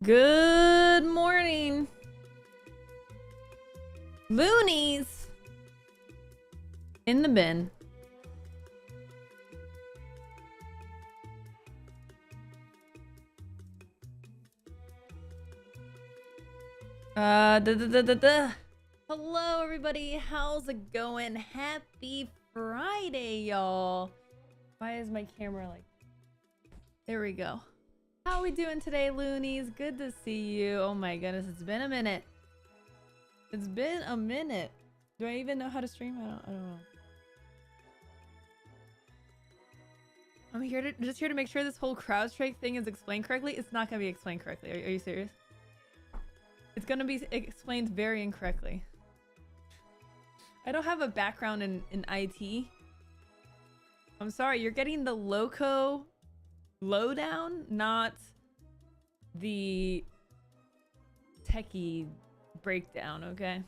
Good morning, loonies in the bin. Hello, everybody. How's it going? Happy Friday, y'all. Why is my camera like... There we go. How we doing today, loonies? Good to see you. Oh my goodness, it's been a minute. It's been a minute. Do I even know how to stream? I don't know. I'm just here to make sure this whole CrowdStrike thing is explained correctly. It's not gonna be explained correctly. Are you serious? It's gonna be explained very incorrectly. I don't have a background in IT. I'm sorry, you're getting the loco lowdown, not the techie breakdown, okay?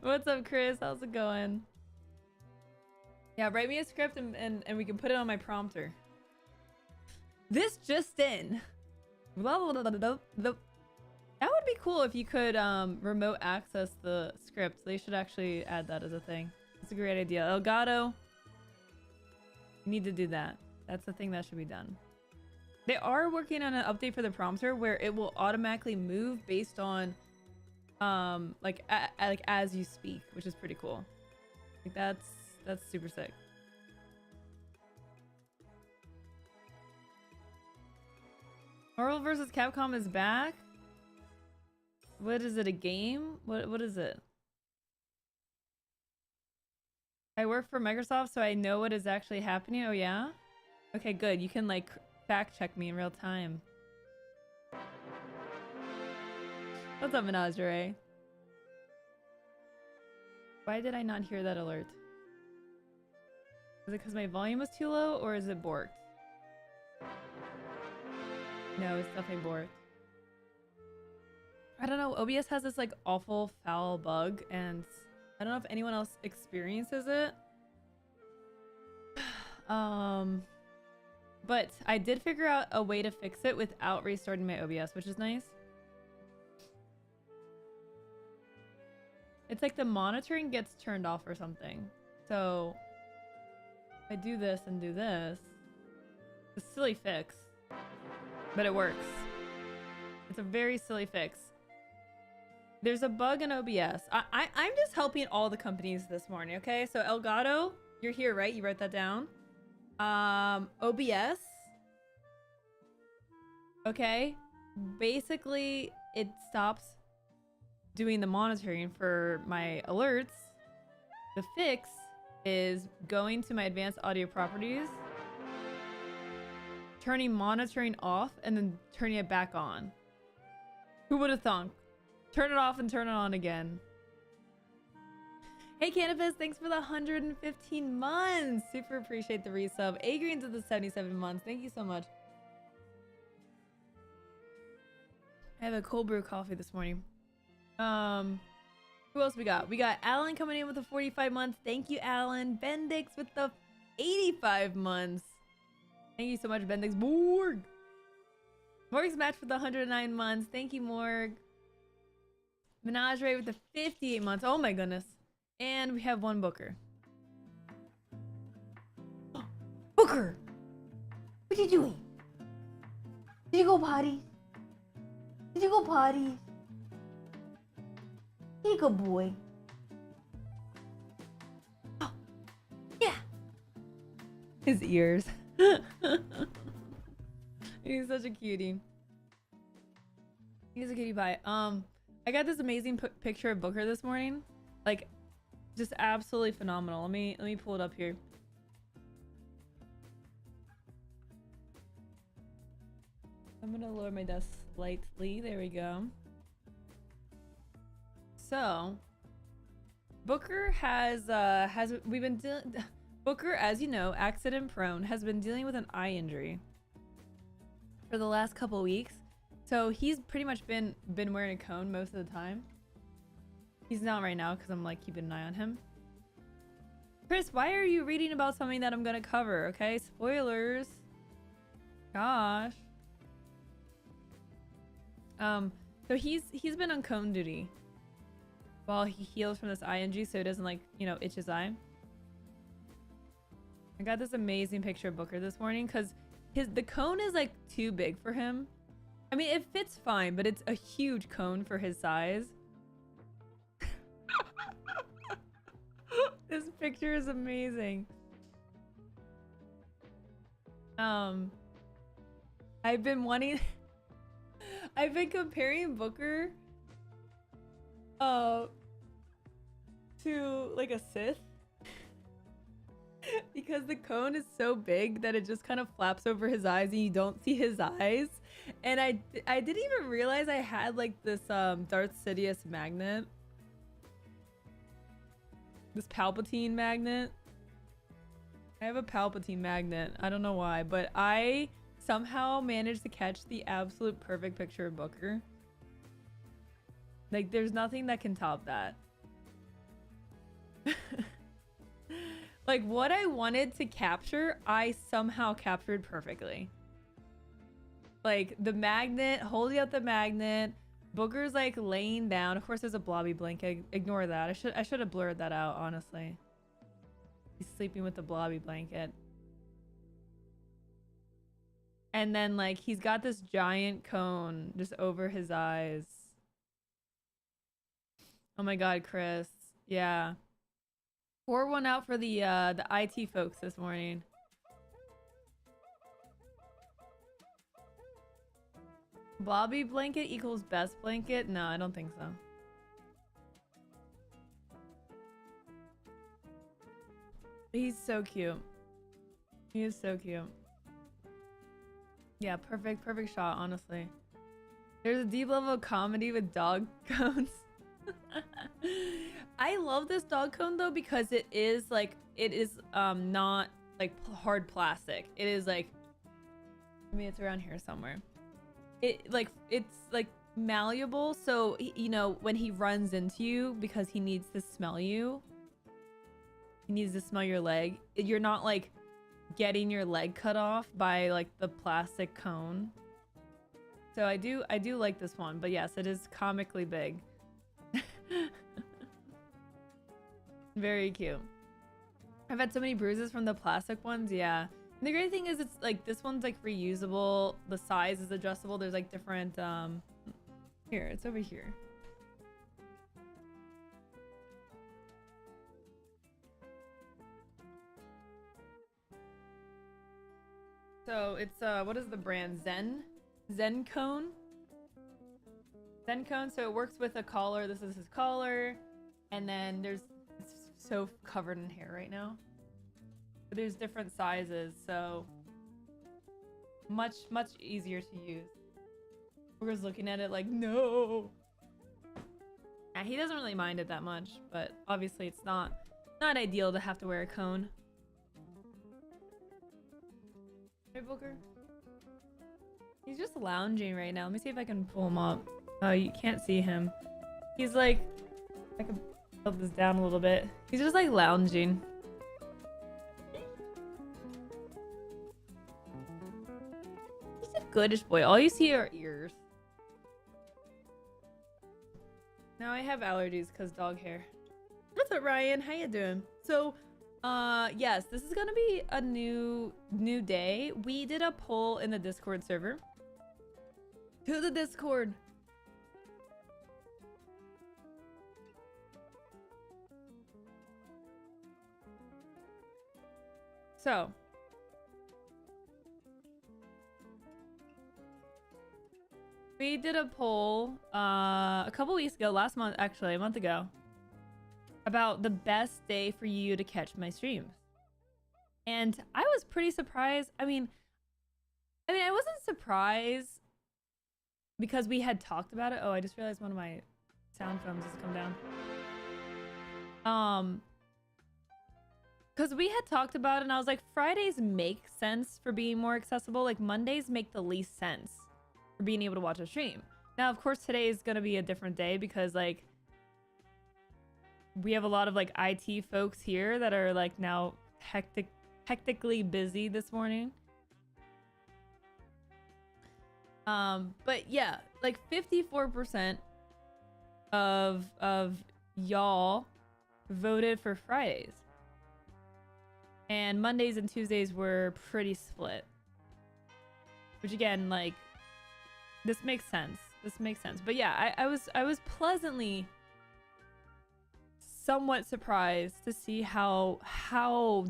What's up, Chris? How's it going? Yeah, write me a script and we can put it on my prompter. This just in. That would be cool if you could remote access the script. They should actually add that as a thing. It's a great idea. Elgato, you need to do that. That's the thing that should be done. They are working on an update for the prompter where it will automatically move based on like as you speak, which is pretty cool. Like that's super sick. Marvel vs. Capcom is back. What is it, a game? What is it? I work for Microsoft, so I know what is actually happening. Oh yeah? Okay, good. You can like fact check me in real time. What's up, Menagerie? Why did I not hear that alert? Is it because my volume was too low, or is it borked? No, it's definitely borked. I don't know. OBS has this like awful foul bug, and I don't know if anyone else experiences it. But I did figure out a way to fix it without restarting my OBS, which is nice. It's like the monitoring gets turned off or something. So if I do this and do this, it's a silly fix, but it works. It's a very silly fix. There's a bug in OBS. I'm just helping all the companies this morning, okay? So Elgato, you're here, right? You wrote that down. OBS. Okay. Basically, it stops doing the monitoring for my alerts. The fix is going to my advanced audio properties, turning monitoring off, and then turning it back on. Who would have thunk? Turn it off and turn it on again. Hey Cannabis, thanks for the 115 months. Super appreciate the resub. A-Green to the 77 months. Thank you so much. I have a cold brew coffee this morning. Who else we got? We got Alan coming in with the 45 months. Thank you, Alan. Bendix with the 85 months. Thank you so much, Bendix. Morg. Morg's match with the 109 months. Thank you, Morg. Menagerie with the 58 months. Oh my goodness. And we have one Booker. Booker! What are you doing? Did you go potty? Did you go potty? Here you go, boy. Oh, yeah. His ears. He's such a cutie. He's a cutie pie. I got this amazing picture of Booker this morning. Like, just absolutely phenomenal. Let me pull it up here. I'm gonna lower my desk slightly. There we go. So, Booker Booker, as you know, accident prone, has been dealing with an eye injury for the last couple weeks. So he's pretty much been wearing a cone most of the time. He's not right now because I'm like keeping an eye on him. Chris, why are you reading about something that I'm gonna cover? Okay, spoilers. Gosh. So he's been on cone duty while he heals from this ING, so it doesn't like, you know, itch his eye. I got this amazing picture of Booker this morning because the cone is like too big for him. I mean, it fits fine, but it's a huge cone for his size. This picture is amazing. I've been wanting I've been comparing Booker to like a Sith because the cone is so big that it just kind of flaps over his eyes and you don't see his eyes. And I didn't even realize I had like this Darth Sidious magnet. This Palpatine magnet. I have a Palpatine magnet. I don't know why, but I somehow managed to catch the absolute perfect picture of Booker. Like, there's nothing that can top that. Like, what I wanted to capture, I somehow captured perfectly. Like, the magnet, holding up the magnet, Booker's like laying down. Of course, there's a blobby blanket. Ignore that. I should have blurred that out, honestly. He's sleeping with the blobby blanket. And then, like, he's got this giant cone just over his eyes. Oh my god, Chris. Yeah. Pour one out for the IT folks this morning. Blobby blanket equals best blanket? No, I don't think so. He's so cute. He is so cute. Yeah, perfect shot, honestly. There's a deep level of comedy with dog cones. I love this dog cone though because it is not like hard plastic. It is like, I mean, it's around here somewhere. It's like malleable, so you know when he runs into you, because he needs to smell you. He needs to smell your leg. You're not like getting your leg cut off by like the plastic cone. So I do like this one, but yes, it is comically big. Very cute. I've had so many bruises from the plastic ones. Yeah. And the great thing is it's like this one's like reusable. The size is adjustable. There's like different here, it's over here. So it's what is the brand? Zen cone. So it works with a collar. This is his collar, and then it's so covered in hair right now. But there's different sizes, so much easier to use. Booker's looking at it like, no. Yeah, he doesn't really mind it that much, but obviously it's not ideal to have to wear a cone. Hey, Booker. He's just lounging right now. Let me see if I can pull him up. Oh, you can't see him. He's like, I can tilt this down a little bit. He's just like lounging. He's a goodish boy. All you see are ears. Now I have allergies because dog hair. What's up, Ryan? How you doing? So, yes, this is gonna be a new day. We did a poll in the Discord server. To the Discord. So, we did a poll a couple weeks ago, last month, actually, a month ago, about the best day for you to catch my streams. And I was pretty surprised. I mean, I wasn't surprised because we had talked about it. Oh, I just realized one of my sound foams has come down. Because we had talked about it, and I was like, Fridays make sense for being more accessible. Like, Mondays make the least sense for being able to watch a stream. Now, of course, today is going to be a different day because, like, we have a lot of, like, IT folks here that are, like, now hectically busy this morning. But yeah, like 54% of y'all voted for Fridays. And Mondays and Tuesdays were pretty split. Which again, like, this makes sense. This makes sense. But yeah, I was pleasantly somewhat surprised to see how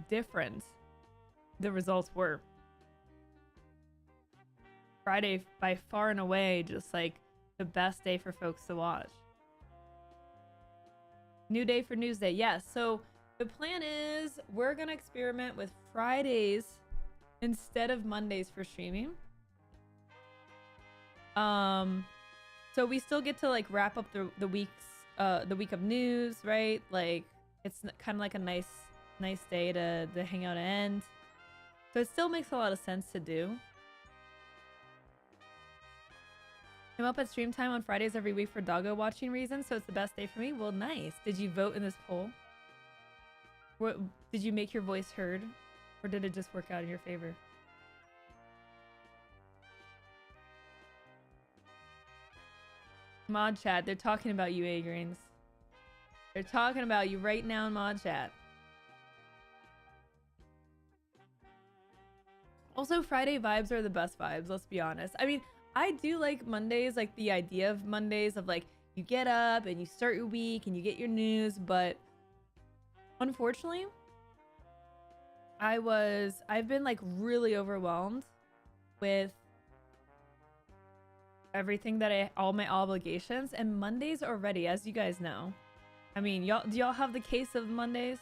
different the results were. Friday by far and away just like the best day for folks to watch. New day for Newsday. Yes. So the plan is we're gonna experiment with Fridays instead of Mondays for streaming. So we still get to like wrap up the week of news, right? Like it's kind of like a nice day to hang out and end. So it still makes a lot of sense to do. I'm up at stream time on Fridays every week for doggo watching reasons, so it's the best day for me. Well, nice. Did you vote in this poll? What, did you make your voice heard? Or did it just work out in your favor? Mod chat, they're talking about you, A-Greens. They're talking about you right now in mod chat. Also, Friday vibes are the best vibes, let's be honest. I mean, I do like Mondays, like the idea of Mondays of like you get up and you start your week and you get your news, but unfortunately, I've been like really overwhelmed with everything that all my obligations, and Mondays already, as you guys know. I mean, do y'all have the case of Mondays?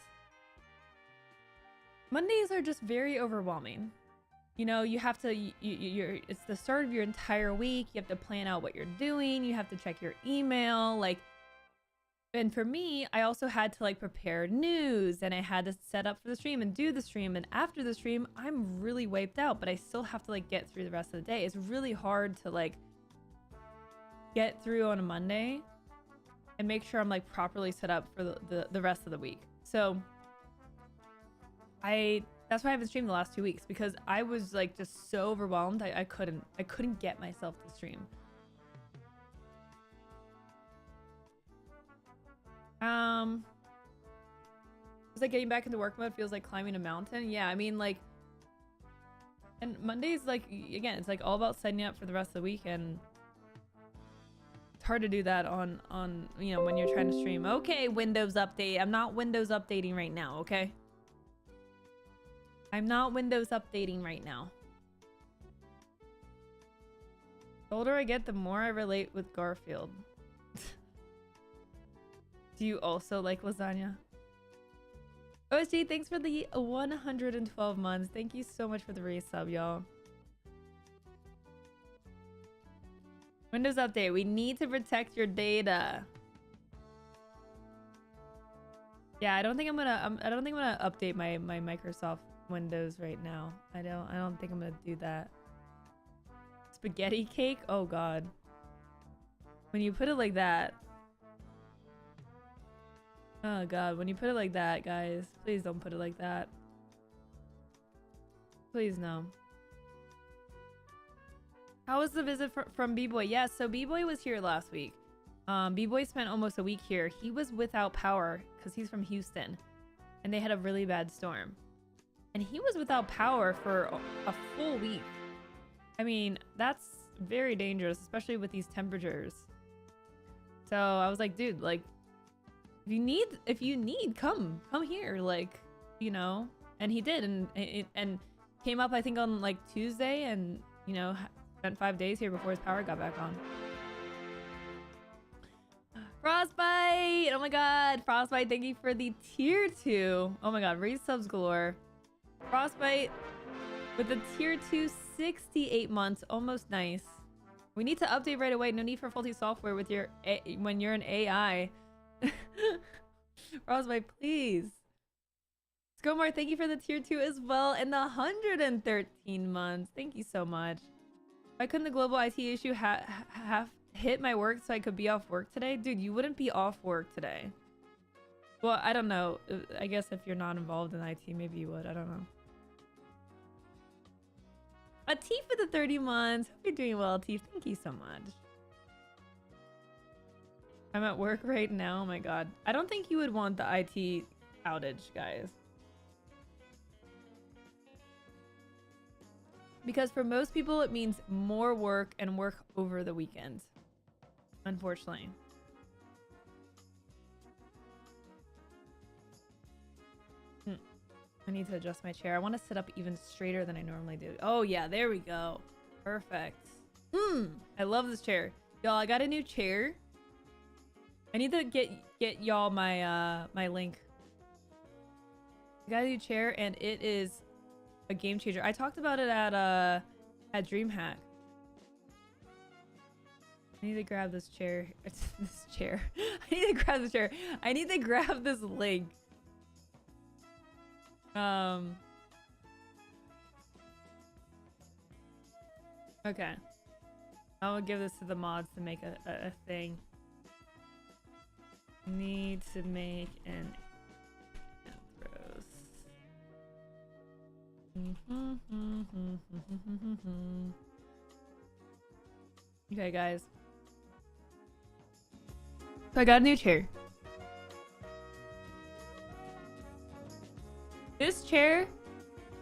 Mondays are just very overwhelming. You know, you have to, it's the start of your entire week. You have to plan out what you're doing. You have to check your email. Like, and for me, I also had to like prepare news and I had to set up for the stream and do the stream. And after the stream, I'm really wiped out, but I still have to like get through the rest of the day. It's really hard to like get through on a Monday and make sure I'm like properly set up for the rest of the week. So that's why I haven't streamed the last 2 weeks, because I was like just so overwhelmed. I couldn't get myself to stream. It's like getting back into work mode feels like climbing a mountain. Yeah, I mean, like, and Mondays, like, again, it's like all about setting up for the rest of the week, and it's hard to do that on you know, when you're trying to stream. Okay, Windows update. I'm not Windows updating right now, okay? I'm not Windows updating right now. The older I get, the more I relate with Garfield. Do you also like lasagna? OSG, thanks for the 112 months. Thank you so much for the resub, y'all. Windows update. We need to protect your data. Yeah, I don't think I'm gonna update my Microsoft Windows right now. I don't think I'm gonna do that. Spaghetti cake? Oh god. When you put it like that. Oh god, when you put it like that, guys, please don't put it like that. Please no. How was the visit from B-Boy? Yes, so B-Boy was here last week. B-Boy spent almost a week here. He was without power because he's from Houston and they had a really bad storm. And he was without power for a full week. I mean, that's very dangerous, especially with these temperatures. So I was like, dude, like, if you need, come here, like, you know. And he did, and came up, I think, on like Tuesday, and you know, spent 5 days here before his power got back on. Frostbite! Oh my god, Frostbite, thank you for the tier 2. Oh my god, resubs galore. Frostbite with the tier 2, 68 months, almost nice. We need to update right away. No need for faulty software with when you're an AI. Frostbite, please. Scomar, thank you for the tier 2 as well, and the 113 months. Thank you so much. Why couldn't the global IT issue have hit my work so I could be off work today? Dude, you wouldn't be off work today. Well, I don't know. I guess if you're not involved in IT, maybe you would. I don't know. Atif for the 30 months. Hope you're doing well, Atif. Thank you so much. I'm at work right now. Oh my god. I don't think you would want the IT outage, guys. Because for most people, it means more work and work over the weekend. Unfortunately. I need to adjust my chair. I want to sit up even straighter than I normally do. Oh yeah, there we go. Perfect. I love this chair. Y'all, I got a new chair. I need to get y'all my my link. I got a new chair and it is a game changer. I talked about it at DreamHack. I need to grab this chair. It's this chair. I need to grab this chair. I need to grab this link. Okay. I will give this to the mods to make a thing. Need to make an Anthros. Okay, guys. So I got a new chair. This chair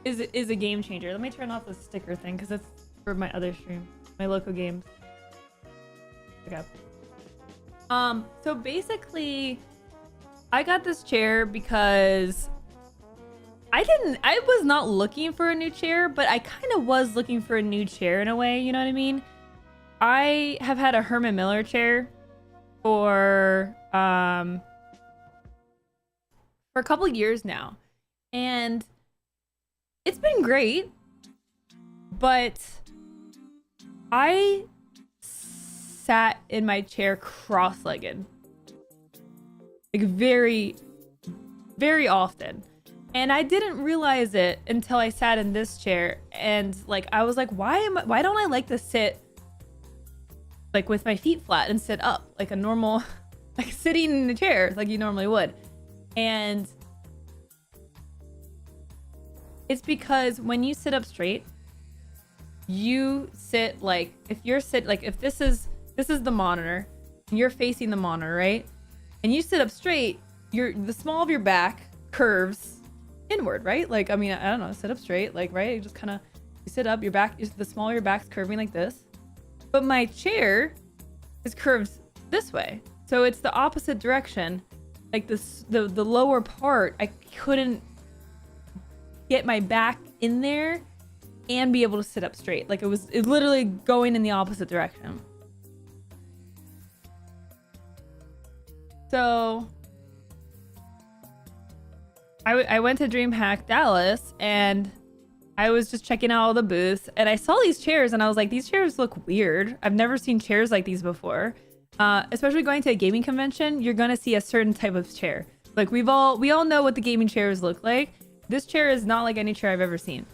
is a game changer. Let me turn off the sticker thing because it's for my other stream, my local games. Okay. So basically, I got this chair because I was not looking for a new chair, but I kind of was looking for a new chair in a way, you know what I mean? I have had a Herman Miller chair for a couple years now. And it's been great, but I sat in my chair cross-legged, like very, very often. And I didn't realize it until I sat in this chair and like, I was like, why don't I like to sit like with my feet flat and sit up like a normal, like sitting in a chair like you normally would. And it's because when you sit up straight, you sit like, if this is the monitor, and you're facing the monitor, right? And you sit up straight, the small of your back curves inward, right? Like, I mean, I don't know, sit up straight, like, right? You just kind of, you sit up, your back, the small of your back's curving like this. But my chair is curved this way. So it's the opposite direction. Like the lower part, I couldn't get my back in there and be able to sit up straight. Like it literally going in the opposite direction. So I went to DreamHack Dallas and I was just checking out all the booths and I saw these chairs and I was like, these chairs look weird. I've never seen chairs like these before. Especially going to a gaming convention, you're gonna see a certain type of chair. Like we all know what the gaming chairs look like. This chair is not like any chair I've ever seen.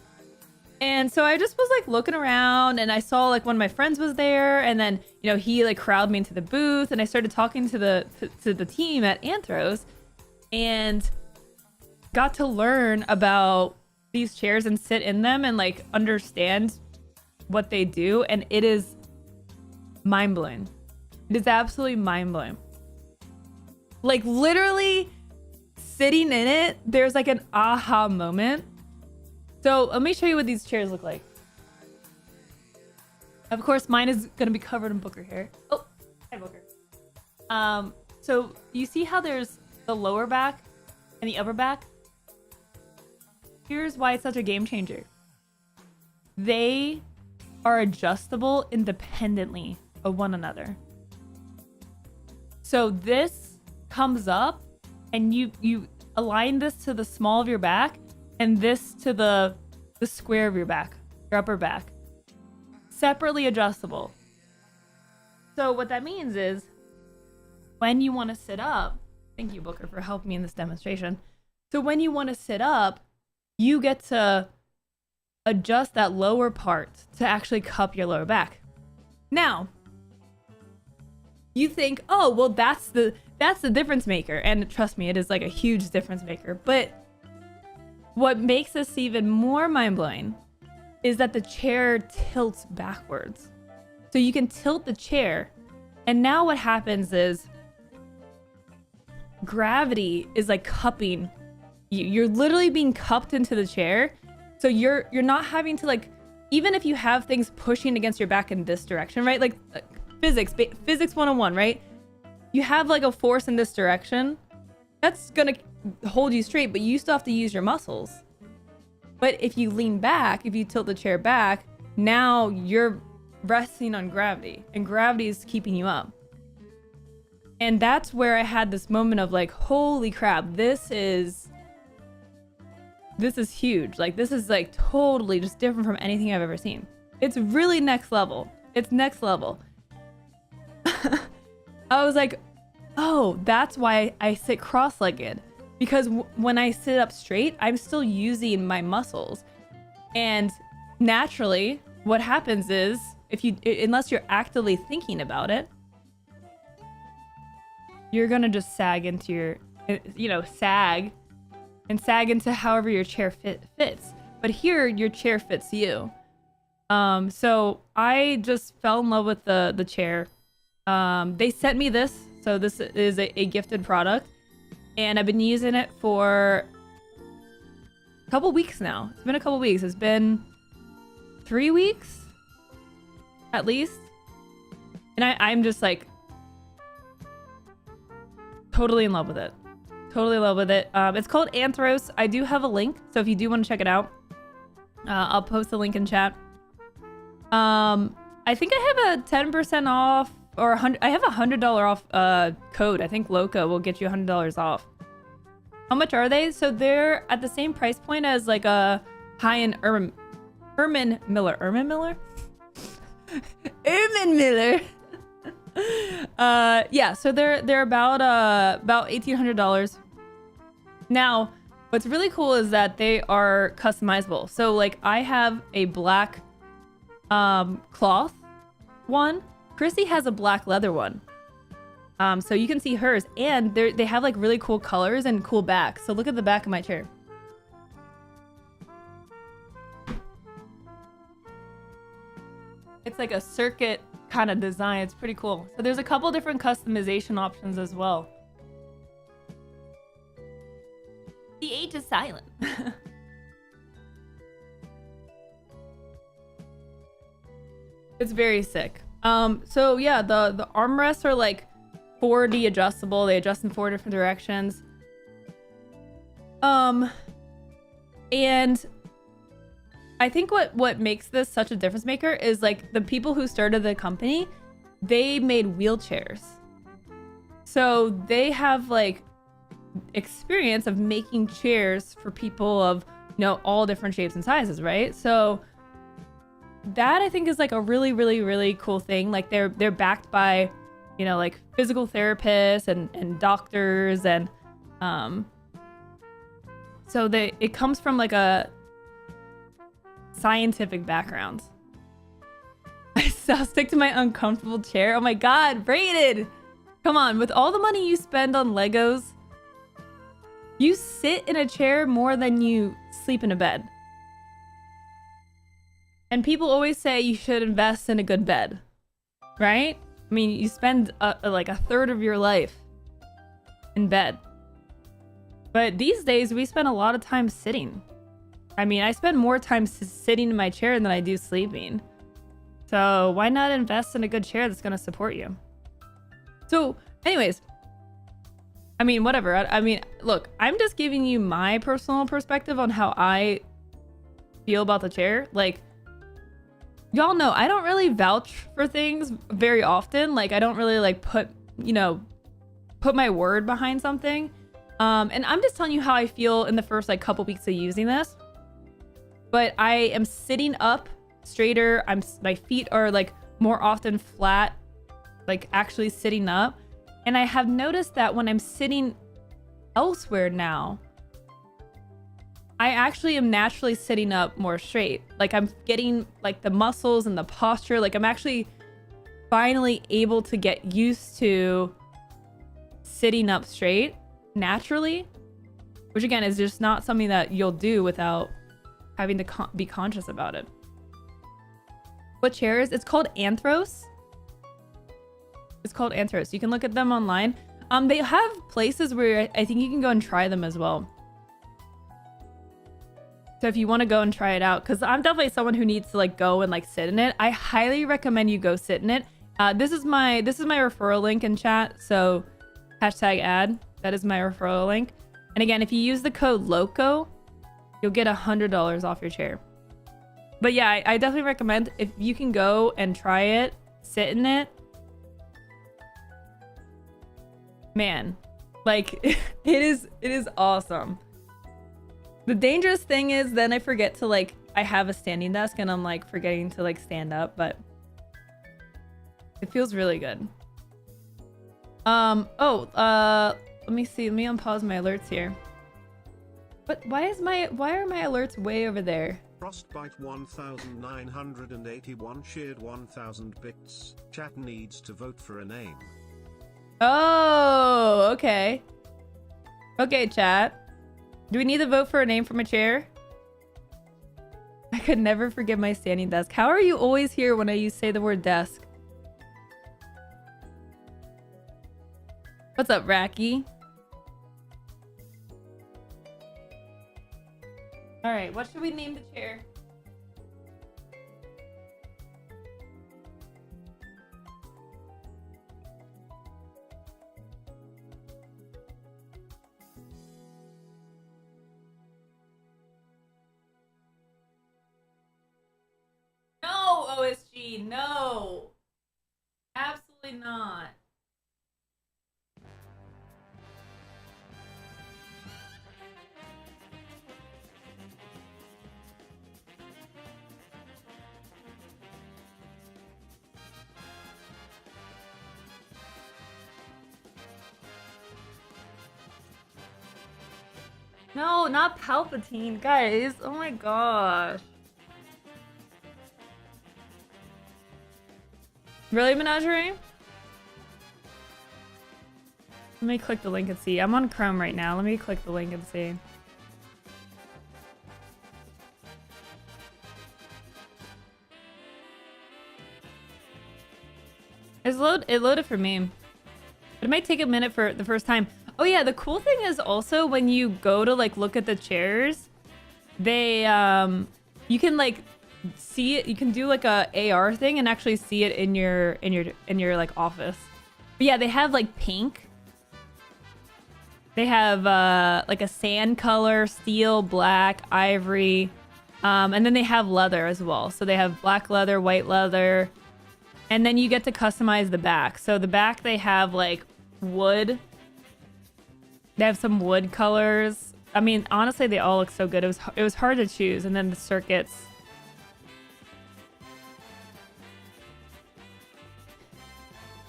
And so I just was like looking around and I saw like one of my friends was there and then, you know, he like crowded me into the booth and I started talking to the team at Anthros and got to learn about these chairs and sit in them and like understand what they do. And it is mind-blowing. It is absolutely mind-blowing. Like literally sitting in it, there's like an aha moment. So let me show you what these chairs look like. Of course, mine is gonna be covered in Booker hair. Oh, hi Booker. So you see how there's the lower back and the upper back? Here's why it's such a game changer. They are adjustable independently of one another. So this comes up and you align this to the small of your back and this to the square of your back, your upper back. Separately adjustable. So what that means is when you want to sit up, thank you Booker for helping me in this demonstration. So when you want to sit up, you get to adjust that lower part to actually cup your lower back. Now, you think, oh, well, that's the difference maker. And trust me, it is like a huge difference maker. But what makes this even more mind-blowing is that the chair tilts backwards. So you can tilt the chair, and now what happens is gravity is like cupping you. You're literally being cupped into the chair. So you're not having to like, even if you have things pushing against your back in this direction, right? Like physics 101, right? You have like a force in this direction that's gonna hold you straight, but you still have to use your muscles. But if you lean back, if you tilt the chair back, now you're resting on gravity, and gravity is keeping you up. And that's where I had this moment of like, holy crap, this is huge. Like, this is like totally just different from anything I've ever seen. It's really next level. It's next level. I was like, oh, that's why I sit cross-legged, because when I sit up straight, I'm still using my muscles. And naturally, what happens is, unless you're actively thinking about it, you're gonna just sag into sag into however your chair fits. But here, your chair fits you. So I just fell in love with the chair. They sent me this, so this is a gifted product, and I've been using it for a couple weeks now. It's been a couple weeks. It's been 3 weeks at least, and I'm just like totally in love with it. Totally in love with it. It's called Anthros. I do have a link, so if you do want to check it out, I'll post the link in chat. I think I have a 10% off, or I have a $100 off code. I think Loca will get you $100 off. How much are they? So they're at the same price point as like a high-end Herman Miller. Ermin Miller? Ermin Miller. Yeah, so they're about $1,800. Now, what's really cool is that they are customizable. So like, I have a black cloth one. Chrissy has a black leather one. So you can see hers, and they have like really cool colors and cool backs. So look at the back of my chair. It's like a circuit kind of design. It's pretty cool. So there's a couple different customization options as well. The H is silent. It's very sick. So yeah, the armrests are like 4D adjustable. They adjust in 4 different directions. And I think what makes this such a difference maker is like the people who started the company, they made wheelchairs. So they have like experience of making chairs for people of, all different shapes and sizes, right? So that I think is like a really, really, really cool thing. Like they're backed by, like physical therapists and doctors, and so it comes from like a scientific background. I'll stick to my uncomfortable chair. Oh my god, Braided! Come on, with all the money you spend on Legos, you sit in a chair more than you sleep in a bed. And people always say you should invest in a good bed, right? I mean, you spend like a third of your life in bed. But these days, we spend a lot of time sitting. I mean, I spend more time sitting in my chair than I do sleeping. So why not invest in a good chair that's going to support you? So anyways, I mean, whatever. I mean, look, I'm just giving you my personal perspective on how I feel about the chair. Like, y'all know I don't really vouch for things very often. Like, I don't really like put my word behind something. And I'm just telling you how I feel in the first like couple weeks of using this. But I am sitting up straighter. My feet are like more often flat, like actually sitting up. And I have noticed that when I'm sitting elsewhere now, I actually am naturally sitting up more straight. Like I'm getting like the muscles and the posture. Like I'm actually finally able to get used to sitting up straight naturally, which again is just not something that you'll do without having to be conscious about it. What chairs? It's called Anthros. It's called Anthros. You can look at them online. They have places where I think you can go and try them as well. So if you want to go and try it out, because I'm definitely someone who needs to like go and like sit in it. I highly recommend you go sit in it. This is my referral link in chat. So #ad. That is my referral link. And again, if you use the code LOCO, you'll get $100 off your chair. But yeah, I definitely recommend if you can go and try it, sit in it. Man, like it is awesome. The dangerous thing is then I forget to like, I have a standing desk and I'm like forgetting to like stand up, but it feels really good. Let me see. Let me unpause my alerts here. But why are my alerts way over there? Frostbite 1981 shared 1000 bits. Chat needs to vote for a name. Oh, okay. Okay, chat. Do we need to vote for a name for my chair? I could never forget my standing desk. How are you always here when I say the word desk? What's up, Racky? Alright, what should we name the chair? No, OSG, no. Absolutely not. No, not Palpatine, guys. Oh my gosh. Really, Menagerie? Let me click the link and see. I'm on Chrome right now. Let me click the link and see. It loaded for me. It might take a minute for the first time. Oh yeah, the cool thing is also when you go to like look at the chairs, they you can like see it. You can do like a AR thing and actually see it in your like office. But yeah, they have like pink. They have like a sand color, steel, black, ivory, and then they have leather as well. So they have black leather, white leather, and then you get to customize the back. So the back they have like wood. They have some wood colors. I mean, honestly, they all look so good. It was hard to choose, and then the circuits.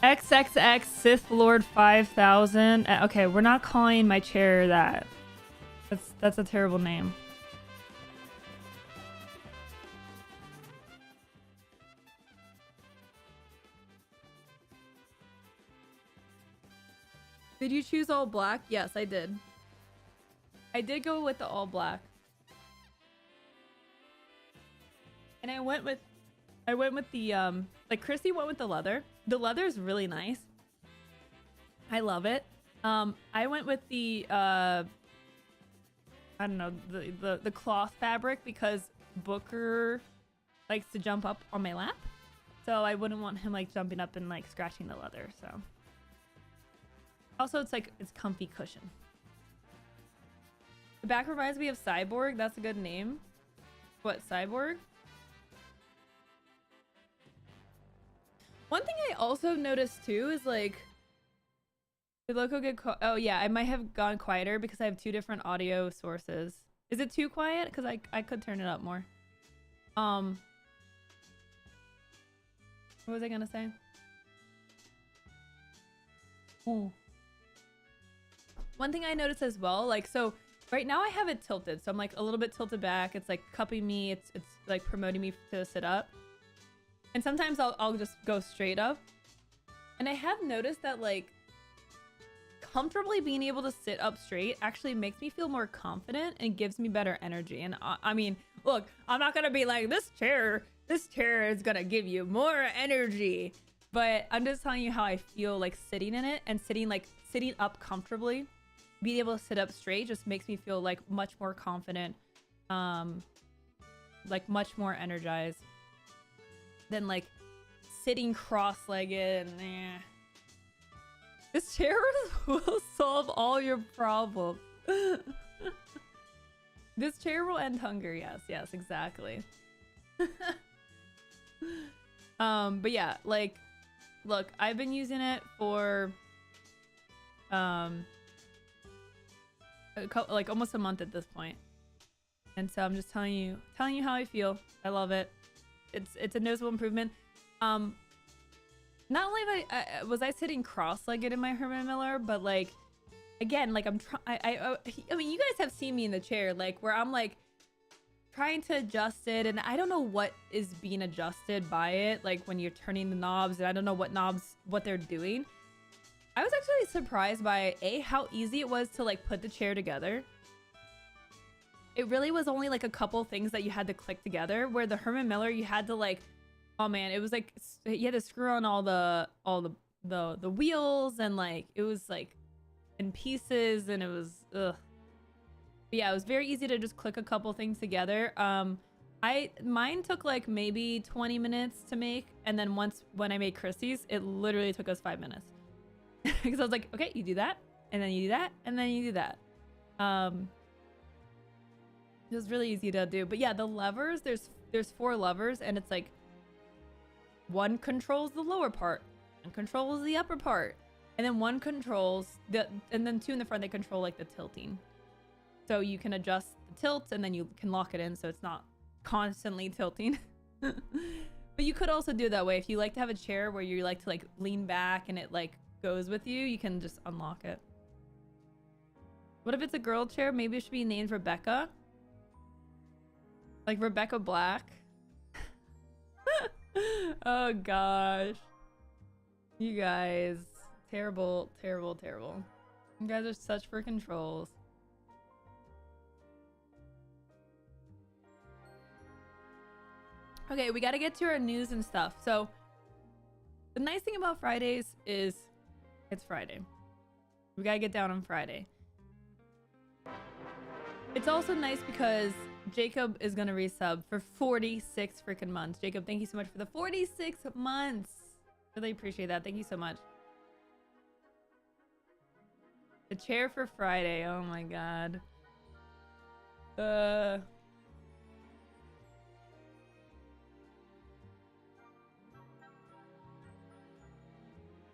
XXX Sith Lord 5000. Okay, we're not calling my chair that. That's a terrible name. Did you choose all black? Yes, I did. I did go with the all black. And I went with the like Chrissy went with the leather. The leather is really nice. I love it. I went with the I don't know, the cloth fabric because Booker likes to jump up on my lap. So I wouldn't want him like jumping up and like scratching the leather, so. Also, it's comfy cushion. The back reminds me of Cyborg. That's a good name. What, Cyborg? One thing I also noticed too is like, did Loco get oh yeah, I might have gone quieter because I have two different audio sources. Is it too quiet? Because I could turn it up more. What was I gonna say? Oh. One thing I noticed as well, like, so right now I have it tilted. So I'm like a little bit tilted back. It's like cupping me. It's like promoting me to sit up. And sometimes I'll just go straight up. And I have noticed that like comfortably being able to sit up straight actually makes me feel more confident and gives me better energy. And I mean, look, I'm not going to be like, this chair this chair is gonna give you more energy. But I'm just telling you how I feel like sitting in it, and sitting up comfortably, being able to sit up straight just makes me feel like much more confident, like much more energized than like sitting cross-legged and This chair will solve all your problems. This chair will end hunger. Yes, exactly. But yeah, like, look, I've been using it for like almost a month at this point, and so I'm just telling you how I feel. I love it. It's a noticeable improvement. Not only was I sitting cross-legged in my Herman Miller, but like, again, like I mean, you guys have seen me in the chair, like where I'm like trying to adjust it, and I don't know what is being adjusted by it, like when you're turning the knobs, and I don't know what they're doing. I was actually surprised by how easy it was to like put the chair together. It really was only like a couple things that you had to click together, where the Herman Miller you had to like, oh man, it was like you had to screw on all the wheels, and like it was like in pieces, and it was ugh. But yeah, it was very easy to just click a couple things together. Mine took like maybe 20 minutes to make, and then when I made Christy's, it literally took us 5 minutes. Because I was like, okay, you do that, and then you do that, and then you do that. It was really easy to do. But yeah, the levers, there's 4 levers, and it's like one controls the lower part, one controls the upper part, and then one controls and then 2 in the front, they control like the tilting. So you can adjust the tilt, and then you can lock it in so it's not constantly tilting. But you could also do it that way. If you like to have a chair where you like to like lean back and it like goes with you, you can just unlock it. What if it's a girl chair? Maybe it should be named Rebecca. Like Rebecca Black. Oh gosh. You guys. Terrible, terrible, terrible. You guys are such freaking trolls. Okay, we gotta get to our news and stuff. So, the nice thing about Fridays is it's Friday. We gotta get down on Friday. It's also nice because Jacob is gonna resub for 46 freaking months. Jacob, thank you so much for the 46 months. Really appreciate that. Thank you so much. The chair for Friday. Oh my god.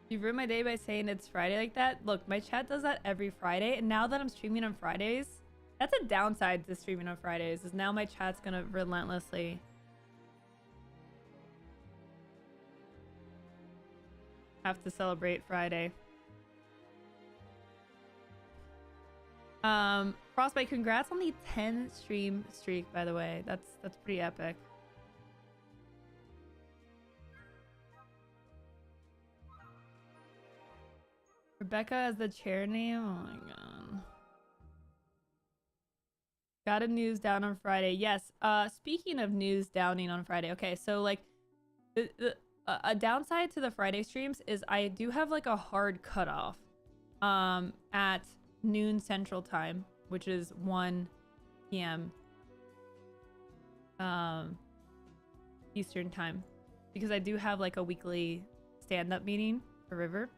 You ruined my day by saying it's Friday like that. Look, my chat does that every Friday, and now that I'm streaming on Fridays, that's a downside to streaming on Fridays, is now my chat's gonna relentlessly have to celebrate Friday. Frostbite, congrats on the 10 stream streak, by the way. That's pretty epic. Rebecca as the chair name? Oh my god. Got a news down on Friday. Yes. Speaking of news downing on Friday. Okay, so like a downside to the Friday streams is I do have like a hard cutoff at noon Central Time, which is 1 p.m. Eastern Time, because I do have like a weekly stand-up meeting for River.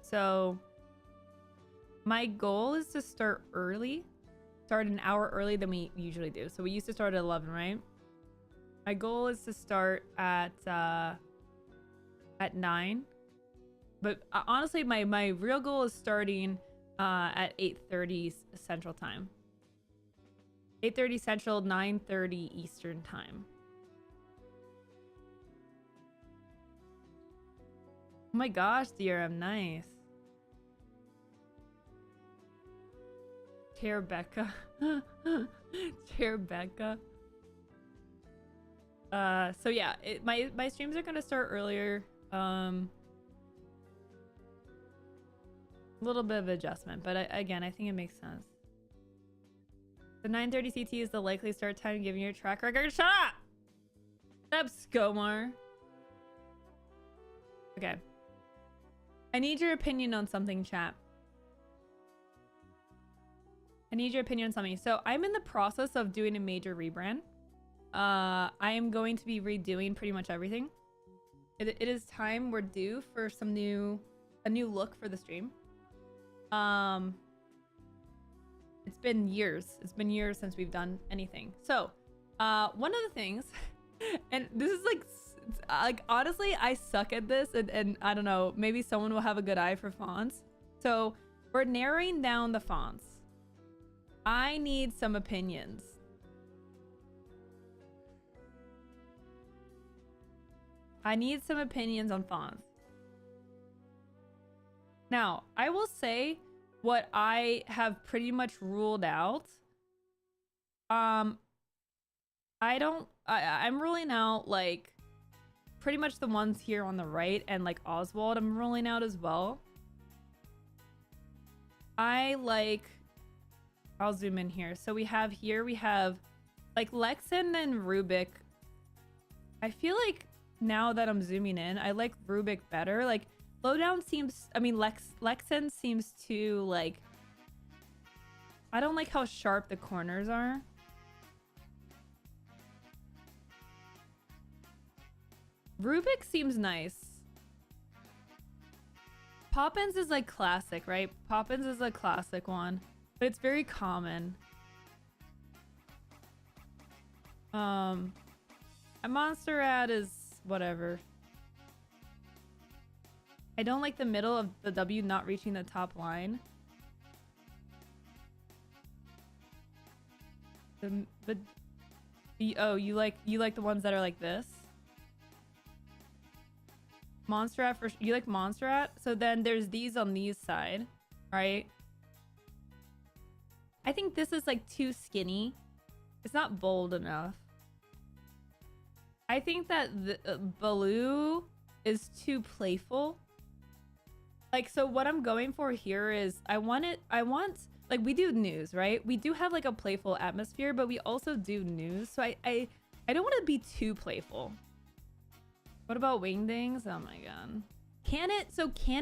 So my goal is to start an hour early than we usually do. So we used to start at 11, right? My goal is to start at 9. But honestly, my real goal is starting at 8:30 Central Time. 8:30 Central, 9:30 Eastern Time. Oh my gosh, DRM, nice. Chair Becca. Chair Becca. So yeah, my streams are gonna start earlier. A little bit of adjustment, but again, I think it makes sense. The 9:30 CT is the likely start time given your track record. Shut up! Up, Skomar. Okay. I need your opinion on something, chat. I need your opinion on something. So I'm in the process of doing a major rebrand. I am going to be redoing pretty much everything. It is time. We're due for a new look for the stream. It's been years. It's been years since we've done anything. So, one of the things, and this is like honestly, I suck at this, and I don't know, maybe someone will have a good eye for fonts. So we're narrowing down the fonts. I need some opinions. I need some opinions on fonts. Now, I will say what I have pretty much ruled out. I'm ruling out like pretty much the ones here on the right, and like Oswald I'm ruling out as well. I'll zoom in here. So we have like Lexan and Rubik. I feel like now that I'm zooming in, I like Rubik better. Like Lowdown seems, I mean Lexan seems to like, I don't like how sharp the corners are. Rubik seems nice. Poppins is like classic, right? Poppins is a classic one, but it's very common. A Montserrat is whatever. I don't like the middle of the W not reaching the top line. Oh, you like the ones that are like this? Montserrat you like Montserrat? So then there's these on these side, right? I think this is like too skinny. It's not bold enough. I think that the Baloo is too playful. Like, so what I'm going for here is I want like, we do news, right? We do have like a playful atmosphere, but we also do news. So I don't want to be too playful. What about Wingdings? Oh my god. Can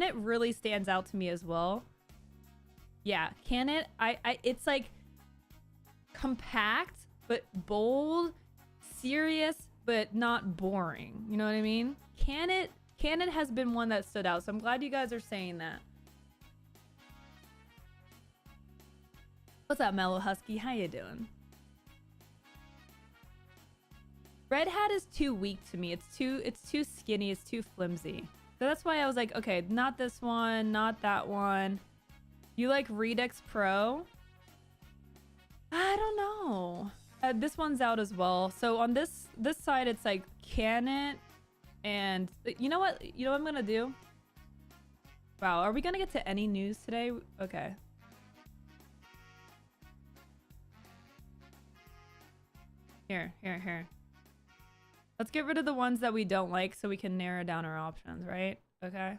it really stands out to me as well? Yeah, can it? It's like compact but bold, serious but not boring. You know what I mean? Can it has been one that stood out. So I'm glad you guys are saying that. What's up, Mellow Husky? How you doing? Red Hat is too weak to me. It's too skinny. It's too flimsy. So that's why I was like, okay, not this one, not that one. You like Redux Pro? I don't know. This one's out as well. So on this side, it's like, can it? And you know what? You know what I'm gonna do? Wow, are we gonna get to any news today? Okay. Here. Let's get rid of the ones that we don't like so we can narrow down our options, right? Okay.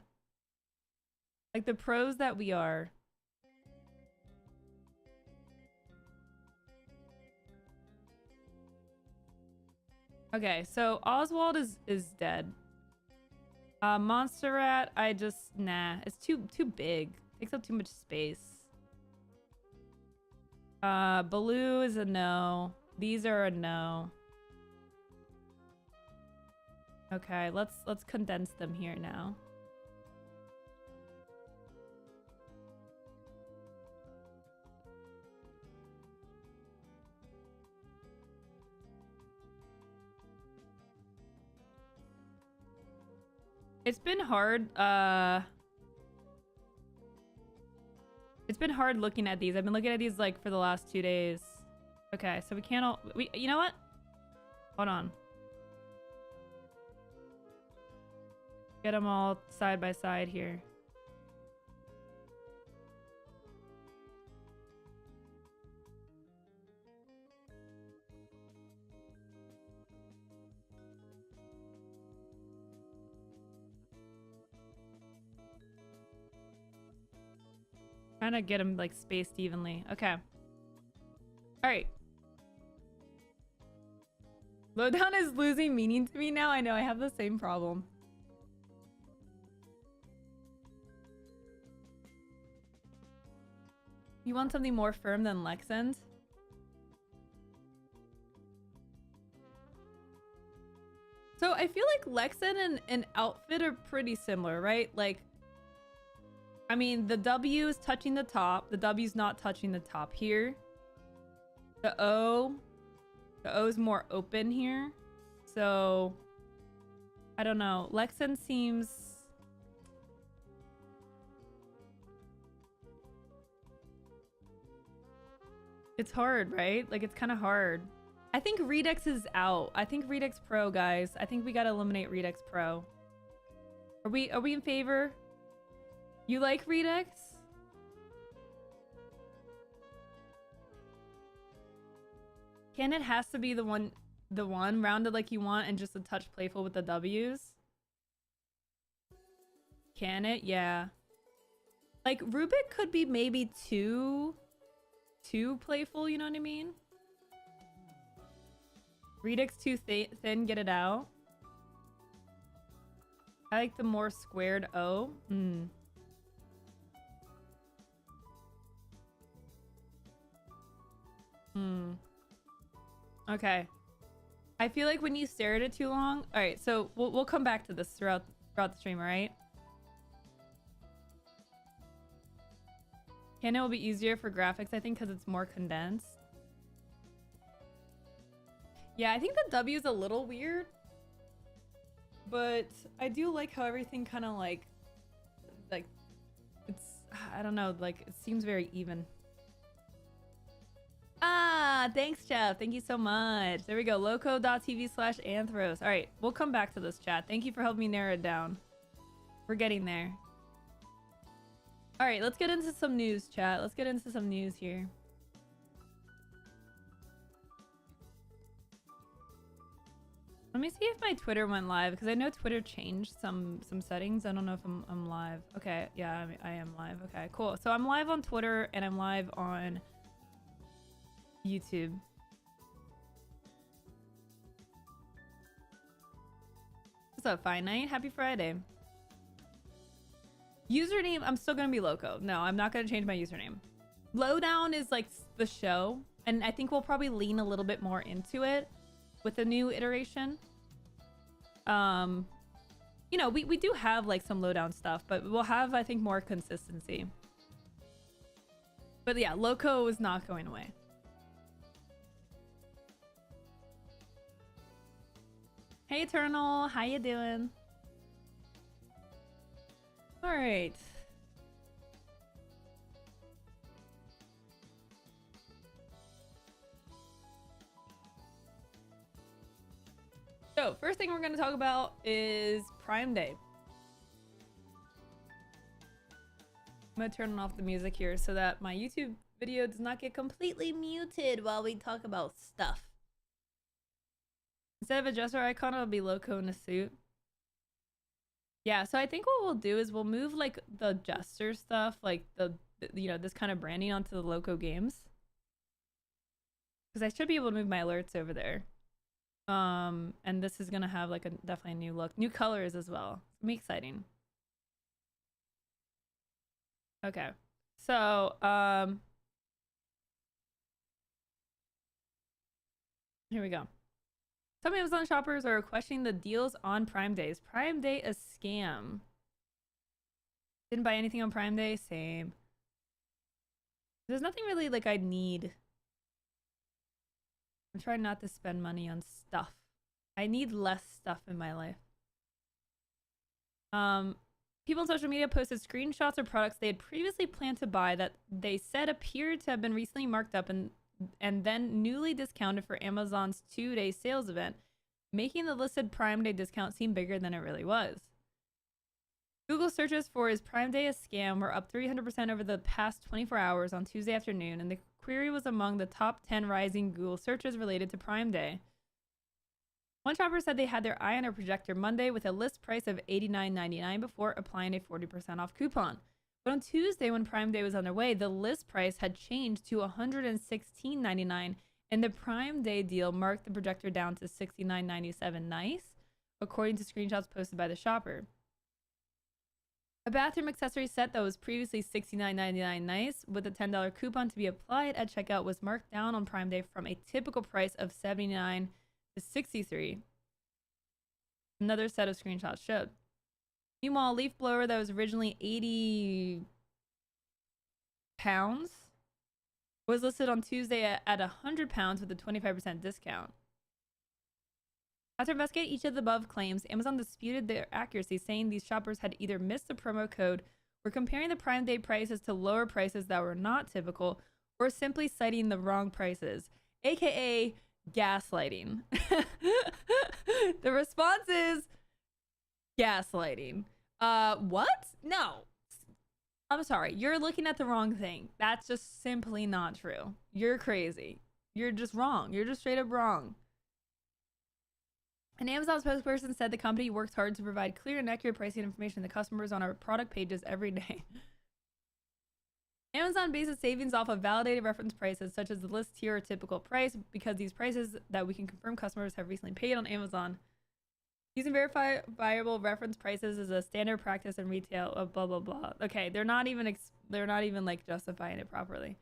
Like the pros that we are. Okay, so Oswald is dead. Montserrat, nah. It's too big. Takes up too much space. Baloo is a no. These are a no. Okay, let's condense them here now. It's been hard. It's been hard looking at these. I've been looking at these like for the last 2 days. Okay, so we can't all... you know what? Hold on. Get them all side by side here. Trying to get them like spaced evenly. Okay. All right. Lowdown is losing meaning to me now. I know, I have the same problem. You want something more firm than Lexend? So I feel like Lexend and Outfit are pretty similar, right? Like, I mean, the W is touching the top. The W's not touching the top here. The O is more open here. So, I don't know. Lexend seems... It's hard, right? Like, it's kind of hard. I think Redux is out. I think Redux Pro, guys. I think we gotta eliminate Redux Pro. Are we in favor? You like Redux? Can it has to be the one rounded like you want and just a touch playful with the W's? Can it? Yeah. Like Rubik could be maybe too playful, you know what I mean? Redux too thin, get it out. I like the more squared O. Okay. I feel like when you stare at it too long... Alright, so we'll come back to this throughout the stream, alright? Canon will be easier for graphics, I think, because it's more condensed. Yeah, I think the W is a little weird. But I do like how everything kind of like... It's... I don't know, like, it seems very even. Ah, thanks, Jeff. Thank you so much. There we go. Loco.tv/Anthros. All right, we'll come back to this, chat. Thank you for helping me narrow it down. We're getting there. All right, let's get into some news, chat. Let's get into some news here. Let me see if my Twitter went live, because I know Twitter changed some settings. I don't know if I'm live. Okay, yeah, I am live. Okay, cool. So I'm live on Twitter, and I'm live on YouTube. What's up, Fine Night? Happy Friday. Username, I'm still gonna be Loco. No, I'm not gonna change my username. Lowdown is like the show, and I think we'll probably lean a little bit more into it with the new iteration. You know, we do have like some Lowdown stuff, but we'll have, I think, more consistency. But yeah, Loco is not going away. Hey Eternal, how you doing? All right. So, first thing we're going to talk about is Prime Day. I'm going to turn off the music here so that my YouTube video does not get completely muted while we talk about stuff. Instead of a dresser icon, it'll be Loco in a suit. Yeah, so I think what we'll do is we'll move like the Jester stuff, like the you know, this kind of branding onto the Loco games. Because I should be able to move my alerts over there. And this is gonna have like definitely a new look. New colors as well. It's gonna be exciting. Okay. So, here we go. Some Amazon shoppers are questioning the deals on Prime Day. Is Prime Day a scam? Didn't buy anything on Prime Day? Same. There's nothing really like I need. I'm trying not to spend money on stuff. I need less stuff in my life. People on social media posted screenshots of products they had previously planned to buy that they said appeared to have been recently marked up and then newly discounted for Amazon's 2-day sales event, making the listed Prime Day discount seem bigger than it really was. Google searches for "Is Prime Day a scam?" were up 300% over the past 24 hours on Tuesday afternoon, and the query was among the top 10 rising Google searches related to Prime Day. One shopper said they had their eye on a projector Monday with a list price of $89.99 before applying a 40% off coupon. But on Tuesday, when Prime Day was underway, the list price had changed to $116.99 And the Prime Day deal marked the projector down to $69.97 nice, according to screenshots posted by the shopper. A bathroom accessory set that was previously $69.99 nice with a $10 coupon to be applied at checkout was marked down on Prime Day from a typical price of $79 to $63. Another set of screenshots showed. Meanwhile, a leaf blower that was originally £80 was listed on Tuesday at £100 with a 25% discount. After investigating each of the above claims, Amazon disputed their accuracy, saying these shoppers had either missed the promo code, were comparing the Prime Day prices to lower prices that were not typical, or simply citing the wrong prices, aka gaslighting. The response is gaslighting. What? No. I'm sorry. You're looking at the wrong thing. That's just simply not true. You're crazy. You're just wrong. You're just straight up wrong. An Amazon spokesperson said the company works hard to provide clear and accurate pricing information to customers on our product pages every day. Amazon bases savings off of validated reference prices, such as the list tier or typical price, because these prices that we can confirm customers have recently paid on Amazon. Using verifiable reference prices is a standard practice in retail of blah blah blah. Okay, they're not even like justifying it properly.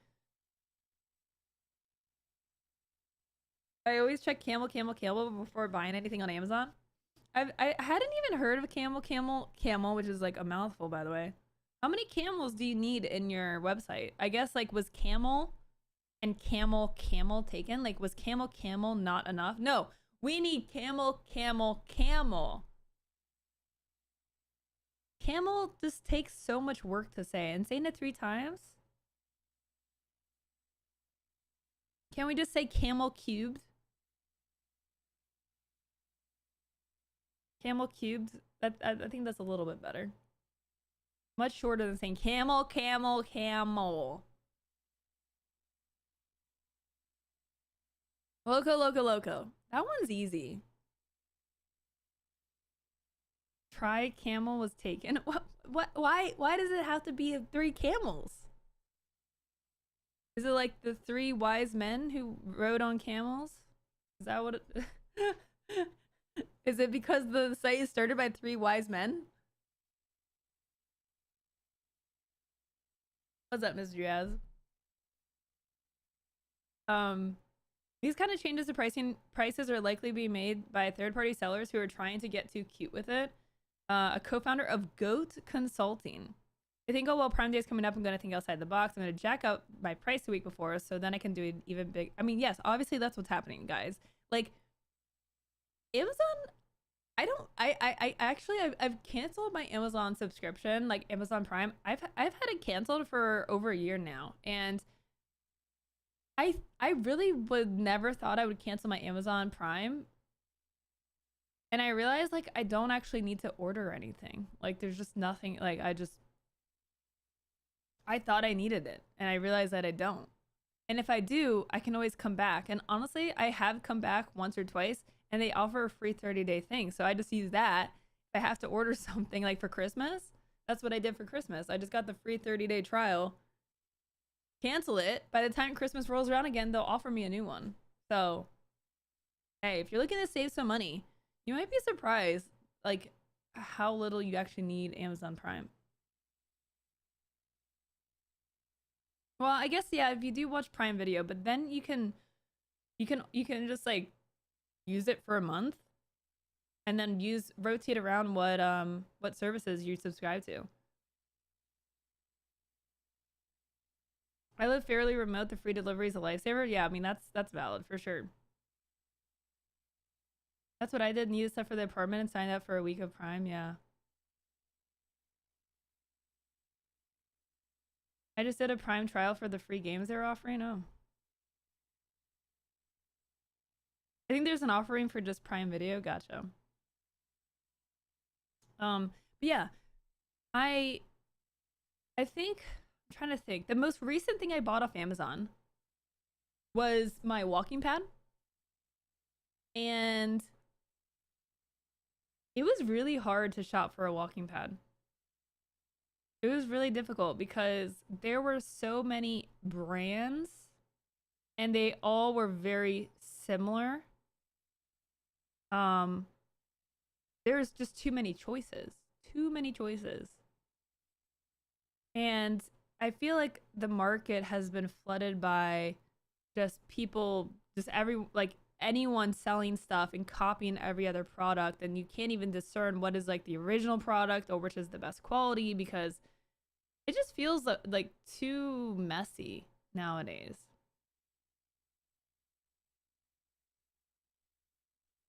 I always check camel before buying anything on Amazon. I hadn't even heard of camel, which is like a mouthful, by the way. How many camels do you need in your website? I guess like was camel and camel taken? Like was camel not enough? No, we need camel. Camel just takes so much work to say, and saying it 3 times. Can we just say camel cubed? Camel cubed. I think that's a little bit better. Much shorter than saying camel. Loco. That one's easy. Try camel was taken. What? Why does it have to be 3 camels? Is it like the 3 wise men who rode on camels? Is that what it... Is it because the site is started by 3 wise men? What's up, Mr. Jazz? These kind of changes to prices are likely being made by third-party sellers who are trying to get too cute with it. A co-founder of Goat Consulting. I think, oh, well, Prime Day is coming up. I'm going to think outside the box. I'm going to jack up my price the week before, so then I can do it even big. I mean, yes, obviously that's what's happening, guys. Like, Amazon, I've canceled my Amazon subscription, like Amazon Prime. I've had it canceled for over a year now, and I really would never thought I would cancel my Amazon Prime. And I realized, like, I don't actually need to order anything. Like, there's just nothing, like, I thought I needed it, and I realized that I don't. And if I do, I can always come back. And honestly, I have come back once or twice, and they offer a free 30-day thing. So I just use that. If I have to order something, like, for Christmas, that's what I did for Christmas. I just got the free 30-day trial, cancel it. By the time Christmas rolls around again, they'll offer me a new one. So, hey, if you're looking to save some money, you might be surprised, like, how little you actually need Amazon Prime. Well, I guess, yeah, if you do watch Prime Video, but then you can just, like, use it for a month and then rotate around what services you subscribe to. I live fairly remote. The free delivery is a lifesaver. Yeah, I mean, that's valid for sure. That's what I did. Needed stuff for the apartment and signed up for a week of Prime. Yeah. I just did a Prime trial for the free games they're offering. Oh. I think there's an offering for just Prime Video. Gotcha. But yeah. I think, I'm trying to think. The most recent thing I bought off Amazon was my walking pad. And it was really hard to shop for a walking pad. It was really difficult because there were so many brands and they all were very similar. There's just too many choices. Too many choices. And I feel like the market has been flooded by just people, just anyone selling stuff and copying every other product, and you can't even discern what is like the original product or which is the best quality because it just feels like too messy nowadays.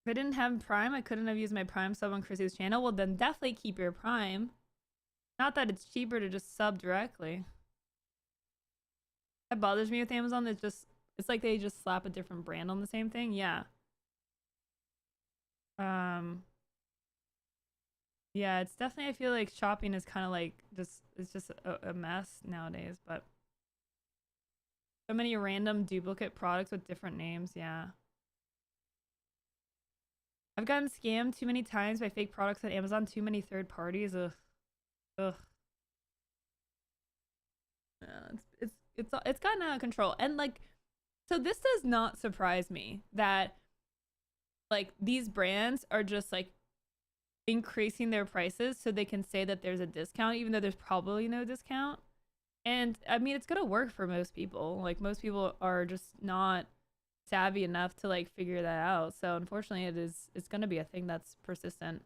If I didn't have Prime, I couldn't have used my Prime sub on Chrissy's channel. Well, then definitely keep your Prime. Not that it's cheaper to just sub directly. That bothers me with Amazon. It's like they just slap a different brand on the same thing. Yeah. Yeah, it's definitely, I feel like shopping is kind of like it's just a mess nowadays, but so many random duplicate products with different names. Yeah. I've gotten scammed too many times by fake products on Amazon, too many third parties. Ugh. Ugh. Yeah, it's gotten out of control. And like, so this does not surprise me that like these brands are just like increasing their prices so they can say that there's a discount even though there's probably no discount. And I mean, it's gonna work for most people. Like most people are just not savvy enough to like figure that out. So unfortunately it's gonna be a thing that's persistent.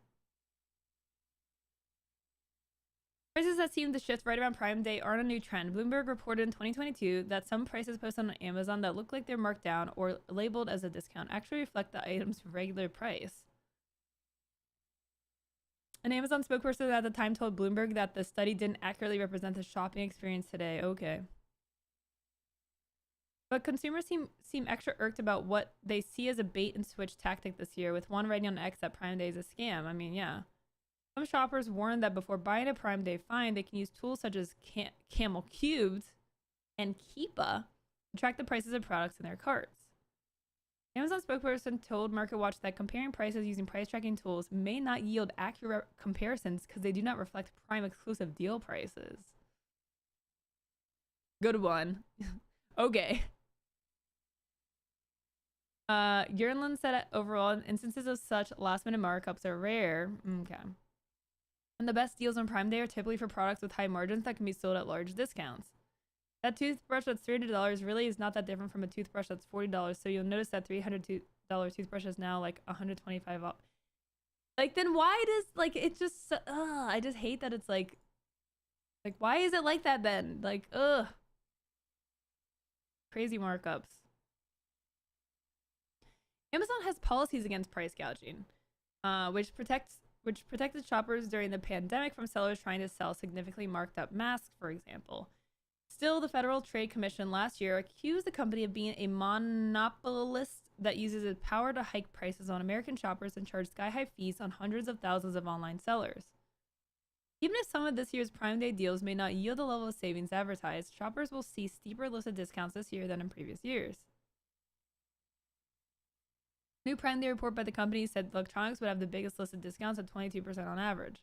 Prices that seem to shift right around Prime Day aren't a new trend. Bloomberg reported in 2022 that some prices posted on Amazon that look like they're marked down or labeled as a discount actually reflect the item's regular price. An Amazon spokesperson at the time told Bloomberg that the study didn't accurately represent the shopping experience today. Okay. But consumers seem extra irked about what they see as a bait and switch tactic this year, with one writing on X that Prime Day is a scam. I mean, yeah. Some shoppers warn that before buying a Prime Day find, they can use tools such as Camel Cubed and Keepa to track the prices of products in their carts. Amazon spokesperson told MarketWatch that comparing prices using price tracking tools may not yield accurate comparisons because they do not reflect Prime exclusive deal prices. Good one. Okay. Yurland said overall instances of such last-minute markups are rare. Okay. And the best deals on Prime Day are typically for products with high margins that can be sold at large discounts. That toothbrush that's $300 really is not that different from a toothbrush that's $40, so you'll notice that $300 toothbrush is now like $125 off. Like, then why does, like, it just, I just hate that it's like, why is it like that then? Like, crazy markups. Amazon has policies against price gouging, which protected shoppers during the pandemic from sellers trying to sell significantly marked up masks, for example. Still, the Federal Trade Commission last year accused the company of being a monopolist that uses its power to hike prices on American shoppers and charge sky-high fees on hundreds of thousands of online sellers. Even if some of this year's Prime Day deals may not yield the level of savings advertised, shoppers will see steeper listed discounts this year than in previous years. New Prime Day report by the company said electronics would have the biggest listed discounts at 22% on average.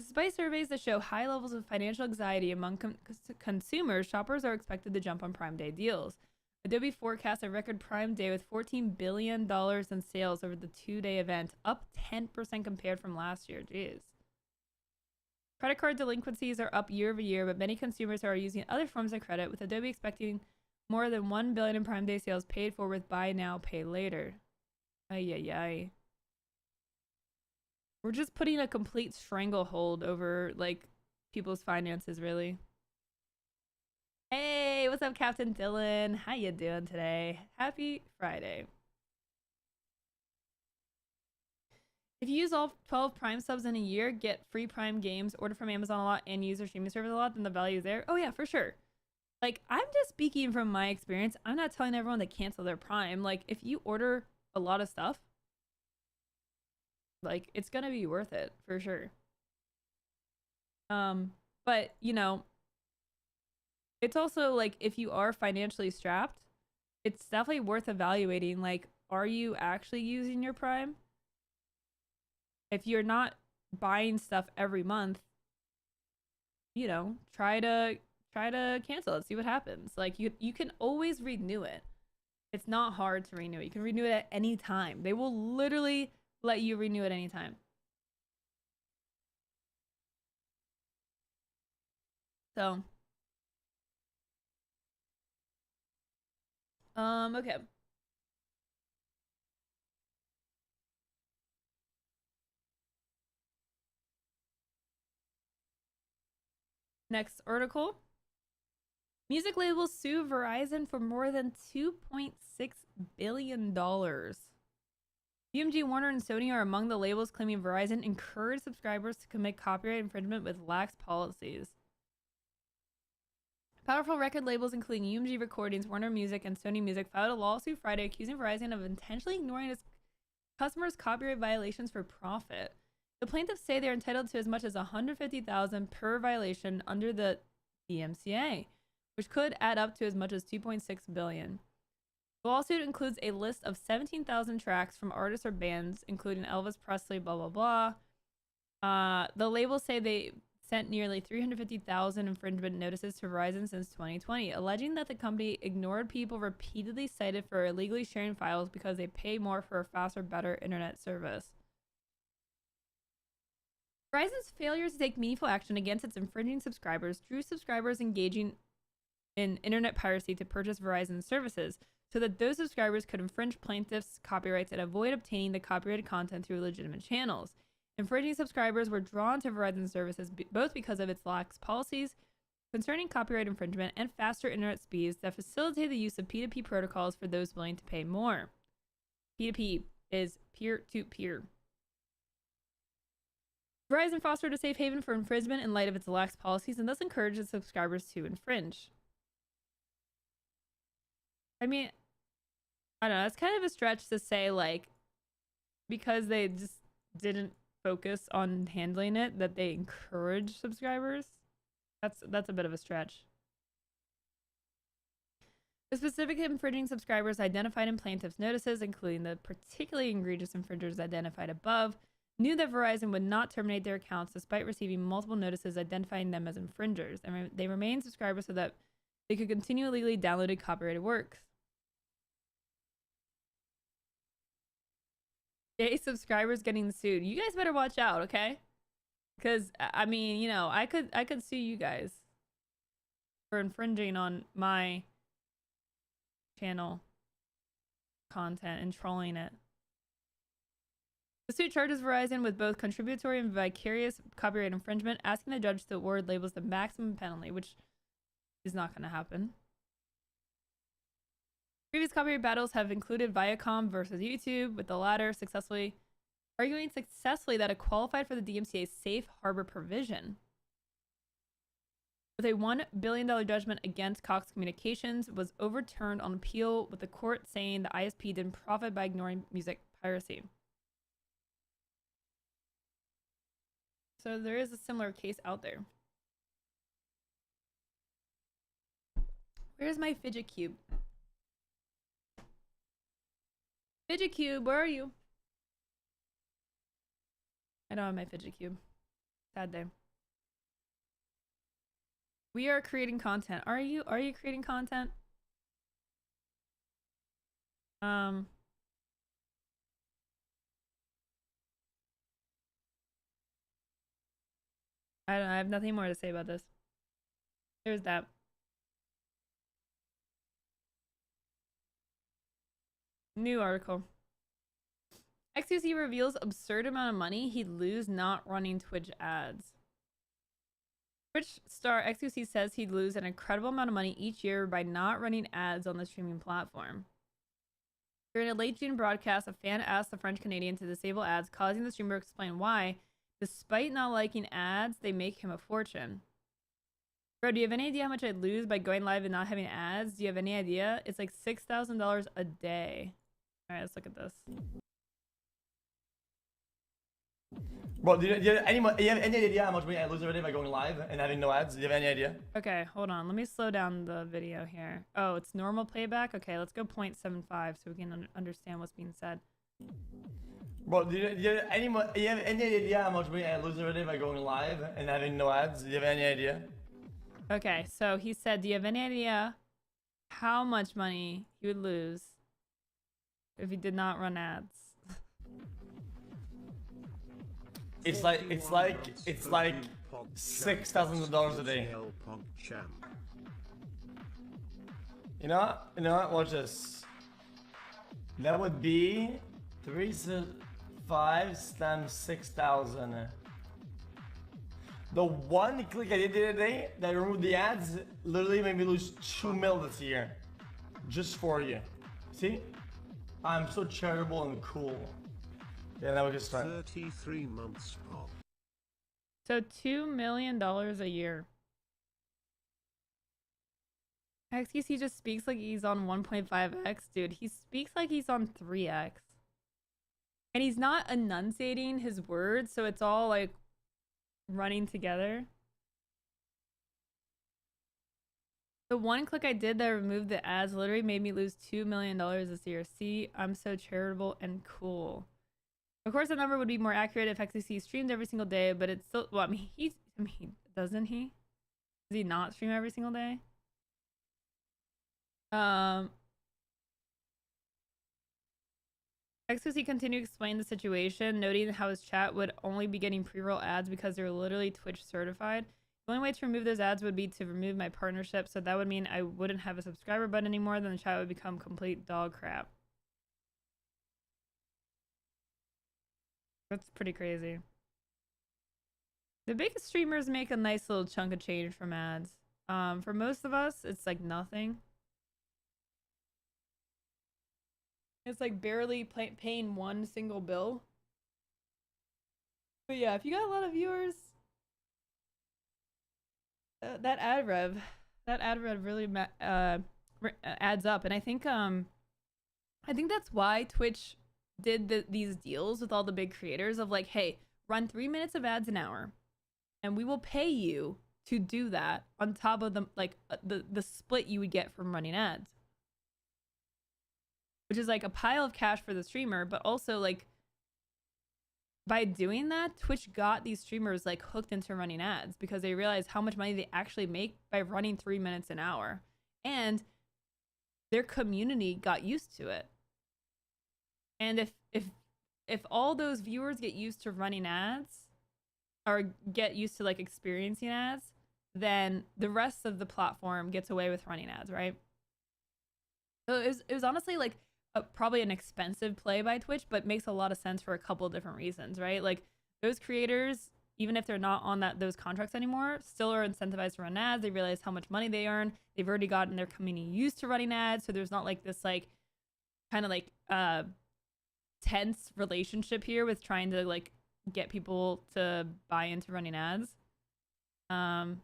Despite surveys that show high levels of financial anxiety among consumers, shoppers are expected to jump on Prime Day deals. Adobe forecasts a record Prime Day with $14 billion in sales over the two-day event, up 10% compared from last year. Jeez. Credit card delinquencies are up year over year, but many consumers are using other forms of credit, with Adobe expecting more than $1 billion in Prime Day sales paid for with buy now, pay later. Ay, ay, ay. We're just putting a complete stranglehold over, like, people's finances, really. Hey, what's up, Captain Dylan? How you doing today? Happy Friday. If you use all 12 Prime subs in a year, get free Prime games, order from Amazon a lot, and use their streaming service a lot, then the value is there. Oh yeah, for sure. Like, I'm just speaking from my experience. I'm not telling everyone to cancel their Prime. Like, if you order a lot of stuff, like, it's gonna be worth it for sure. But you know, it's also like, if you are financially strapped, it's definitely worth evaluating. Like, are you actually using your Prime? If you're not buying stuff every month, you know, try to try to cancel it, see what happens. Like you can always renew it. It's not hard to renew it. You can renew it at any time. They will literally let you renew it any time. So okay. Next article. Music labels sue Verizon for more than $2.6 billion. UMG, Warner, and Sony are among the labels claiming Verizon encouraged subscribers to commit copyright infringement with lax policies. Powerful record labels including UMG Recordings, Warner Music, and Sony Music filed a lawsuit Friday accusing Verizon of intentionally ignoring its customers' copyright violations for profit. The plaintiffs say they're entitled to as much as $150,000 per violation under the DMCA, which could add up to as much as $2.6 billion. The lawsuit includes a list of 17,000 tracks from artists or bands, including Elvis Presley, blah, blah, blah. The labels say they sent nearly 350,000 infringement notices to Verizon since 2020, alleging that the company ignored people repeatedly cited for illegally sharing files because they pay more for a faster, better internet service. Verizon's failure to take meaningful action against its infringing subscribers drew subscribers engaging in internet piracy to purchase Verizon's services, so that those subscribers could infringe plaintiffs' copyrights and avoid obtaining the copyrighted content through legitimate channels. Infringing subscribers were drawn to Verizon services both because of its lax policies concerning copyright infringement and faster internet speeds that facilitate the use of P2P protocols for those willing to pay more. P2P is peer-to-peer. Verizon fostered a safe haven for infringement in light of its lax policies and thus encouraged its subscribers to infringe. I mean, I don't know, it's kind of a stretch to say, like, because they just didn't focus on handling it, that they encourage subscribers. That's a bit of a stretch. The specific infringing subscribers identified in plaintiffs' notices, including the particularly egregious infringers identified above, knew that Verizon would not terminate their accounts despite receiving multiple notices identifying them as infringers, and they remained subscribers so that they could continue illegally downloading copyrighted works. Yay, subscribers getting sued. You guys better watch out, okay? Because I mean, you know, I could sue you guys for infringing on my channel content and trolling it. The suit charges Verizon with both contributory and vicarious copyright infringement, asking the judge to award labels the maximum penalty, which is not going to happen. Previous copyright battles have included Viacom versus YouTube, with the latter arguing successfully that it qualified for the DMCA's safe harbor provision. With a $1 billion judgment against Cox Communications was overturned on appeal, with the court saying the ISP didn't profit by ignoring music piracy. So there is a similar case out there. Where's my fidget cube? Fidget cube, where are you? I don't have my fidget cube. Sad day. We are creating content. Are you creating content? I have nothing more to say about this. There's that. New article. XQC reveals absurd amount of money he'd lose not running Twitch ads. Twitch star XQC says he'd lose an incredible amount of money each year by not running ads on the streaming platform. During a late June broadcast, a fan asked the French Canadian to disable ads, causing the streamer to explain why, despite not liking ads, they make him a fortune. Bro, do you have any idea how much I'd lose by going live and not having ads? Do you have any idea? It's like $6,000 a day. All right, let's look at this. Bro, do you have any idea how much money I lose every day by going live and having no ads? Do you have any idea? Okay, hold on. Let me slow down the video here. Oh, it's normal playback? Okay, let's go 0.75 so we can understand what's being said. Bro, do you have any idea how much money I lose every day by going live and having no ads? Do you have any idea? Okay, so he said, do you have any idea how much money he would lose if he did not run ads? It's like $6,000 a day. You know what? Watch this. That would be 5 times 6,000. The one click I did the other day that removed the ads literally made me lose 2 mil this year. Just for you. See? I'm so charitable and cool. Yeah, now we can start. 33 months pop. So $2 million a year. XQC just speaks like he's on 1.5x. Dude, he speaks like he's on 3x. And he's not enunciating his words, so it's all like running together. The one click I did that removed the ads literally made me lose $2 million this year. See, I'm so charitable and cool. Of course, the number would be more accurate if XQC streamed every single day, but it's still, well, I mean, doesn't he? Does he not stream every single day? XQC continued to explain the situation, noting how his chat would only be getting pre-roll ads because they're literally Twitch certified. The only way to remove those ads would be to remove my partnership, so that would mean I wouldn't have a subscriber button anymore, then the chat would become complete dog crap. That's pretty crazy. The biggest streamers make a nice little chunk of change from ads. For most of us, it's like nothing. It's like barely paying one single bill. But yeah, if you got a lot of viewers, that ad rev really adds up. And I think that's why Twitch did these deals with all the big creators of like, hey, run 3 minutes of ads an hour, and we will pay you to do that on top of the split you would get from running ads. Which is like a pile of cash for the streamer, but also like by doing that, Twitch got these streamers like hooked into running ads because they realized how much money they actually make by running 3 minutes an hour. And their community got used to it. And if all those viewers get used to running ads or get used to like experiencing ads, then the rest of the platform gets away with running ads, right? So it was honestly like probably an expensive play by Twitch, but makes a lot of sense for a couple of different reasons, right? Like those creators, even if they're not on those contracts anymore, still are incentivized to run ads. They realize how much money they earn. They've already gotten their community used to running ads, so there's not like this like kind of like tense relationship here with trying to like get people to buy into running ads. And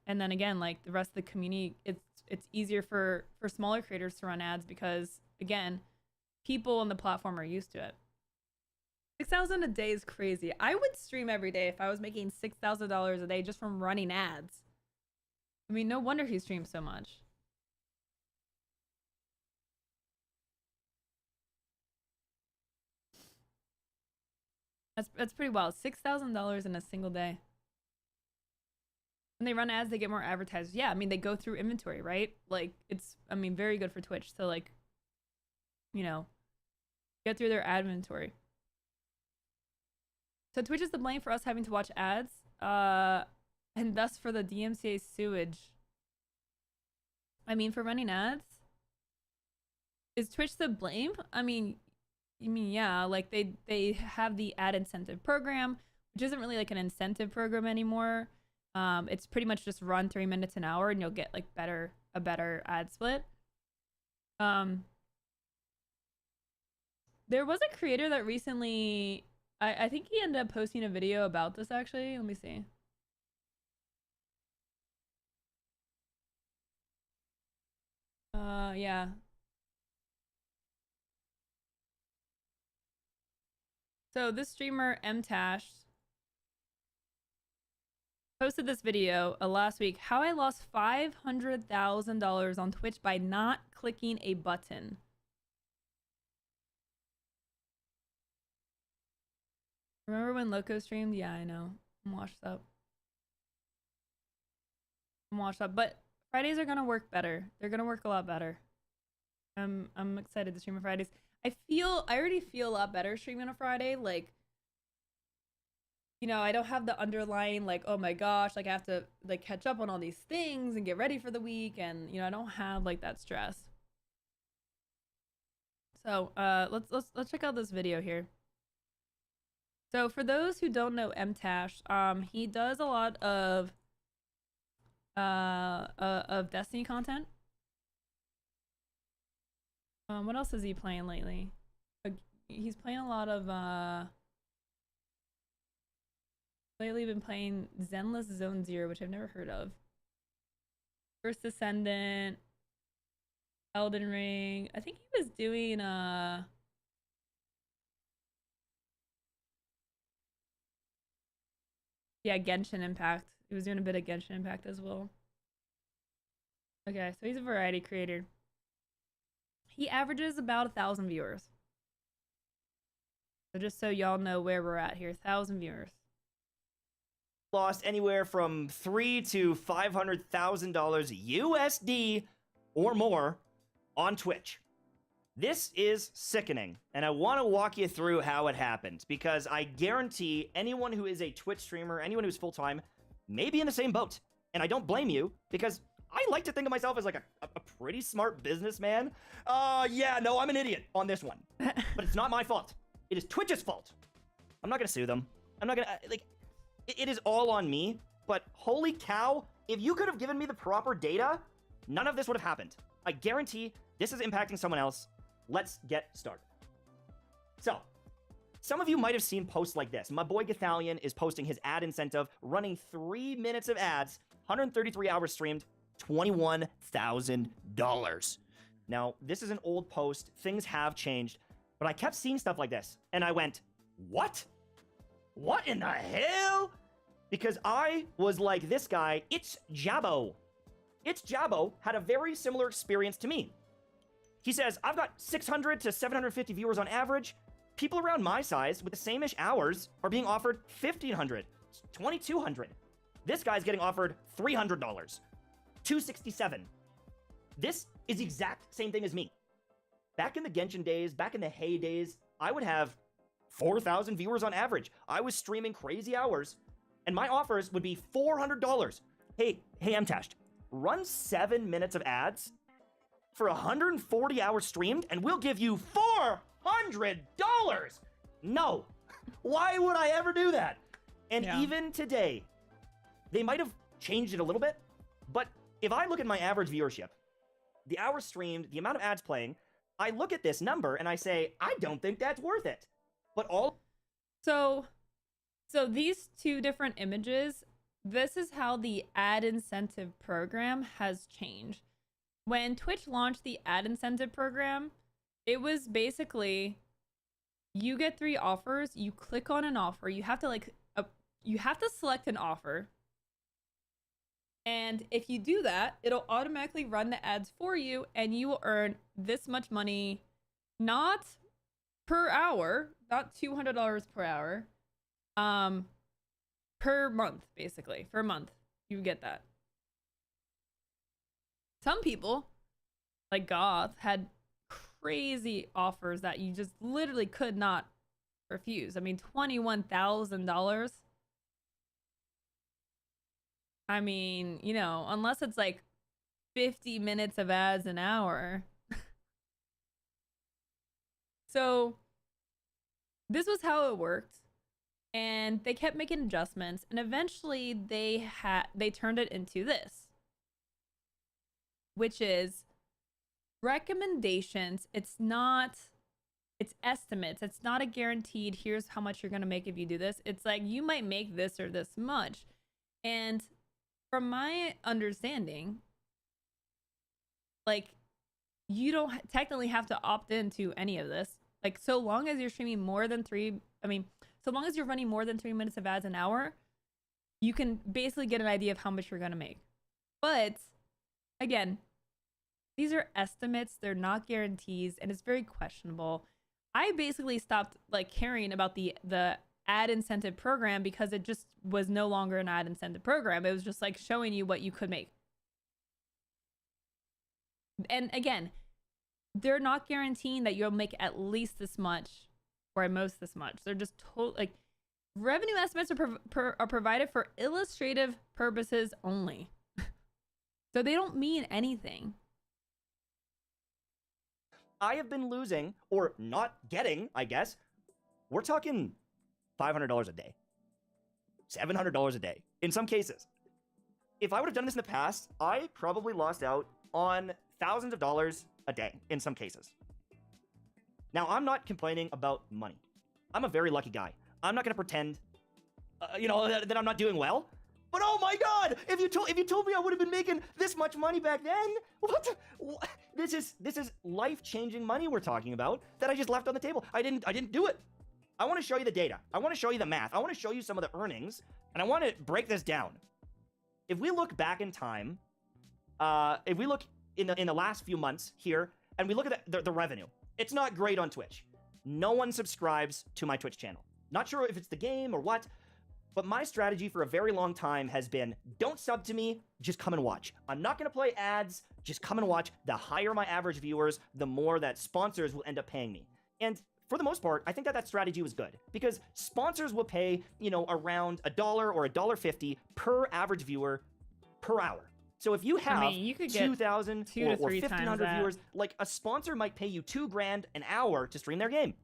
then again, like the rest of the community, it's easier for smaller creators to run ads because again, people on the platform are used to it. 6,000 a day is crazy. I would stream every day if I was making $6,000 a day just from running ads. I mean, no wonder he streams so much. That's pretty wild. $6,000 in a single day. When they run ads, they get more advertisers. Yeah, I mean, they go through inventory, right? Like, it's, I mean, very good for Twitch to, like, you know, get through their ad inventory. So Twitch is to blame for us having to watch ads, and thus for the DMCA sewage. I mean, for running ads? Is Twitch to blame? I mean, yeah, like, they have the ad incentive program, which isn't really, like, an incentive program anymore. It's pretty much just run 3 minutes an hour and you'll get like a better ad split. There was a creator that recently, I think he ended up posting a video about this actually. Let me see. Yeah. So this streamer Mtash posted this video last week, how I lost $500,000 on Twitch by not clicking a button. Remember when Loco streamed? Yeah, I know. I'm washed up. I'm washed up. But Fridays are gonna work better. They're gonna work a lot better. I'm excited to stream on Fridays. I already feel a lot better streaming on a Friday. Like, you know, I don't have the underlying like, oh my gosh, like I have to like catch up on all these things and get ready for the week, and you know, I don't have like that stress. So let's check out this video here. So for those who don't know MTash, he does a lot of Destiny content. What else is he playing lately? He's playing a lot of lately been playing Zenless Zone Zero, which I've never heard of. First Descendant, Elden Ring. I think he was doing yeah, Genshin Impact. He was doing a bit of Genshin Impact as well. Okay, so he's a variety creator. He averages about 1,000 viewers. So just so y'all know where we're at here, 1,000 viewers. Lost anywhere from $300,000 to $500,000 USD or more on Twitch. This is sickening, and I want to walk you through how it happened, because I guarantee anyone who is a Twitch streamer, anyone who's full-time, may be in the same boat. And I don't blame you, because I like to think of myself as like a pretty smart businessman. Yeah, no, I'm an idiot on this one. But it's not my fault. It is Twitch's fault. I'm not gonna sue them. I'm not gonna, like, it is all on me, but holy cow, if you could have given me the proper data, none of this would have happened. I guarantee this is impacting someone else. Let's get started. So, some of you might have seen posts like this. My boy Gathalion is posting his ad incentive, running 3 minutes of ads, 133 hours streamed, $21,000. Now, this is an old post. Things have changed, but I kept seeing stuff like this, and I went, what? What in the hell? Because I was like this guy, It's Jabbo. It's Jabbo had a very similar experience to me. He says, I've got 600 to 750 viewers on average. People around my size with the same-ish hours are being offered $1,500, $2,200. This guy's getting offered $300, $267. This is the exact same thing as me. Back in the Genshin days, back in the heydays, I would have 4,000 viewers on average. I was streaming crazy hours, and my offers would be $400. Hey, MTash, run 7 minutes of ads for 140 hours streamed, and we'll give you $400. No. Why would I ever do that? And even today, they might have changed it a little bit, but if I look at my average viewership, the hours streamed, the amount of ads playing, I look at this number and I say, I don't think that's worth it. But all... So these two different images, this is how the ad incentive program has changed. When Twitch launched the ad incentive program, it was basically, you get 3 offers, you click on an offer, you have to you have to select an offer. And if you do that, it'll automatically run the ads for you, and you will earn this much money, not per hour, not $200 per hour, per month, basically. For a month, you get that. Some people, like Goth, had crazy offers that you just literally could not refuse. I mean, $21,000. I mean, you know, unless it's like 50 minutes of ads an hour. So this was how it worked. And they kept making adjustments, and eventually they turned it into this, which is recommendations. It's estimates. It's not a guaranteed, here's how much you're going to make if you do this. It's like, you might make this or this much. And from my understanding, like, you don't technically have to opt into any of this. Like, so long as you're streaming more than so long as you're running more than 3 minutes of ads an hour, you can basically get an idea of how much you're going to make. But again, these are estimates. They're not guarantees, and it's very questionable. I basically stopped like caring about the ad incentive program because it just was no longer an ad incentive program. It was just like showing you what you could make. And again, they're not guaranteeing that you'll make at least this much or at most this much. They're just like revenue estimates are provided for illustrative purposes only. So they don't mean anything. I have been losing, or not getting, I guess. We're talking $500 a day, $700 a day in some cases. If I would have done this in the past, I probably lost out on thousands of dollars a day in some cases. Now, I'm not complaining about money. I'm a very lucky guy. I'm not going to pretend, that I'm not doing well. But oh my God, if you told me I would have been making this much money back then, this is life-changing money we're talking about that I just left on the table. I didn't do it. I want to show you the data. I want to show you the math. I want to show you some of the earnings, and I want to break this down. If we look back in time, if we look in the last few months here, and we look at the revenue, it's not great on Twitch. No one subscribes to my Twitch channel. Not sure if it's the game or what, but my strategy for a very long time has been, don't sub to me, just come and watch. I'm not going to play ads, just come and watch. The higher my average viewers, the more that sponsors will end up paying me. And for the most part, I think that strategy was good because sponsors will pay, around $1 or $1.50 per average viewer per hour. So if you have you could get 2,000 or 1,500 viewers, like a sponsor might pay you $2,000 an hour to stream their game.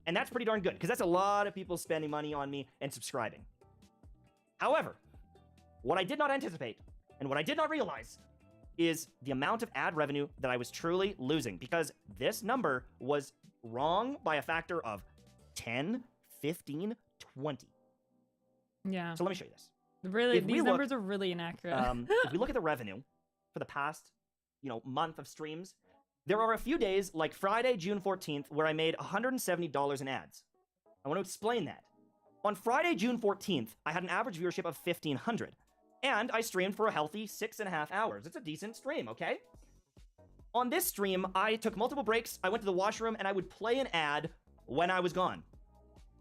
And that's pretty darn good because that's a lot of people spending money on me and subscribing. However, what I did not anticipate and what I did not realize is the amount of ad revenue that I was truly losing because this number was wrong by a factor of 10, 15, 20. Yeah. So let me show you this. Really, these numbers are really inaccurate. If we look at the revenue for the past, month of streams, there are a few days like Friday, June 14th, where I made $170 in ads. I want to explain that. On Friday, June 14th, I had an average viewership of 1,500, and I streamed for a healthy 6.5 hours. It's a decent stream, okay? On this stream, I took multiple breaks, I went to the washroom, and I would play an ad when I was gone.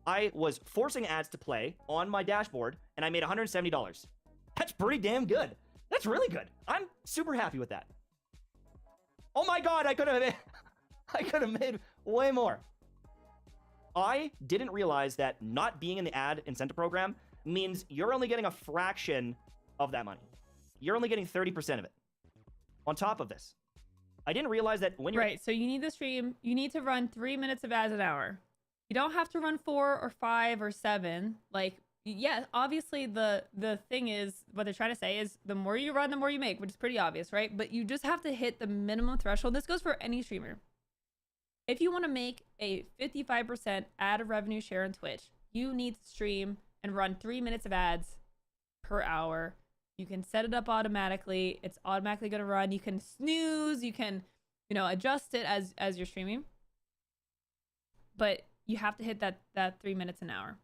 I was forcing ads to play on my dashboard, and I made $170. That's pretty damn good. That's really good. I'm super happy with that. Oh my God, I could have made way more. I didn't realize that not being in the ad incentive program means you're only getting a fraction of that money. You're only getting 30% of it. On top of this, I didn't realize that when you're... Right, so you need the stream, you need to run 3 minutes of ads an hour. You don't have to run 4 or 5 or 7. Like, yeah, obviously the thing is, what they're trying to say is the more you run, the more you make, which is pretty obvious, right? But you just have to hit the minimum threshold. This goes for any streamer. If you want to make a 55% ad revenue share on Twitch, you need to stream and run 3 minutes of ads per hour. You can set it up automatically. It's automatically going to run. You can snooze. You can, adjust it as you're streaming. But you have to hit that 3 minutes an hour.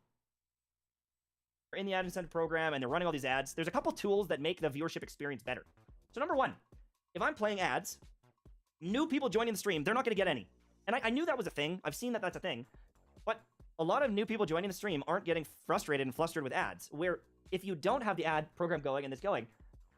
In the ad incentive program and they're running all these ads, there's a couple tools that make the viewership experience better. So number one, if I'm playing ads, new people joining the stream, they're not going to get any. And I knew that was a thing. I've seen that that's a thing. But a lot of new people joining the stream aren't getting frustrated and flustered with ads, where if you don't have the ad program going and it's going,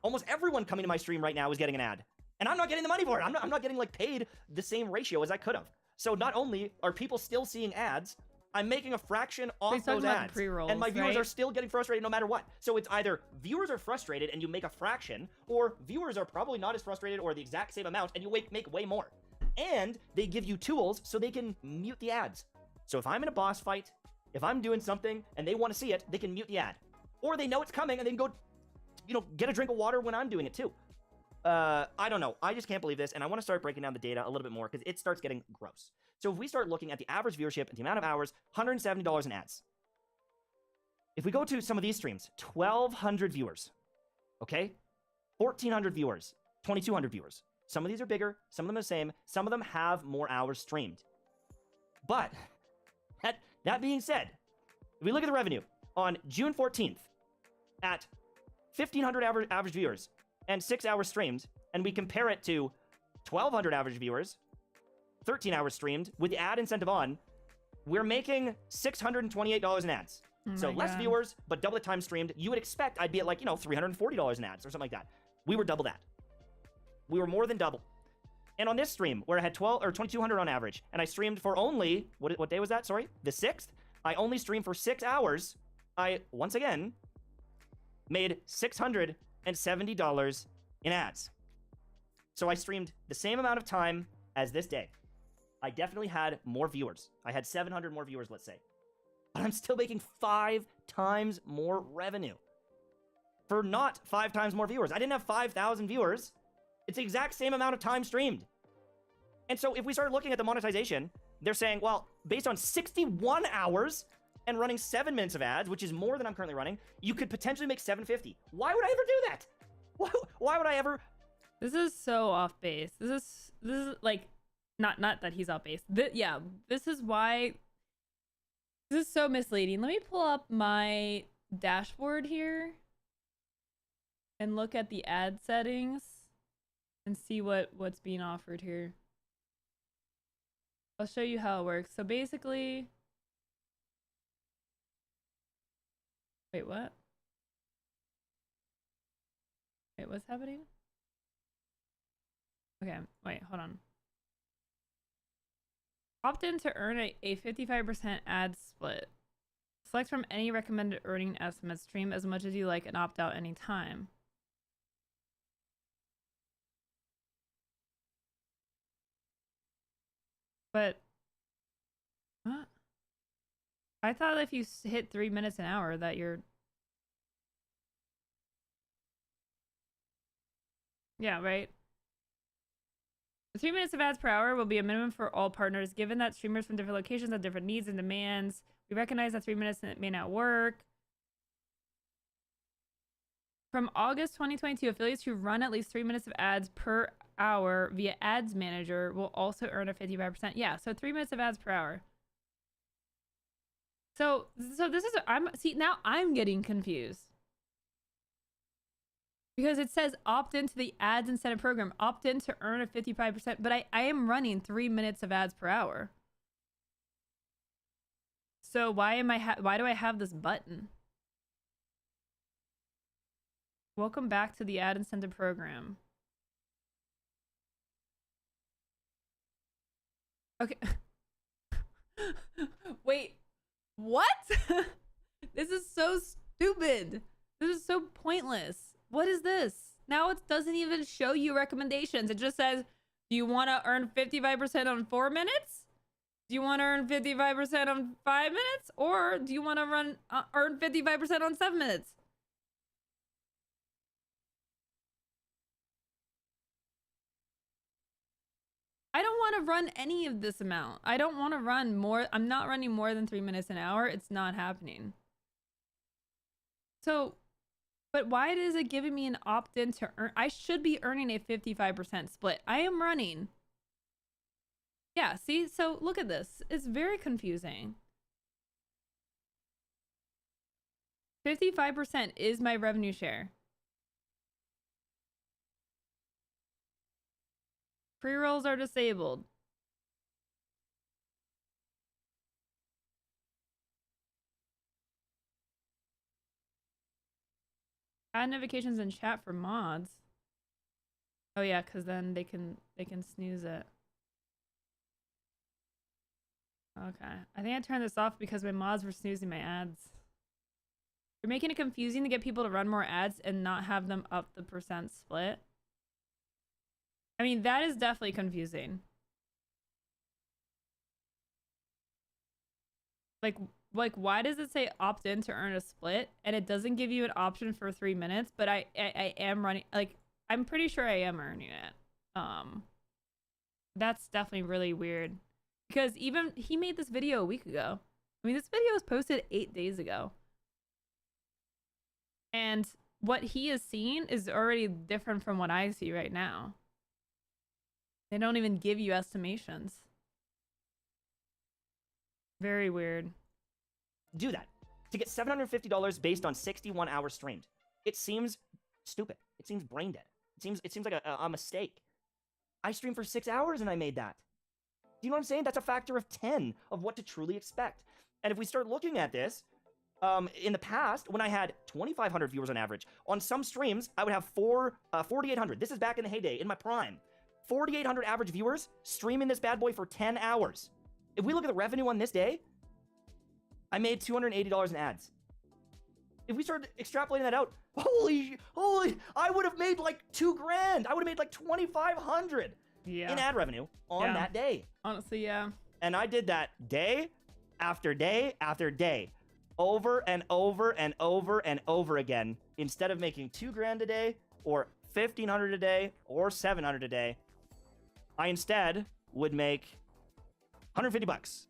almost everyone coming to my stream right now is getting an ad. And I'm not getting the money for it. I'm not getting paid the same ratio as I could have. So not only are people still seeing ads, I'm making a fraction off those ads. And my viewers are still getting frustrated no matter what. So it's either viewers are frustrated and you make a fraction, or viewers are probably not as frustrated or the exact same amount and you make way more. And they give you tools so they can mute the ads. So if I'm in a boss fight, if I'm doing something and they want to see it, they can mute the ad. Or they know it's coming and they can go, get a drink of water when I'm doing it too. I don't know. I just can't believe this. And I want to start breaking down the data a little bit more because it starts getting gross. So if we start looking at the average viewership and the amount of hours, $170 in ads. If we go to some of these streams, 1,200 viewers, okay? 1,400 viewers, 2,200 viewers. Some of these are bigger, some of them are the same, some of them have more hours streamed. But that being said, if we look at the revenue on June 14th at 1,500 average viewers and 6 hours streamed, and we compare it to 1,200 average viewers, 13 hours streamed, with the ad incentive on, we're making $628 in ads. So less viewers, but double the time streamed. You would expect I'd be at $340 in ads or something like that. We were double that. We were more than double. And on this stream, where I had 12 or 2,200 on average, and I streamed for only, what day was that? Sorry, the 6th. I only streamed for 6 hours. I, once again, made $670 in ads. So I streamed the same amount of time as this day. I definitely had more viewers. I had 700 more viewers, let's say. But I'm still making 5 times more revenue for not 5 times more viewers. I didn't have 5,000 viewers. It's the exact same amount of time streamed. And so if we start looking at the monetization, they're saying, well, based on 61 hours and running 7 minutes of ads, which is more than I'm currently running, you could potentially make $750. Why would I ever do that? Why would I ever? This is so off base. This is like, not that he's off base. Yeah, this is why. This is so misleading. Let me pull up my dashboard here and look at the ad settings and see what's being offered here. I'll show you how it works. So basically, wait, what? Wait, what's happening? Okay, wait, hold on. Opt in to earn a 55% ad split. Select from any recommended earning estimates. Stream as much as you like and opt out anytime. But what? I thought if you hit 3 minutes an hour that you're... Yeah, right? The 3 minutes of ads per hour will be a minimum for all partners, given that streamers from different locations have different needs and demands. We recognize that 3 minutes may not work. From August 2022, affiliates who run at least 3 minutes of ads per hour via Ads Manager will also earn a 55%. Yeah, so 3 minutes of ads per hour. So this is, now I'm getting confused. Because it says opt into the ads incentive program, opt in to earn a 55%, but I am running 3 minutes of ads per hour. So why do I have this button? Welcome back to the ad incentive program. Okay. Wait, what? This is so stupid. This is so pointless. What is this? Now it doesn't even show you recommendations. It just says, do you want to earn 55% on 4 minutes? Do you want to earn 55% on 5 minutes? Or do you want to earn 55% on 7 minutes? I don't want to run any of this amount. I don't want to run more. I'm not running more than 3 minutes an hour. It's not happening. So, but why is it giving me an opt-in to earn? I should be earning a 55% split. I am running. Yeah, see? So look at this. It's very confusing. 55% is my revenue share. Pre-rolls are disabled. Add notifications in chat for mods. Oh yeah, because then they can snooze it. Okay. I think I turned this off because my mods were snoozing my ads. You're making it confusing to get people to run more ads and not have them up the percent split. I mean, that is definitely confusing. Like why does it say opt in to earn a split and it doesn't give you an option for 3 minutes, but I am running, like, I'm pretty sure I am earning it. That's definitely really weird because even he made this video a week ago. I mean, this video was posted 8 days ago. And what he is seeing is already different from what I see right now. They don't even give you estimations. Very weird. Do that to get $750 based on 61 hours streamed. It seems stupid. It seems brain dead. It seems like a mistake. I streamed for 6 hours and I made that. Do you know what I'm saying? That's a factor of 10 of what to truly expect. And if we start looking at this, in the past, when I had 2,500 viewers on average, on some streams, I would have 4,800. This is back in the heyday, in my prime. 4,800 average viewers streaming this bad boy for 10 hours. If we look at the revenue on this day, I made $280 in ads. If we started extrapolating that out, holy, I would have made like $2,000. I would have made like 2,500 in ad revenue on that day. Honestly, yeah. And I did that day after day after day, over and over and over and over again. Instead of making $2,000 a day or 1,500 a day or 700 a day, I instead would make 150 bucks,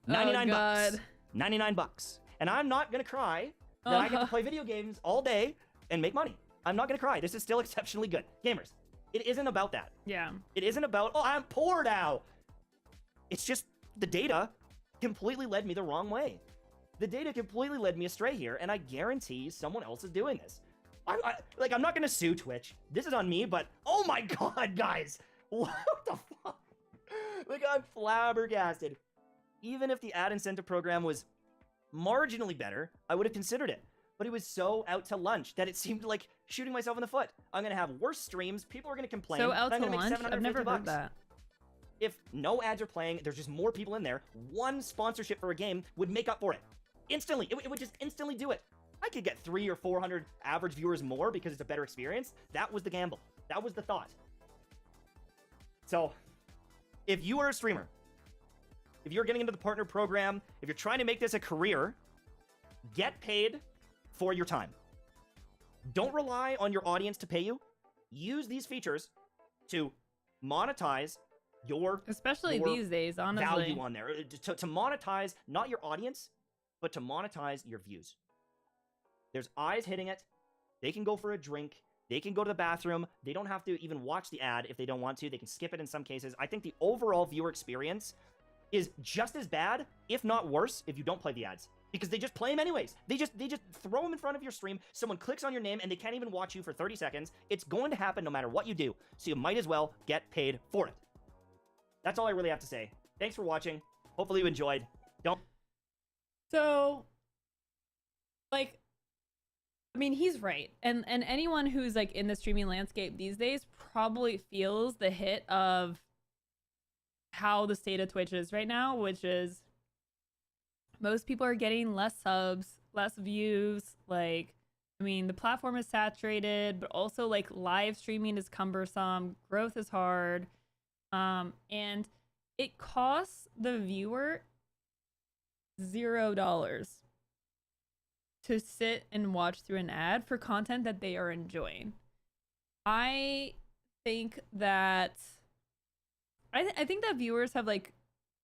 99 bucks, 99 bucks. And I'm not gonna cry that I get to play video games all day and make money. I'm not gonna cry. This is still exceptionally good. Gamers, it isn't about that. Yeah. It isn't about, oh, I'm poor now. It's just the data completely led me the wrong way. The data completely led me astray here, and I guarantee someone else is doing this. I'm not gonna sue Twitch. This is on me, but oh my god, guys, what the fuck? Like, I'm flabbergasted. Even if the ad incentive program was marginally better, I would have considered it. But it was so out to lunch that it seemed like shooting myself in the foot. I'm gonna have worse streams. People are gonna complain. So out I'm to gonna make lunch? I've never heard $750. that. If no ads are playing, there's just more people in there, one sponsorship for a game would make up for it. Instantly. It would just instantly do it. I could get 300 or 400 average viewers more because it's a better experience. That was the gamble. That was the thought. So, if you are a streamer, if you're getting into the partner program, if you're trying to make this a career, get paid for your time. Don't rely on your audience to pay you. Use these features to monetize your these days, honestly. value on there. To monetize not your audience, but to monetize your views. There's eyes hitting it. They can go for a drink. They can go to the bathroom. They don't have to even watch the ad if they don't want to. They can skip it in some cases. I think the overall viewer experience is just as bad, if not worse, if you don't play the ads. Because they just play them anyways. They just throw them in front of your stream. Someone clicks on your name and they can't even watch you for 30 seconds. It's going to happen no matter what you do. So you might as well get paid for it. That's all I really have to say. Thanks for watching. Hopefully you enjoyed. So, like, I mean, he's right. And anyone who's, like, in the streaming landscape these days probably feels the hit of how the state of Twitch is right now, which is most people are getting less subs, less views. Like, I mean, the platform is saturated, but also, like, live streaming is cumbersome. Growth is hard. And it costs the viewer $0 to sit and watch through an ad for content that they are enjoying. I think that I think that viewers have, like,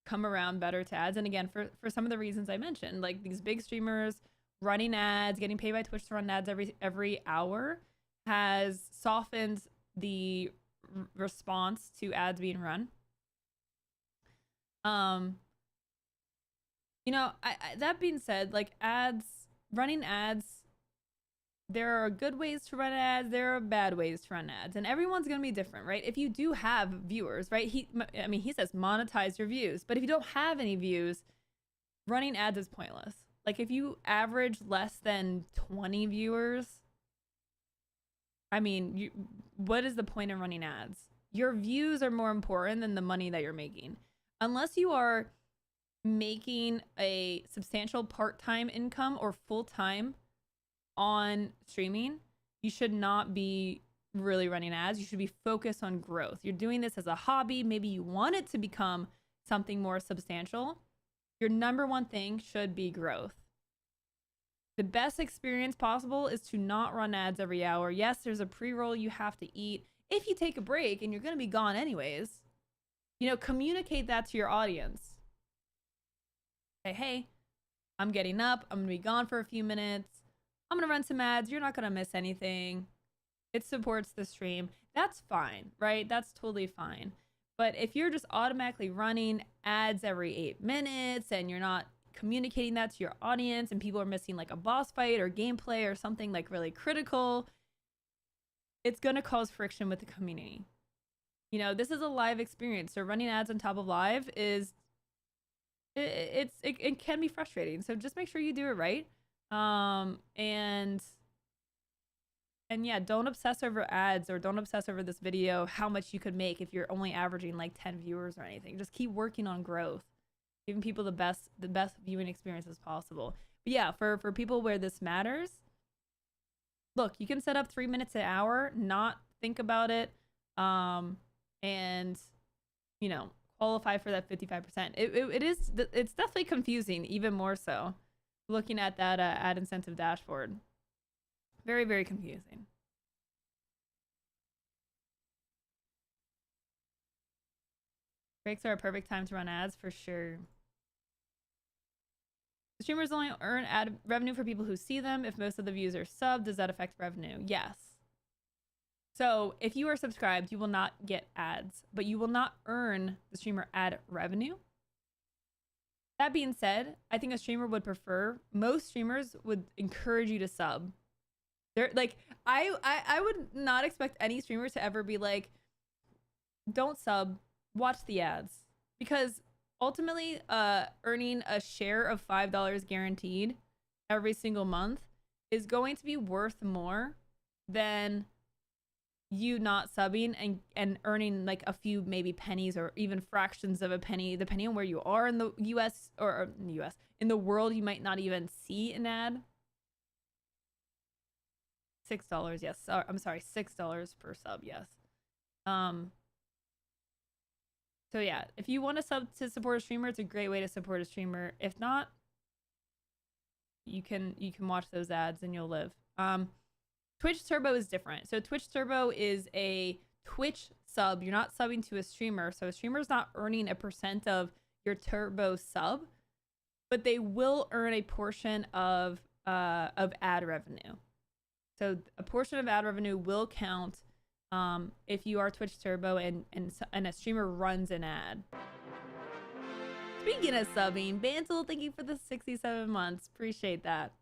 come around better to ads, and again, for some of the reasons I mentioned, like these big streamers running ads, getting paid by Twitch to run ads every hour has softened the response to ads being run. You know, that being said, like, running ads, there are good ways to run ads, there are bad ways to run ads, and everyone's gonna be different, right? If you do have viewers, right? He says monetize your views, but if you don't have any views, running ads is pointless. Like, if you average less than 20 viewers, I mean, what is the point of running ads? Your views are more important than the money that you're making. Unless you are making a substantial part-time income or full-time on streaming, you should not be really running ads. You should be focused on growth. You're doing this as a hobby. Maybe you want it to become something more substantial. Your number one thing should be growth. The best experience possible is to not run ads every hour. Yes, there's a pre-roll you have to eat. If you take a break and you're going to be gone anyways, you know, communicate that to your audience. Say, hey, I'm getting up. I'm going to be gone for a few minutes. I'm going to run some ads. You're not going to miss anything. It supports the stream. That's fine, right? That's totally fine. But if you're just automatically running ads every 8 minutes and you're not communicating that to your audience and people are missing like a boss fight or gameplay or something like really critical, it's going to cause friction with the community. You know, this is a live experience. So running ads on top of live is, it can be frustrating. So just make sure you do it right. And And yeah, don't obsess over ads, or don't obsess over this video, how much you could make if you're only averaging like 10 viewers or anything. Just keep working on growth, giving people the best viewing experience as possible. But yeah, for people where this matters, look, you can set up 3 minutes an hour, not think about it, and you know, qualify for that 55%. It's definitely confusing, even more so, looking at that ad incentive dashboard. Very, very confusing. Breaks are a perfect time to run ads for sure. The streamers only earn ad revenue for people who see them. If most of the views are subbed, does that affect revenue? Yes. So if you are subscribed, you will not get ads, but you will not earn the streamer ad revenue. That being said, I think a streamer would prefer, most streamers would encourage you to sub. They're like, I would not expect any streamer to ever be like, don't sub, watch the ads. Because ultimately, earning a share of $5 guaranteed every single month is going to be worth more than you not subbing and earning like a few maybe pennies or even fractions of a penny, depending on where you are in the US, or in the US. In the world, you might not even see an ad. $6, yes. I'm sorry, $6 per sub, yes. So yeah, if you want to sub to support a streamer, it's a great way to support a streamer. If not, you can watch those ads and you'll live. Twitch Turbo is different. So Twitch Turbo is a Twitch sub. You're not subbing to a streamer, so a streamer's not earning a % of your Turbo sub, but they will earn a portion of ad revenue. So a portion of ad revenue will count if you are Twitch Turbo and a streamer runs an ad. Speaking of subbing, Bantle, thank you for the 67 months. Appreciate that.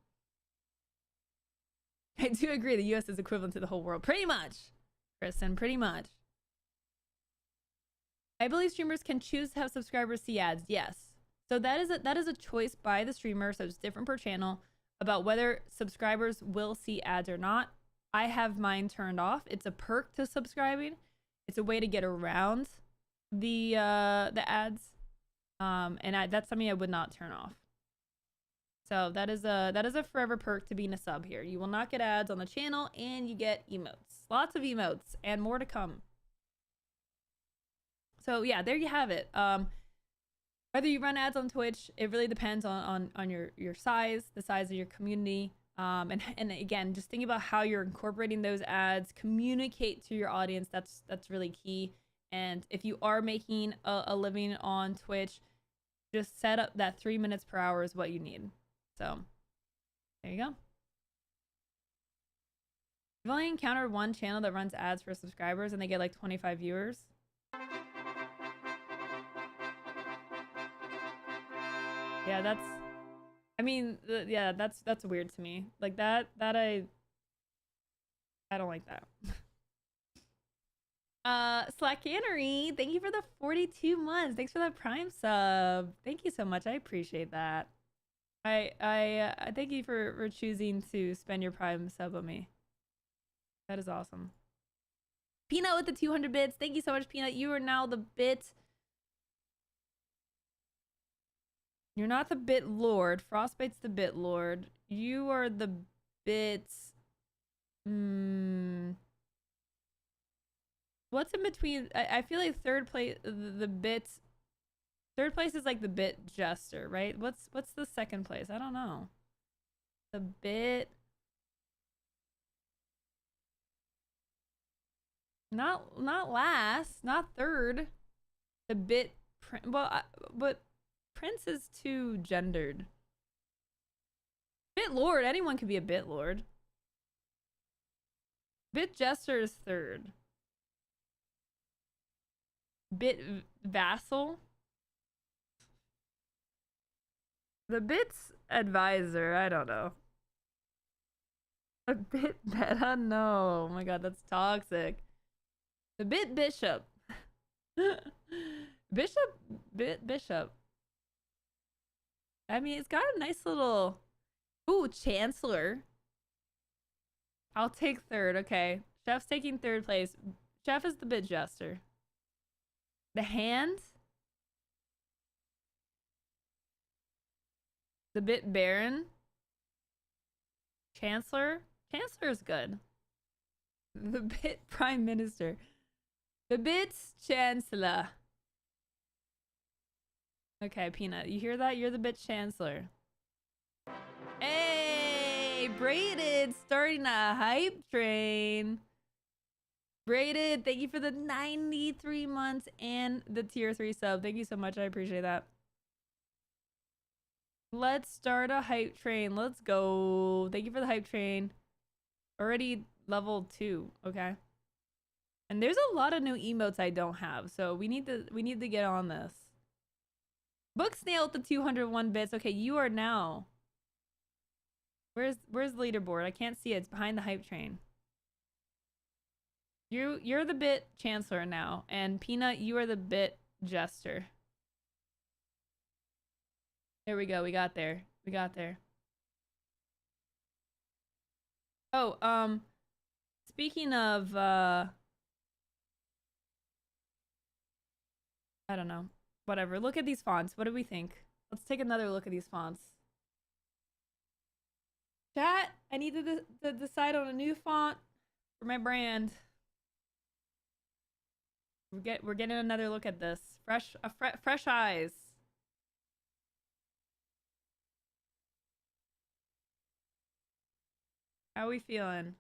I do agree the US is equivalent to the whole world. Pretty much, Kristen, pretty much. I believe streamers can choose to have subscribers see ads. Yes. So that is a choice by the streamer, so it's different per channel, about whether subscribers will see ads or not. I have mine turned off. It's a perk to subscribing. It's a way to get around the ads, and that's something I would not turn off. So that is a forever perk to being a sub here. You will not get ads on the channel, and you get emotes, lots of emotes, and more to come. So yeah, there you have it. Whether you run ads on Twitch, it really depends on your size, the size of your community. And again, just think about how you're incorporating those ads. Communicate to your audience. That's really key. And if you are making a living on Twitch, just set up that 3 minutes per hour is what you need. So there you go. I've only encountered one channel that runs ads for subscribers and they get like 25 viewers. Yeah, that's weird to me. Like that I don't like that. Slackanery, thank you for the 42 months. Thanks for that Prime sub. Thank you so much. I appreciate that. I thank you for choosing to spend your Prime sub on me. That is awesome. Peanut with the 200 bits. Thank you so much, Peanut. You are now the bit. You're not the bit lord. Frostbite's the bit lord. You are the bits. What's in between? I feel like third place, the bits. Third place is like the bit jester, right? What's the second place? I don't know. The bit. Not last, not third. The bit. Well, but Prince is too gendered. Bit lord. Anyone could be a bit lord. Bit jester is third. Bit vassal. The bit's advisor. I don't know. A bit meta? No. Oh my god, that's toxic. The bit bishop. Bishop. I mean, it's got a nice little... Ooh, chancellor. I'll take third. Okay. Chef's taking third place. Chef is the bit jester. The hand? The bit baron? Chancellor? Chancellor is good. The bit prime minister. The bit chancellor. Okay, Peanut, you hear that? You're the bit chancellor. Hey, Braided starting a hype train. Braided, thank you for the 93 months and the tier 3 sub. Thank you so much. I appreciate that. Let's start a hype train. Let's go. Thank you for the hype train. Already level 2. Okay. And there's a lot of new emotes I don't have, so we need to get on this. Book Snail with the 201 bits. Okay, you are now. Where's the leaderboard? I can't see it. It's behind the hype train. You're the bit chancellor now, and Peanut, you are the bit jester. There we go. We got there. We got there. Oh, speaking of I don't know. Whatever. Look at these fonts. What do we think? Let's take another look at these fonts. Chat, I need to decide on a new font for my brand. We're getting another look at this. Fresh eyes. How are we feeling?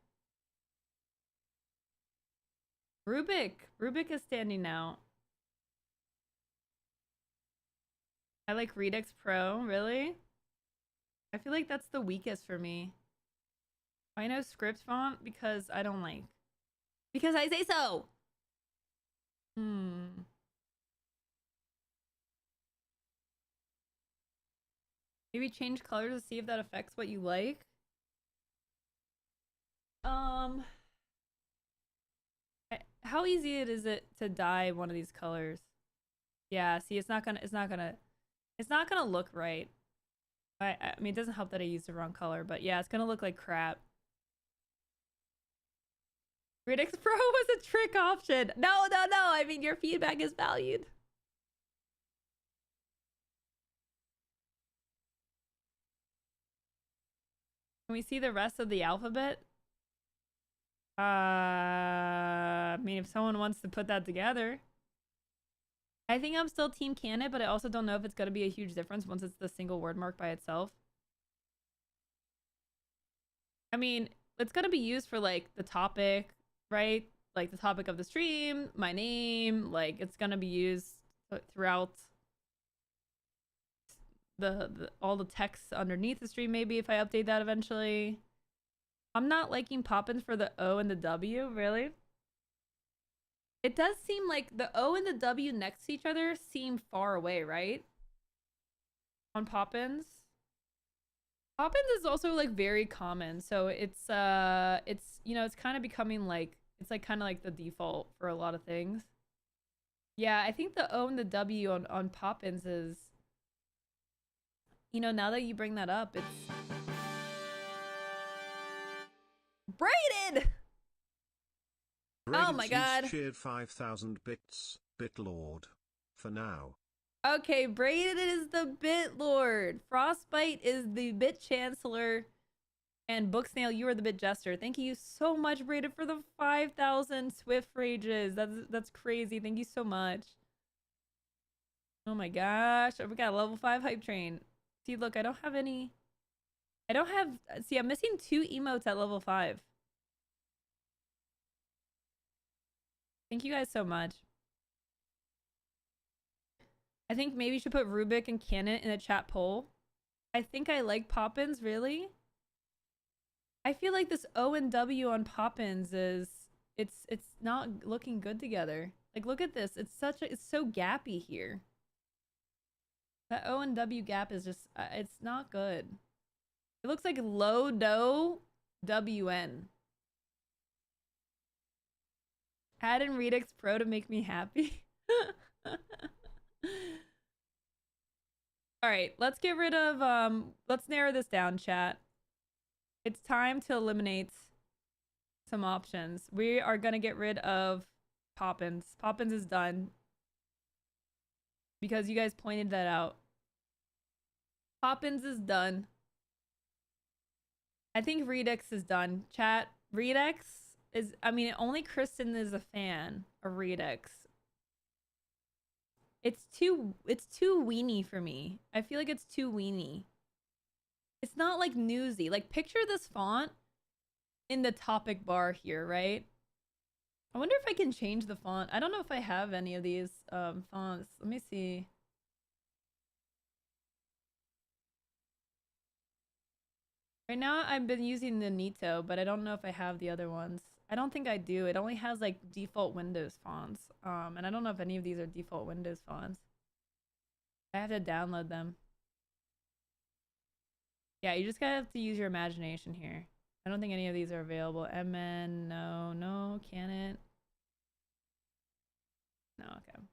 Rubik is standing out. I like Redux Pro, really? I feel like that's the weakest for me. I know script font because I don't like. Because I say so! Maybe change colors to see if that affects what you like. How easy is it to dye one of these colors? Yeah, see, it's not gonna look right. I mean, it doesn't help that I used the wrong color, but yeah, it's gonna look like crap. Redux Pro was a trick option. No. I mean, your feedback is valued. Can we see the rest of the alphabet? I mean, if someone wants to put that together. I think I'm still Team Canon, but I also don't know if it's going to be a huge difference once it's the single word mark by itself. I mean, it's going to be used for, like, the topic, right? Like, the topic of the stream, my name, like, it's going to be used throughout all the text underneath the stream, maybe, if I update that eventually. I'm not liking Poppins for the O and the W, really? It does seem like the O and the W next to each other seem far away, right? On Poppins. Poppins is also like very common, so it's you know, it's kind of becoming like, it's like kind of like the default for a lot of things. Yeah, I think the O and the W on Poppins is, you know, now that you bring that up, it's braided. Oh my god. Shared 5,000 bits, Bitlord. For now. Okay, Braided is the Bit Lord. Frostbite is the Bit Chancellor. And Booksnail, you are the Bit Jester. Thank you so much, Braided, for the 5,000 Swift Rages. That's crazy. Thank you so much. Oh my gosh. We got a level 5 hype train. See, look, I don't have any. See, I'm missing 2 emotes at level 5. Thank you guys so much. I think maybe you should put Rubik and Canon in a chat poll. I think I like Poppins, really? I feel like this O and W on Poppins is it's not looking good together. Like, look at this. It's so gappy here. That O and W gap is just it's not good. It looks like low do WN. Add in Redux Pro to make me happy. All right, let's get rid of let's narrow this down, chat. It's time to eliminate some options. We are gonna get rid of Poppins. Poppins is done because you guys pointed that out. Poppins is done. I think Redux is done. Chat, Redux is, I mean, only Kristen is a fan of Redux. It's too weenie for me. I feel like it's too weenie. It's not like newsy. Like, picture this font in the topic bar here, right? I wonder if I can change the font. I don't know if I have any of these fonts. Let me see. Right now, I've been using the Nito, but I don't know if I have the other ones. I don't think I do. It only has like default Windows fonts. And I don't know if any of these are default Windows fonts. I have to download them. Yeah, you just gotta have to use your imagination here. I don't think any of these are available. MN, no, can it? No, okay.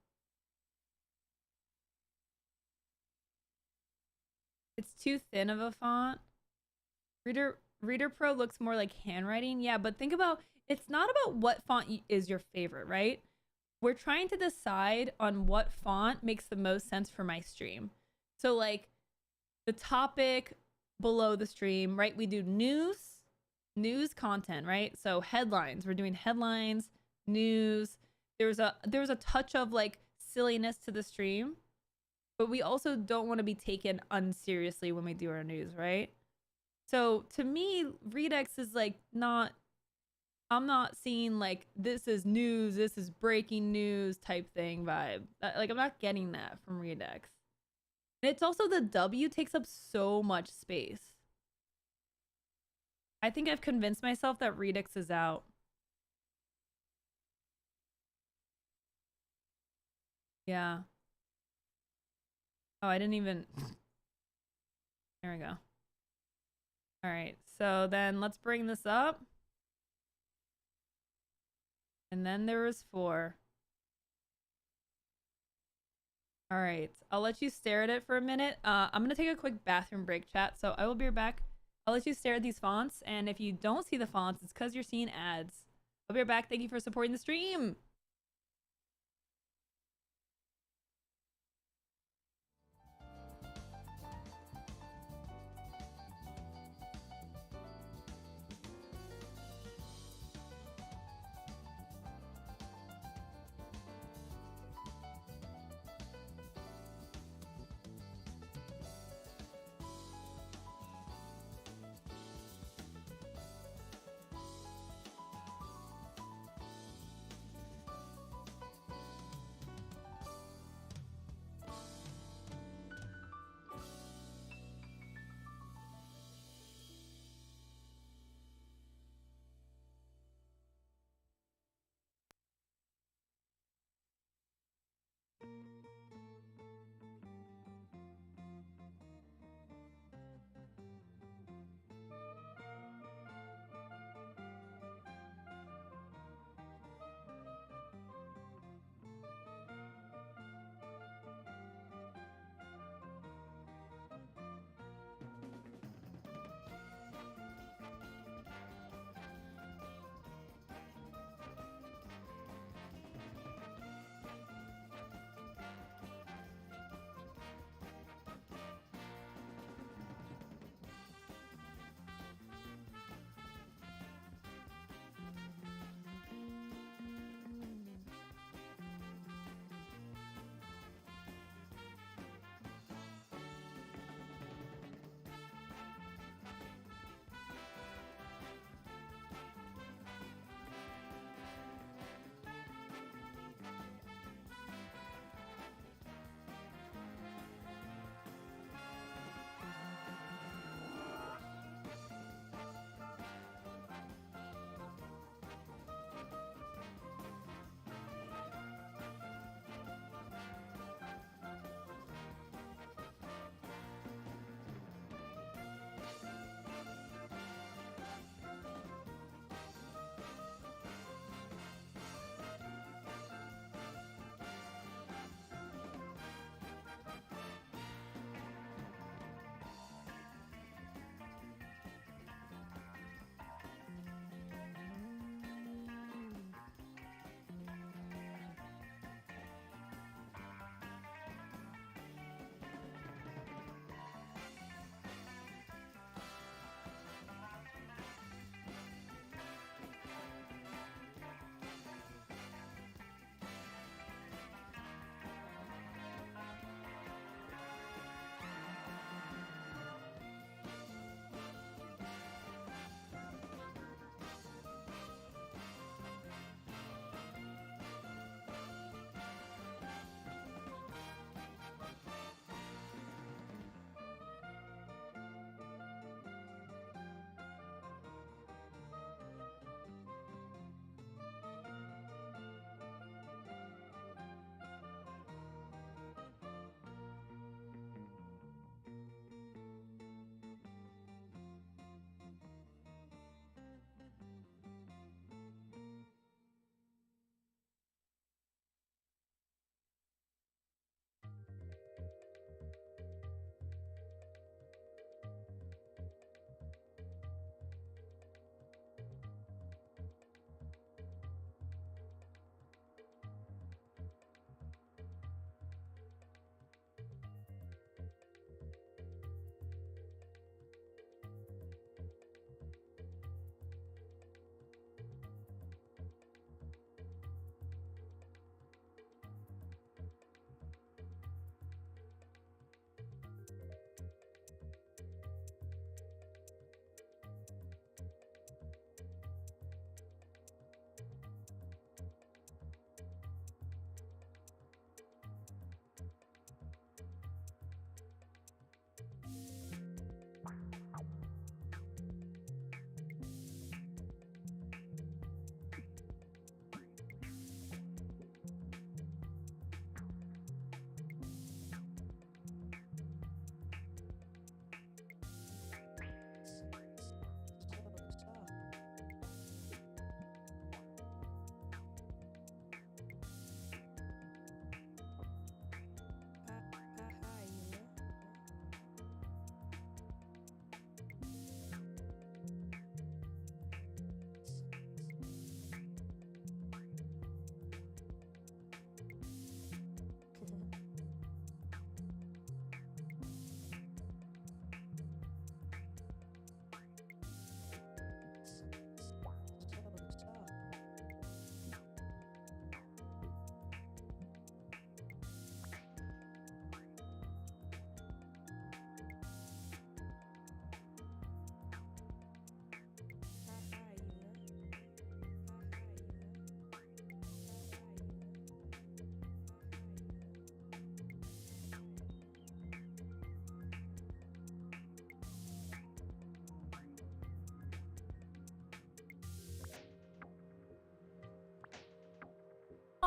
It's too thin of a font. Reader Pro looks more like handwriting. Yeah, but think about, it's not about what font is your favorite, right? We're trying to decide on what font makes the most sense for my stream. So like the topic below the stream, right? We do news content, right? So headlines, we're doing headlines, news. There's a touch of like silliness to the stream, but we also don't want to be taken unseriously when we do our news, right? So to me, Redux is like not, I'm not seeing like this is news, this is breaking news type thing vibe. Like I'm not getting that from Redux. And it's also the W takes up so much space. I think I've convinced myself that Redux is out. Yeah. Oh, I didn't even... There we go. All right, so then let's bring this up. And then there was 4. All right, I'll let you stare at it for a minute. I'm gonna take a quick bathroom break, chat, so I will be right back. I'll let you stare at these fonts, and if you don't see the fonts, it's because you're seeing ads. I'll be right back. Thank you for supporting the stream.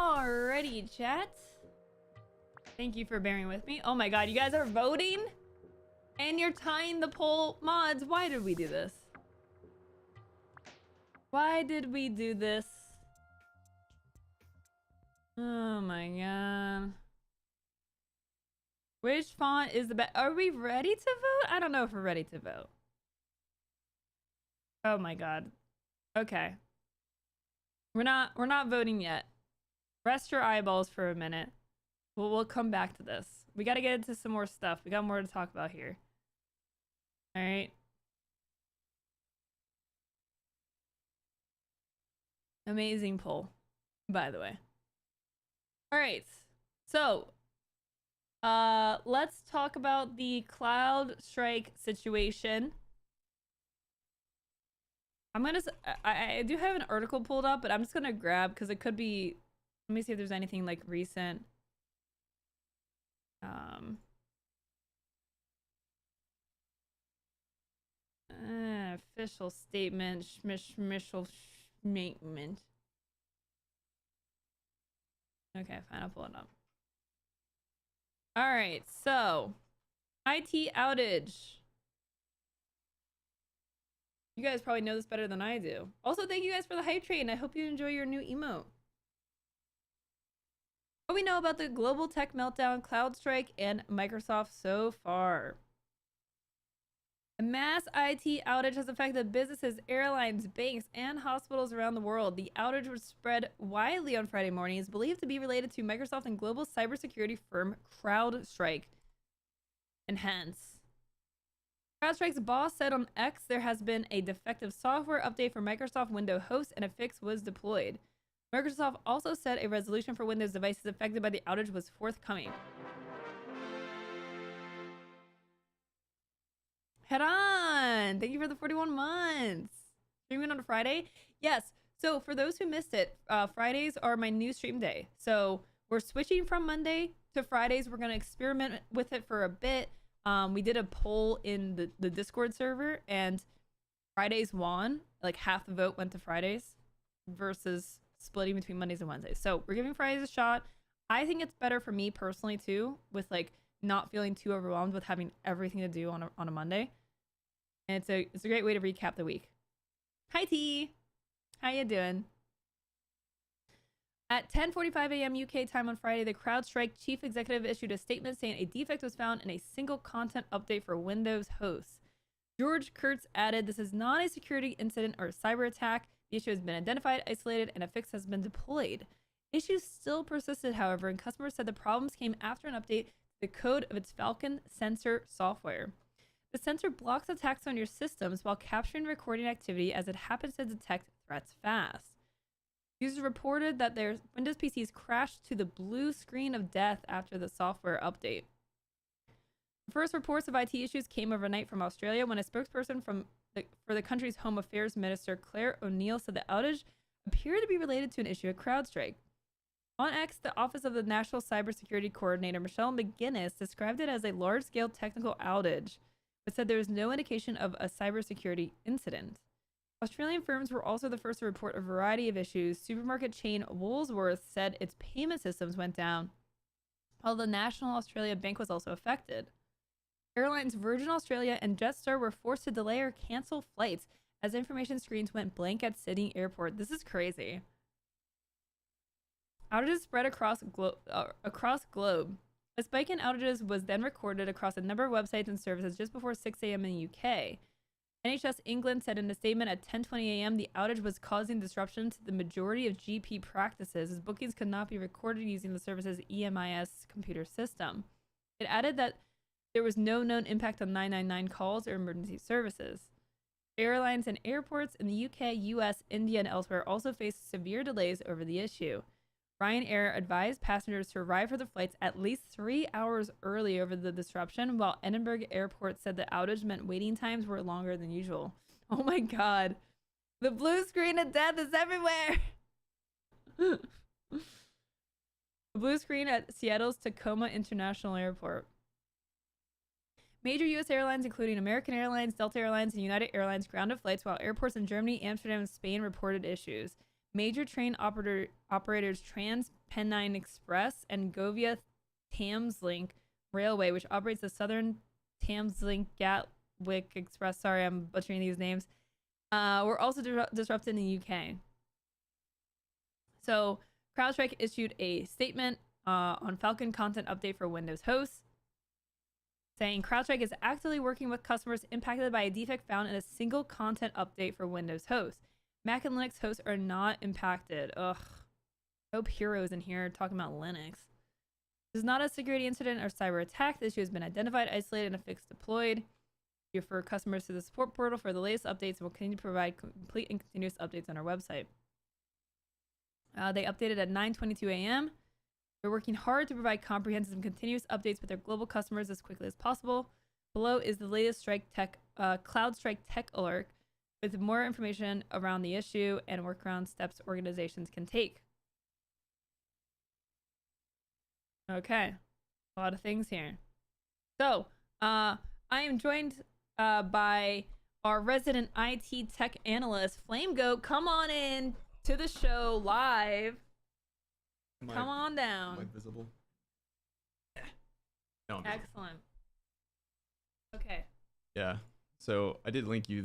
Alrighty, chat. Thank you for bearing with me. Oh my god, you guys are voting? And you're tying the poll mods. Why did we do this? Why did we do this? Oh my god. Which font is the best? Are we ready to vote? I don't know if we're ready to vote. Oh my god. Okay. We're not voting yet. Rest your eyeballs for a minute. We'll come back to this. We gotta get into some more stuff. We got more to talk about here. Alright. Amazing poll, by the way. Alright. So, let's talk about the CrowdStrike situation. I do have an article pulled up, but I'm just gonna grab, because it could be, let me see if there's anything like recent. Official statement, schmishal statement. Okay, fine, I'll pull it up. Alright, so IT outage. You guys probably know this better than I do. Also, thank you guys for the hype train. I hope you enjoy your new emote. What we know about the global tech meltdown, CrowdStrike, and Microsoft so far. A mass IT outage has affected businesses, airlines, banks, and hospitals around the world. The outage, which spread widely on Friday morning, is believed to be related to Microsoft and global cybersecurity firm CrowdStrike. And hence, CrowdStrike's boss said on X there has been a defective software update for Microsoft Windows hosts and a fix was deployed. Microsoft also said a resolution for Windows devices affected by the outage was forthcoming. Head on! Thank you for the 41 months. Streaming on a Friday? Yes. So for those who missed it, Fridays are my new stream day. So we're switching from Monday to Fridays. We're going to experiment with it for a bit. We did a poll in the Discord server, and Fridays won. Like half the vote went to Fridays versus splitting between Mondays and Wednesdays. So we're giving Fridays a shot. I think it's better for me personally too, with like not feeling too overwhelmed with having everything to do on a Monday. And it's a great way to recap the week. Hi T, how you doing? At 10:45 a.m. UK time on Friday, the CrowdStrike chief executive issued a statement saying a defect was found in a single content update for Windows hosts. George Kurtz added, "This is not a security incident or a cyber attack. The issue has been identified, isolated, and a fix has been deployed." Issues still persisted, however, and customers said the problems came after an update to the code of its Falcon sensor software. The sensor blocks attacks on your systems while capturing recording activity as it happens to detect threats fast. Users reported that their Windows PCs crashed to the blue screen of death after the software update. The first reports of IT issues came overnight from Australia when a spokesperson for the country's Home Affairs Minister, Claire O'Neill, said the outage appeared to be related to an issue at CrowdStrike. On X, the Office of the National Cybersecurity Coordinator, Michelle McGuinness, described it as a large-scale technical outage, but said there was no indication of a cybersecurity incident. Australian firms were also the first to report a variety of issues. Supermarket chain Woolworths said its payment systems went down, while the National Australia Bank was also affected. Airlines Virgin Australia and Jetstar were forced to delay or cancel flights as information screens went blank at Sydney Airport. This is crazy. Outages spread across globe. A spike in outages was then recorded across a number of websites and services just before 6 a.m. in the UK. NHS England said in a statement at 10:20 a.m. the outage was causing disruption to the majority of GP practices as bookings could not be recorded using the service's EMIS computer system. It added that there was no known impact on 999 calls or emergency services. Airlines and airports in the UK, US, India, and elsewhere also faced severe delays over the issue. Ryanair advised passengers to arrive for the flights at least 3 hours early over the disruption, while Edinburgh Airport said the outage meant waiting times were longer than usual. Oh my god. The blue screen of death is everywhere! The blue screen at Seattle's Tacoma International Airport. Major U.S. airlines, including American Airlines, Delta Airlines, and United Airlines, grounded flights, while airports in Germany, Amsterdam, and Spain reported issues. major train operators Trans Pennine Express and Govia Thameslink Railway, which operates the Southern Thameslink Gatwick Express. Sorry, I'm butchering these names. Were also disrupted in the UK. So CrowdStrike issued a statement on Falcon content update for Windows hosts, saying CrowdStrike is actively working with customers impacted by a defect found in a single content update for Windows hosts. Mac and Linux hosts are not impacted. Ugh. Hope Heroes in here talking about Linux. This is not a security incident or cyber attack. The issue has been identified, isolated, and a fix deployed. We refer customers to the support portal for the latest updates and will continue to provide complete and continuous updates on our website. They updated at 9:22 a.m. We're working hard to provide comprehensive and continuous updates with our global customers as quickly as possible. Below is the latest CrowdStrike tech alert with more information around the issue and workaround steps organizations can take. Okay, a lot of things here. So, I am joined by our resident IT tech analyst, Flamegoat. Come on in to the show live. Come on down. Am I visible? Yeah. No, I'm visible. Excellent. Okay. Yeah. So I did link you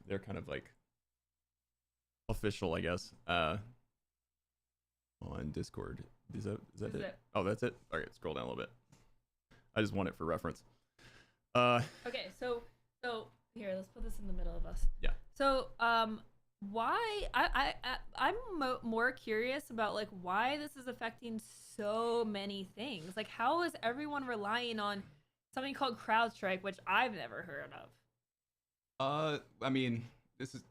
they're kind of like official, I guess, on Discord. Is that it? Oh, that's it? All right, scroll down a little bit. I just want it for reference. Okay, so here, let's put this in the middle of us. Yeah. So, why I'm more curious about like why this is affecting so many things. Like, how is everyone relying on something called CrowdStrike, which I've never heard of? I mean, this is,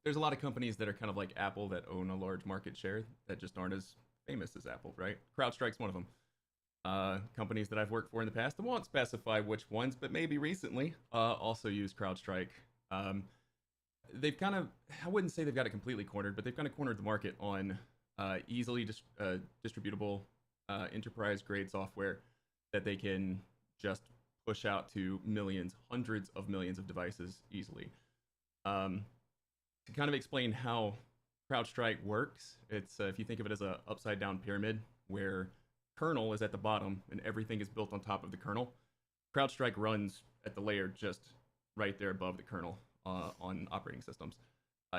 there's a lot of companies that are kind of like Apple that own a large market share that just aren't as famous as Apple, right? CrowdStrike's one of them. Companies that I've worked for in the past, I won't specify which ones, but maybe recently, also use CrowdStrike. They've kind of, I wouldn't say they've got it completely cornered, but they've kind of cornered the market on easily distributable enterprise grade software that they can just push out to millions, hundreds of millions of devices easily. To kind of explain how CrowdStrike works, it's if you think of it as a upside down pyramid where kernel is at the bottom and everything is built on top of the kernel. CrowdStrike runs at the layer just right there above the kernel on operating systems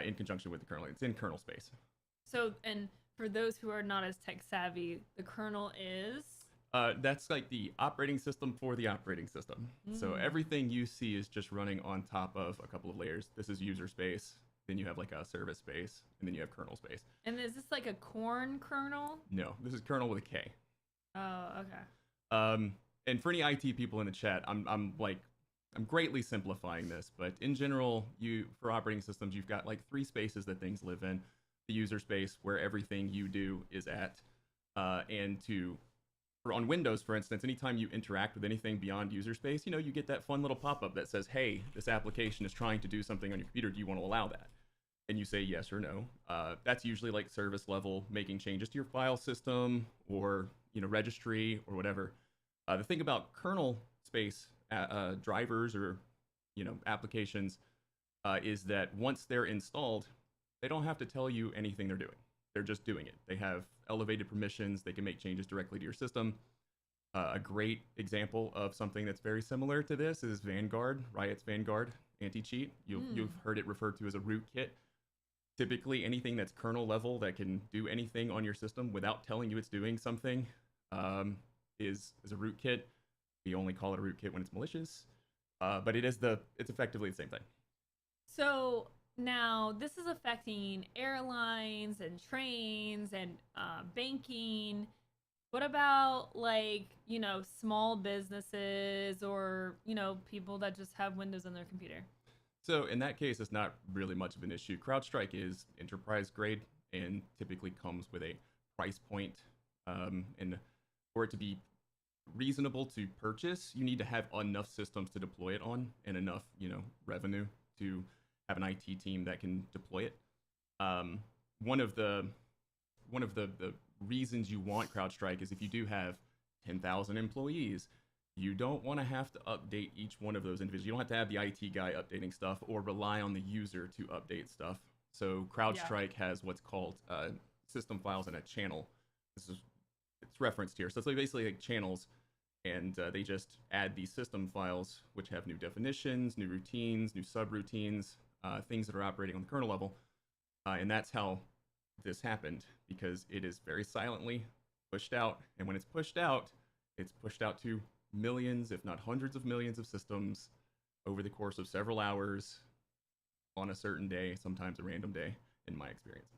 in conjunction with the kernel. It's in kernel space. So, and for those who are not as tech savvy, the kernel is? That's like the operating system for the operating system. So everything you see is just running on top of a couple of layers. This is user space. Then you have like a service space, and then you have kernel space. And is this like a corn kernel? No, this is kernel with a K. Oh, okay. And for any IT people in the chat, I'm greatly simplifying this, but in general, for operating systems, you've got like 3 spaces that things live in: the user space, where everything you do is at, or on Windows, for instance, anytime you interact with anything beyond user space, you get that fun little pop-up that says, hey, this application is trying to do something on your computer. Do you want to allow that? And you say yes or no. That's usually like service level, making changes to your file system or, registry or whatever. The thing about kernel space drivers or, applications is that once they're installed, they don't have to tell you anything they're doing. They're just doing it. They have elevated permissions. They can make changes directly to your system. A great example of something that's very similar to this is Vanguard, Riot's Vanguard anti-cheat. You've heard it referred to as a rootkit. Typically, anything that's kernel level that can do anything on your system without telling you it's doing something is a rootkit. We only call it a rootkit when it's malicious, but it's effectively the same thing. So now this is affecting airlines and trains and banking. What about small businesses or, people that just have Windows on their computer? So in that case, it's not really much of an issue. CrowdStrike is enterprise grade and typically comes with a price point. And for it to be reasonable to purchase, you need to have enough systems to deploy it on and enough, revenue to have an IT team that can deploy it. One of the reasons you want CrowdStrike is if you do have 10,000 employees, you don't want to have to update each one of those individuals. You don't have to have the IT guy updating stuff or rely on the user to update stuff. So CrowdStrike has what's called system files in a channel. It's referenced here. So it's like basically like channels, and they just add these system files which have new definitions, new routines, new subroutines, things that are operating on the kernel level, and that's how this happened, because it is very silently pushed out, and when it's pushed out to millions, if not hundreds of millions of systems over the course of several hours on a certain day, sometimes a random day, in my experience.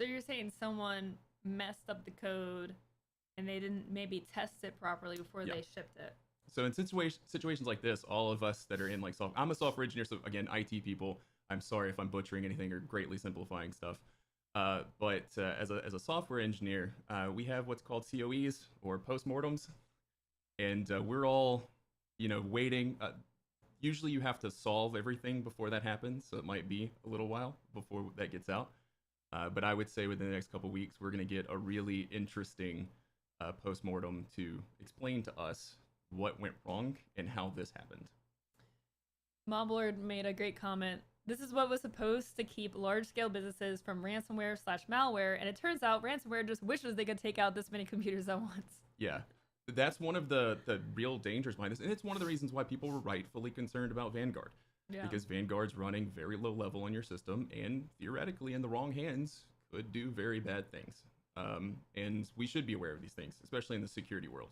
So you're saying someone messed up the code and they didn't maybe test it properly before they shipped it. So in situations like this, all of us that are in like I'm a software engineer, so again, IT people, I'm sorry if I'm butchering anything or greatly simplifying stuff. But as a software engineer, we have what's called COEs, or postmortems, and we're all, waiting. Usually you have to solve everything before that happens, so it might be a little while before that gets out. But I would say within the next couple weeks, we're going to get a really interesting postmortem to explain to us what went wrong and how this happened. Moblord made a great comment. This is what was supposed to keep large-scale businesses from ransomware/malware, and it turns out ransomware just wishes they could take out this many computers at once. Yeah, that's one of the real dangers behind this, and it's one of the reasons why people were rightfully concerned about Vanguard. Yeah. Because Vanguard's running very low level on your system, and theoretically in the wrong hands could do very bad things. And we should be aware of these things, especially in the security world.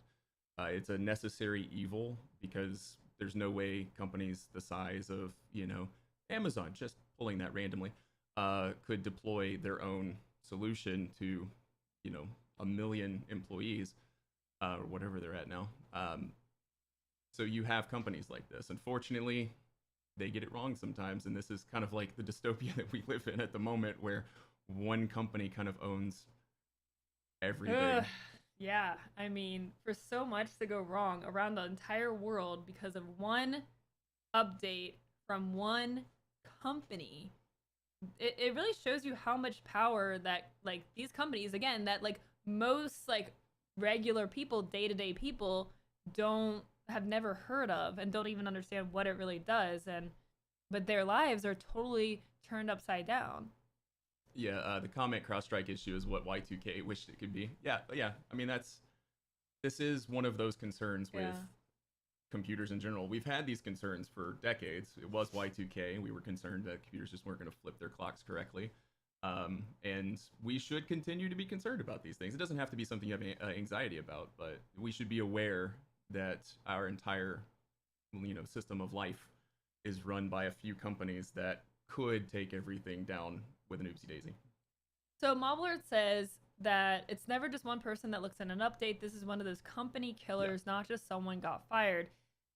It's a necessary evil, because there's no way companies the size of, Amazon, just pulling that randomly, could deploy their own solution to, 1 million employees, or whatever they're at now. So you have companies like this. Unfortunately, they get it wrong sometimes, and this is kind of like the dystopia that we live in at the moment, where one company kind of owns everything. Yeah, I mean, for so much to go wrong around the entire world because of one update from one company, it really shows you how much power that, like, these companies, again, that, like, most, like, regular people, day-to-day people have never heard of and don't even understand what it really does, but their lives are totally turned upside down. Yeah, the comment CrowdStrike issue is what Y2K wished it could be. Yeah, I mean, this is one of those concerns with computers in general. We've had these concerns for decades. It was Y2K, and we were concerned that computers just weren't going to flip their clocks correctly. And we should continue to be concerned about these things. It doesn't have to be something you have anxiety about, but we should be aware that our entire, system of life is run by a few companies that could take everything down with an oopsie daisy. So Moblord says that it's never just one person that looks at an update. This is one of those company killers, not just someone got fired.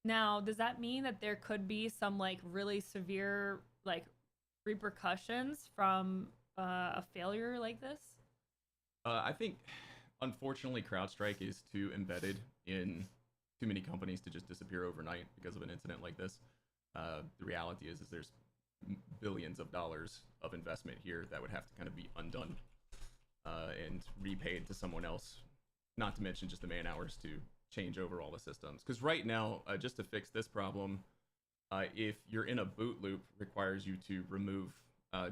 Now, does that mean that there could be some, like, really severe, like, repercussions from a failure like this? I think, unfortunately, CrowdStrike is too embedded in too many companies to just disappear overnight because of an incident like this. The reality is there's billions of dollars of investment here that would have to kind of be undone and repaid to someone else, not to mention just the man hours to change over all the systems. Because right now, just to fix this problem, if you're in a boot loop, requires you to remove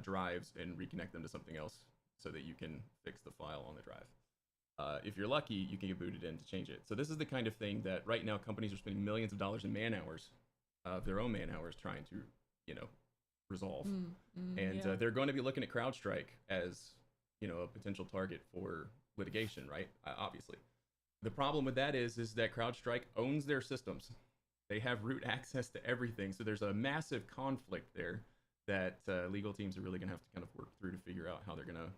drives and reconnect them to something else so that you can fix the file on the drive. If you're lucky, you can get booted in to change it. So this is the kind of thing that right now companies are spending millions of dollars in man hours, their own man hours, trying to, resolve. They're going to be looking at CrowdStrike as, a potential target for litigation, right? Obviously. The problem with that is that CrowdStrike owns their systems. They have root access to everything. So there's a massive conflict there that legal teams are really going to have to kind of work through to figure out how they're going to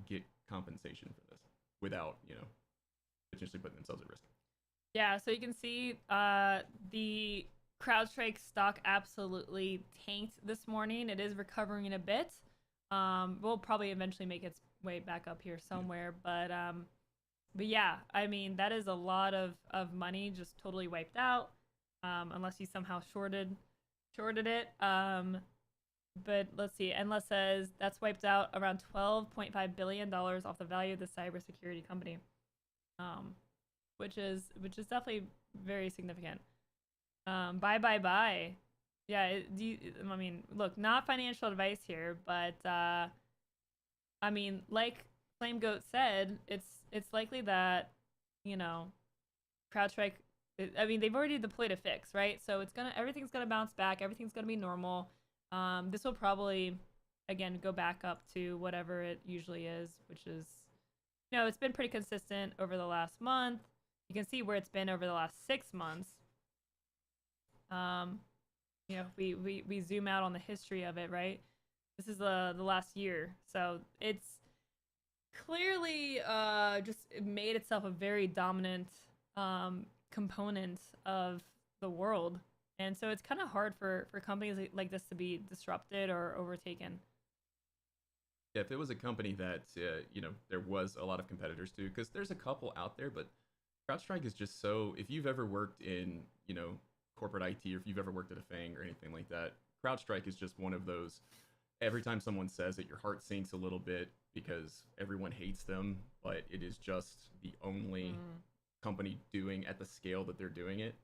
get compensation for this without, potentially putting themselves at risk. Yeah, so you can see the CrowdStrike stock absolutely tanked this morning. It is recovering a bit. We'll probably eventually make its way back up here somewhere, but yeah, I mean, that is a lot of money just totally wiped out, unless you somehow shorted it. But let's see. Endless says that's wiped out around $12.5 billion off the value of the cybersecurity company, which is definitely very significant. Bye. Yeah, I mean, look, not financial advice here, but I mean, like FlameGoat said, it's likely that, you know, CrowdStrike. I mean, they've already deployed a fix, right? So everything's gonna bounce back. Everything's gonna be normal. This will probably, again, go back up to whatever it usually is, which is, you know, it's been pretty consistent over the last month. You can see where it's been over the last 6 months. You know, we zoom out on the history of it, right? This is the last year, so it's clearly just made itself a very dominant component of the world, and so it's kind of hard for companies like this to be disrupted or overtaken. Yeah, if it was a company that you know, there was a lot of competitors to, because there's a couple out there, but CrowdStrike is just so. If you've ever worked in, you know, corporate IT, or if you've ever worked at a FANG or anything like that, CrowdStrike is just one of those. Every time someone says it, your heart sinks a little bit because everyone hates them, but it is just the only company doing at the scale that they're doing it.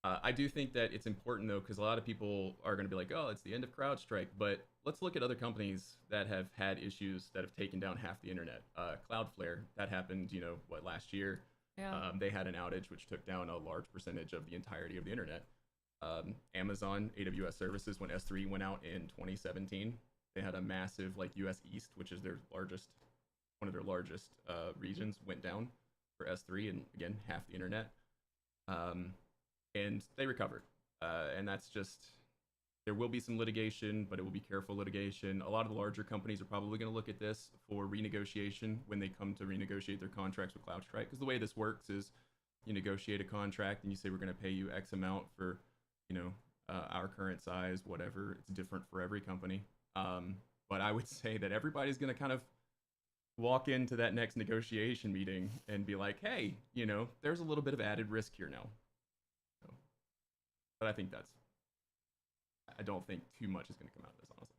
I do think that it's important though, because a lot of people are going to be like, "Oh, it's the end of CrowdStrike," but let's look at other companies that have had issues that have taken down half the internet. Cloudflare, that happened, you know, last year. Yeah. They had an outage which took down a large percentage of the entirety of the internet. Amazon AWS services, when S3 went out in 2017, they had a massive, like, US East, which is one of their largest regions, went down for S3, and again, half the internet. And they recovered. And that's just, there will be some litigation, but it will be careful litigation. A lot of the larger companies are probably going to look at this for renegotiation when they come to renegotiate their contracts with CrowdStrike. Because the way this works is you negotiate a contract and you say, we're going to pay you X amount for, you know, our current size, whatever. It's different for every company. But I would say that everybody's going to kind of walk into that next negotiation meeting and be like, hey, you know, there's a little bit of added risk here now. So, but I don't think too much is going to come out of this, honestly.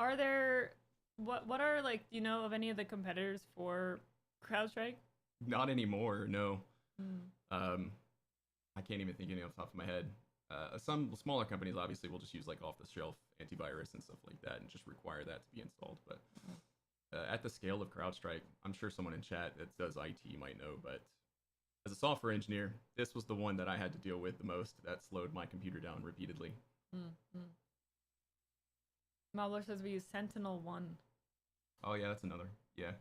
Are there what are, like, you know, of any of the competitors for CrowdStrike? Not anymore, no. I can't even think of any off the top of my head. Some smaller companies obviously will just use like off-the-shelf antivirus and stuff like that and just require that to be installed. But at the scale of CrowdStrike, I'm sure someone in chat that does IT might know, but as a software engineer, this was the one that I had to deal with the most that slowed my computer down repeatedly. Mobler says we use Sentinel-1. Oh yeah, that's another. Yeah.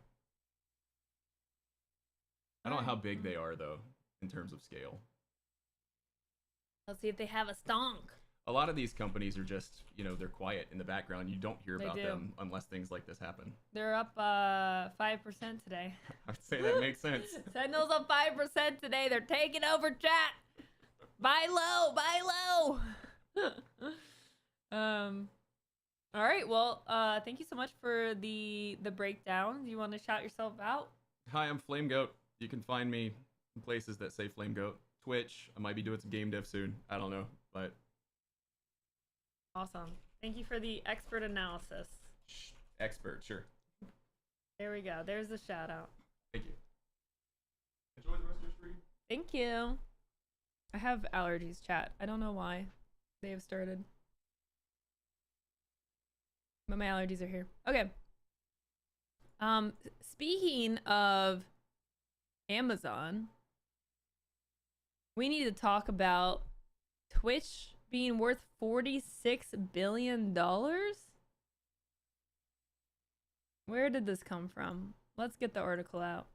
I don't know how big they are though, in terms of scale. Let's see if they have a stonk. A lot of these companies are just, you know, they're quiet in the background. You don't hear about them unless things like this happen. They're up 5% today. I'd say that makes sense. Sentinel's up 5% today. They're taking over chat. Buy low, buy low. All right, well, thank you so much for the breakdown. Do you want to shout yourself out? Hi, I'm FlameGoat. You can find me in places that say FlameGoat. Twitch. I might be doing some game dev soon. I don't know, but awesome. Thank you for the expert analysis. Expert, sure. There we go. There's the shout out. Thank you. Enjoy the rest of your stream. Thank you. I have allergies, chat. I don't know why they have started, but my allergies are here. Okay. Speaking of Amazon, we need to talk about Twitch being worth $46 billion. Where did this come from? Let's get the article out.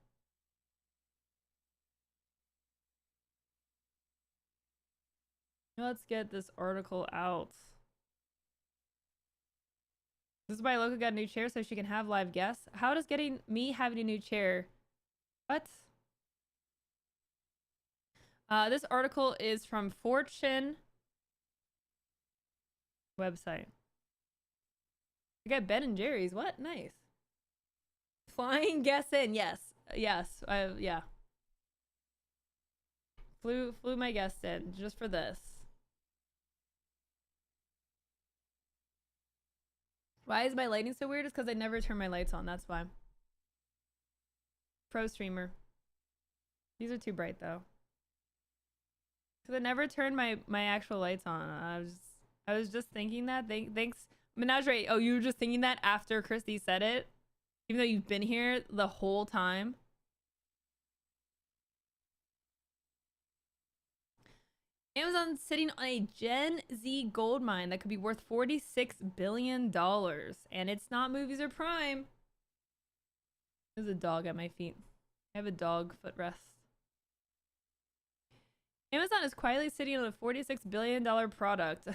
Let's get this article out. This is why Loco got a new chair so she can have live guests. How does having a new chair? What? This article is from Fortune website. We got Ben and Jerry's. What? Nice. Flying guests in. Yes. Yes. Yeah. Flew my guests in just for this. Why is my lighting so weird? It's because I never turn my lights on. That's why. Pro streamer. These are too bright though. Cause I never turned my actual lights on. I was just thinking that. Thanks, Menagerie. Oh, you were just thinking that after Christy said it, even though you've been here the whole time. Amazon's sitting on a Gen Z gold mine that could be worth $46 billion, and it's not movies or Prime. There's a dog at my feet. I have a dog footrest. Amazon is quietly sitting on a $46 billion product.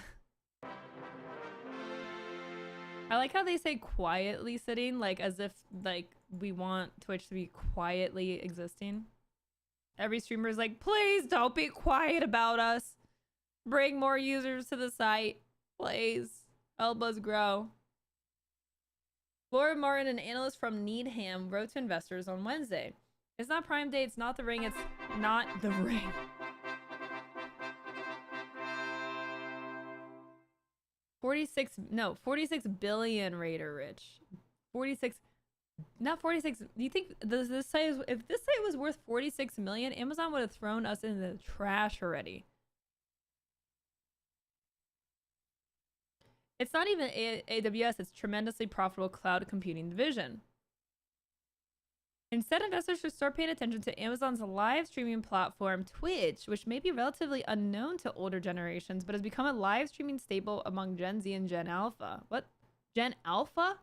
I like how they say quietly sitting, like as if like we want Twitch to be quietly existing. Every streamer is like, please don't be quiet about us. Bring more users to the site. Please help us grow. Laura Martin, an analyst from Needham, wrote to investors on Wednesday. It's not Prime Day, it's not the ring, it's not the ring. $46 billion Raider Rich. 46, not 46. Do you think this site is, if this site was worth 46 million, Amazon would have thrown us in the trash already. It's not even AWS, it's tremendously profitable cloud computing division. Instead, investors should start paying attention to Amazon's live streaming platform, Twitch, which may be relatively unknown to older generations, but has become a live streaming staple among Gen Z and Gen Alpha. What? Gen Alpha?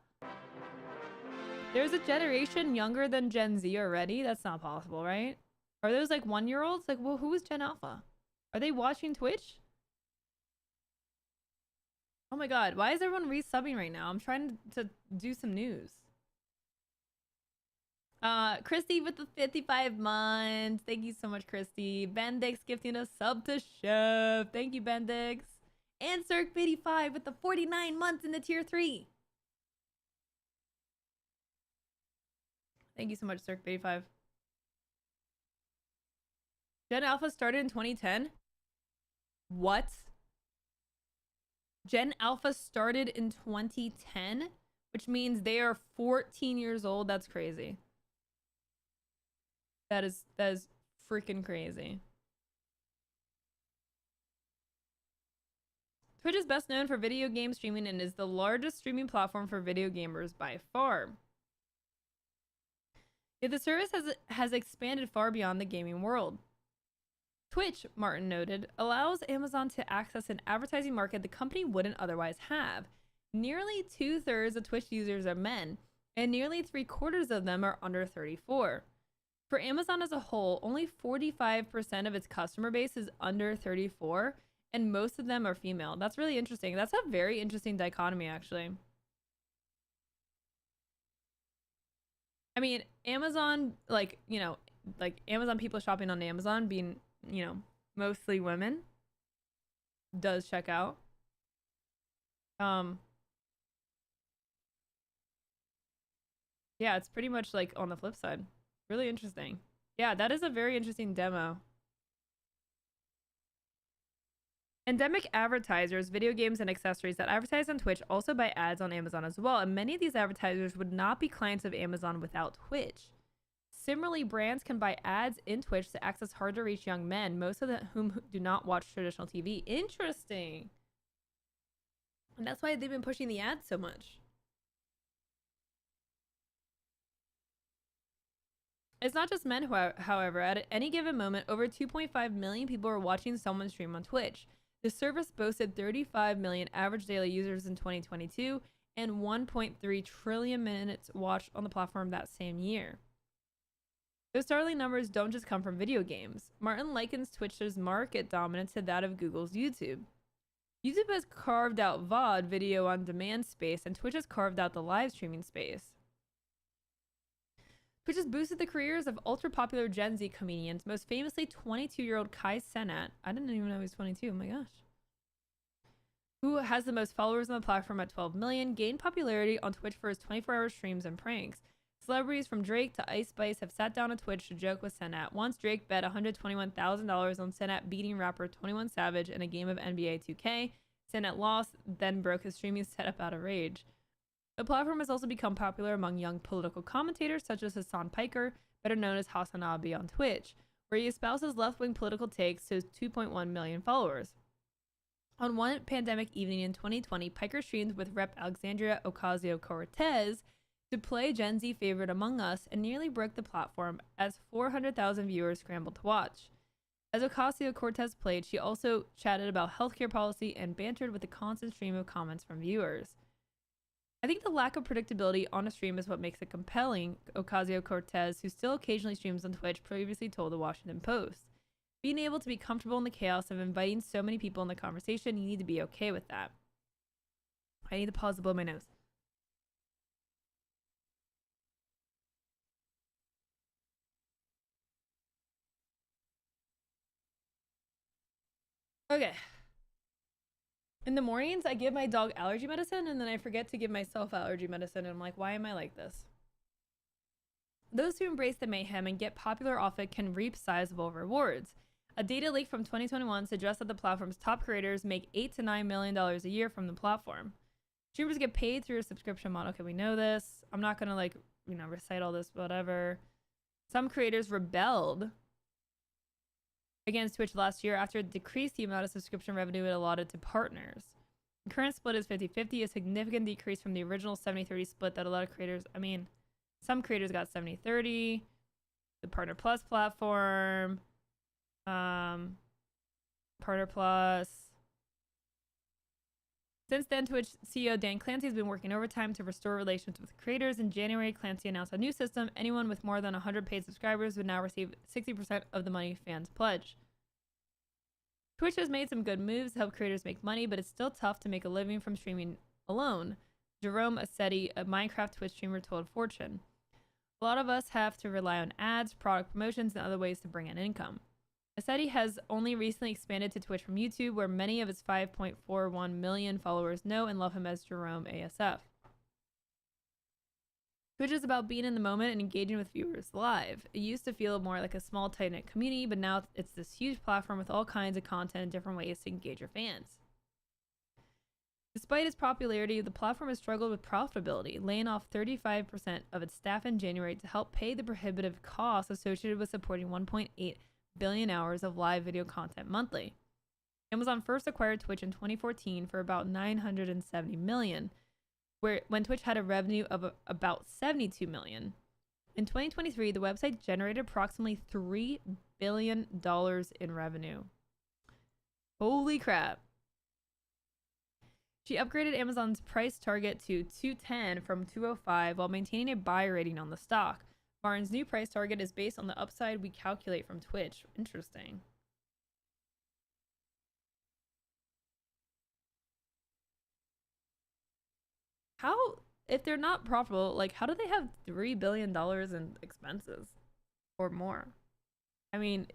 There's a generation younger than Gen Z already? That's not possible, right? Are those like 1-year-olds? Like, well, who is Gen Alpha? Are they watching Twitch? Oh my god, why is everyone resubbing right now? I'm trying to do some news. Christy with the 55 months. Thank you so much, Christy. Bendix gifting a sub to Chef. Thank you, Bendix. And Cirque85 with the 49 months in the tier 3. Thank you so much, Cirque85. Gen Alpha started in 2010. What? Gen Alpha started in 2010, which means they are 14 years old. That's crazy. That is freaking crazy. Twitch is best known for video game streaming and is the largest streaming platform for video gamers by far. Yet the service has expanded far beyond the gaming world. Twitch, Martin noted, allows Amazon to access an advertising market the company wouldn't otherwise have. Nearly 2/3 of Twitch users are men, and nearly 3/4 of them are under 34. For Amazon as a whole, only 45% of its customer base is under 34, and most of them are female. That's really interesting. That's a very interesting dichotomy, actually. I mean, Amazon, like, you know, like Amazon people shopping on Amazon being, you know, mostly women does check out. Yeah, it's pretty much like on the flip side. Really interesting. Yeah, that is a very interesting demo. Endemic advertisers, video games, and accessories that advertise on Twitch also buy ads on Amazon as well, and many of these advertisers would not be clients of Amazon without Twitch. Similarly, brands can buy ads in Twitch to access hard-to-reach young men, most of whom do not watch traditional TV. Interesting. And that's why they've been pushing the ads so much. It's not just men, however. At any given moment, over 2.5 million people are watching someone stream on Twitch. The service boasted 35 million average daily users in 2022 and 1.3 trillion minutes watched on the platform that same year. Those startling numbers don't just come from video games. Martin likens Twitch's market dominance to that of Google's YouTube. YouTube has carved out VOD, video on demand space, and Twitch has carved out the live streaming space. Twitch has boosted the careers of ultra-popular Gen Z comedians, most famously 22-year-old Kai Cenat. I didn't even know he was 22, oh my gosh. Who has the most followers on the platform at 12 million, gained popularity on Twitch for his 24-hour streams and pranks. Celebrities from Drake to Ice Spice have sat down on Twitch to joke with Cenat. Once Drake bet $121,000 on Cenat beating rapper 21 Savage in a game of NBA 2K. Cenat lost, then broke his streaming setup out of rage. The platform has also become popular among young political commentators such as Hassan Piker, better known as Hassan Abi on Twitch. where he espouses left-wing political takes to his 2.1 million followers. On one pandemic evening in 2020, Piker streamed with Rep. Alexandria Ocasio-Cortez to play Gen Z favorite Among Us and nearly broke the platform as 400,000 viewers scrambled to watch. As Ocasio-Cortez played, she also chatted about healthcare policy and bantered with a constant stream of comments from viewers. I think the lack of predictability on a stream is what makes it compelling, Ocasio-Cortez, who still occasionally streams on Twitch, previously told the Washington Post. Being able to be comfortable in the chaos of inviting so many people in the conversation, you need to be okay with that. I need to pause to blow my nose. Okay. In the mornings, I give my dog allergy medicine, and then I forget to give myself allergy medicine, and I'm like, why am I like this? Those who embrace the mayhem and get popular off it can reap sizable rewards. A data leak from 2021 suggests that the platform's top creators make $8 to $9 million a year from the platform. Streamers get paid through a subscription model. Okay, we know this. I'm not gonna recite all this, whatever. Some creators rebelled against Twitch last year after it decreased the amount of subscription revenue it allotted to partners. The current split is 50-50, a significant decrease from the original 70-30 split that a lot of creators, some creators got 70-30, the Partner Plus platform, Partner Plus. Since then, Twitch CEO Dan Clancy has been working overtime to restore relations with creators. In January, Clancy announced a new system. Anyone with more than 100 paid subscribers would now receive 60% of the money fans pledge. Twitch has made some good moves to help creators make money, but it's still tough to make a living from streaming alone. Jerome Assetti, a Minecraft Twitch streamer, told Fortune. A lot of us have to rely on ads, product promotions, and other ways to bring in income. Assetti has only recently expanded to Twitch from YouTube, where many of its 5.41 million followers know and love him as Jerome ASF. Twitch is about being in the moment and engaging with viewers live. It used to feel more like a small, tight-knit community, but now it's this huge platform with all kinds of content and different ways to engage your fans. Despite its popularity, the platform has struggled with profitability, laying off 35% of its staff in January to help pay the prohibitive costs associated with supporting 1.8 billion hours of live video content monthly. Amazon first acquired Twitch in 2014 for about $970 million, when Twitch had a revenue of about $72 million. In 2023, the website generated approximately $3 billion in revenue. Holy crap. She upgraded Amazon's price target to $210 from $205 while maintaining a buy rating on the stock. Barnes' new price target is based on the upside we calculate from Twitch. Interesting. How, if they're not profitable, how do they have $3 billion in expenses or more? I mean,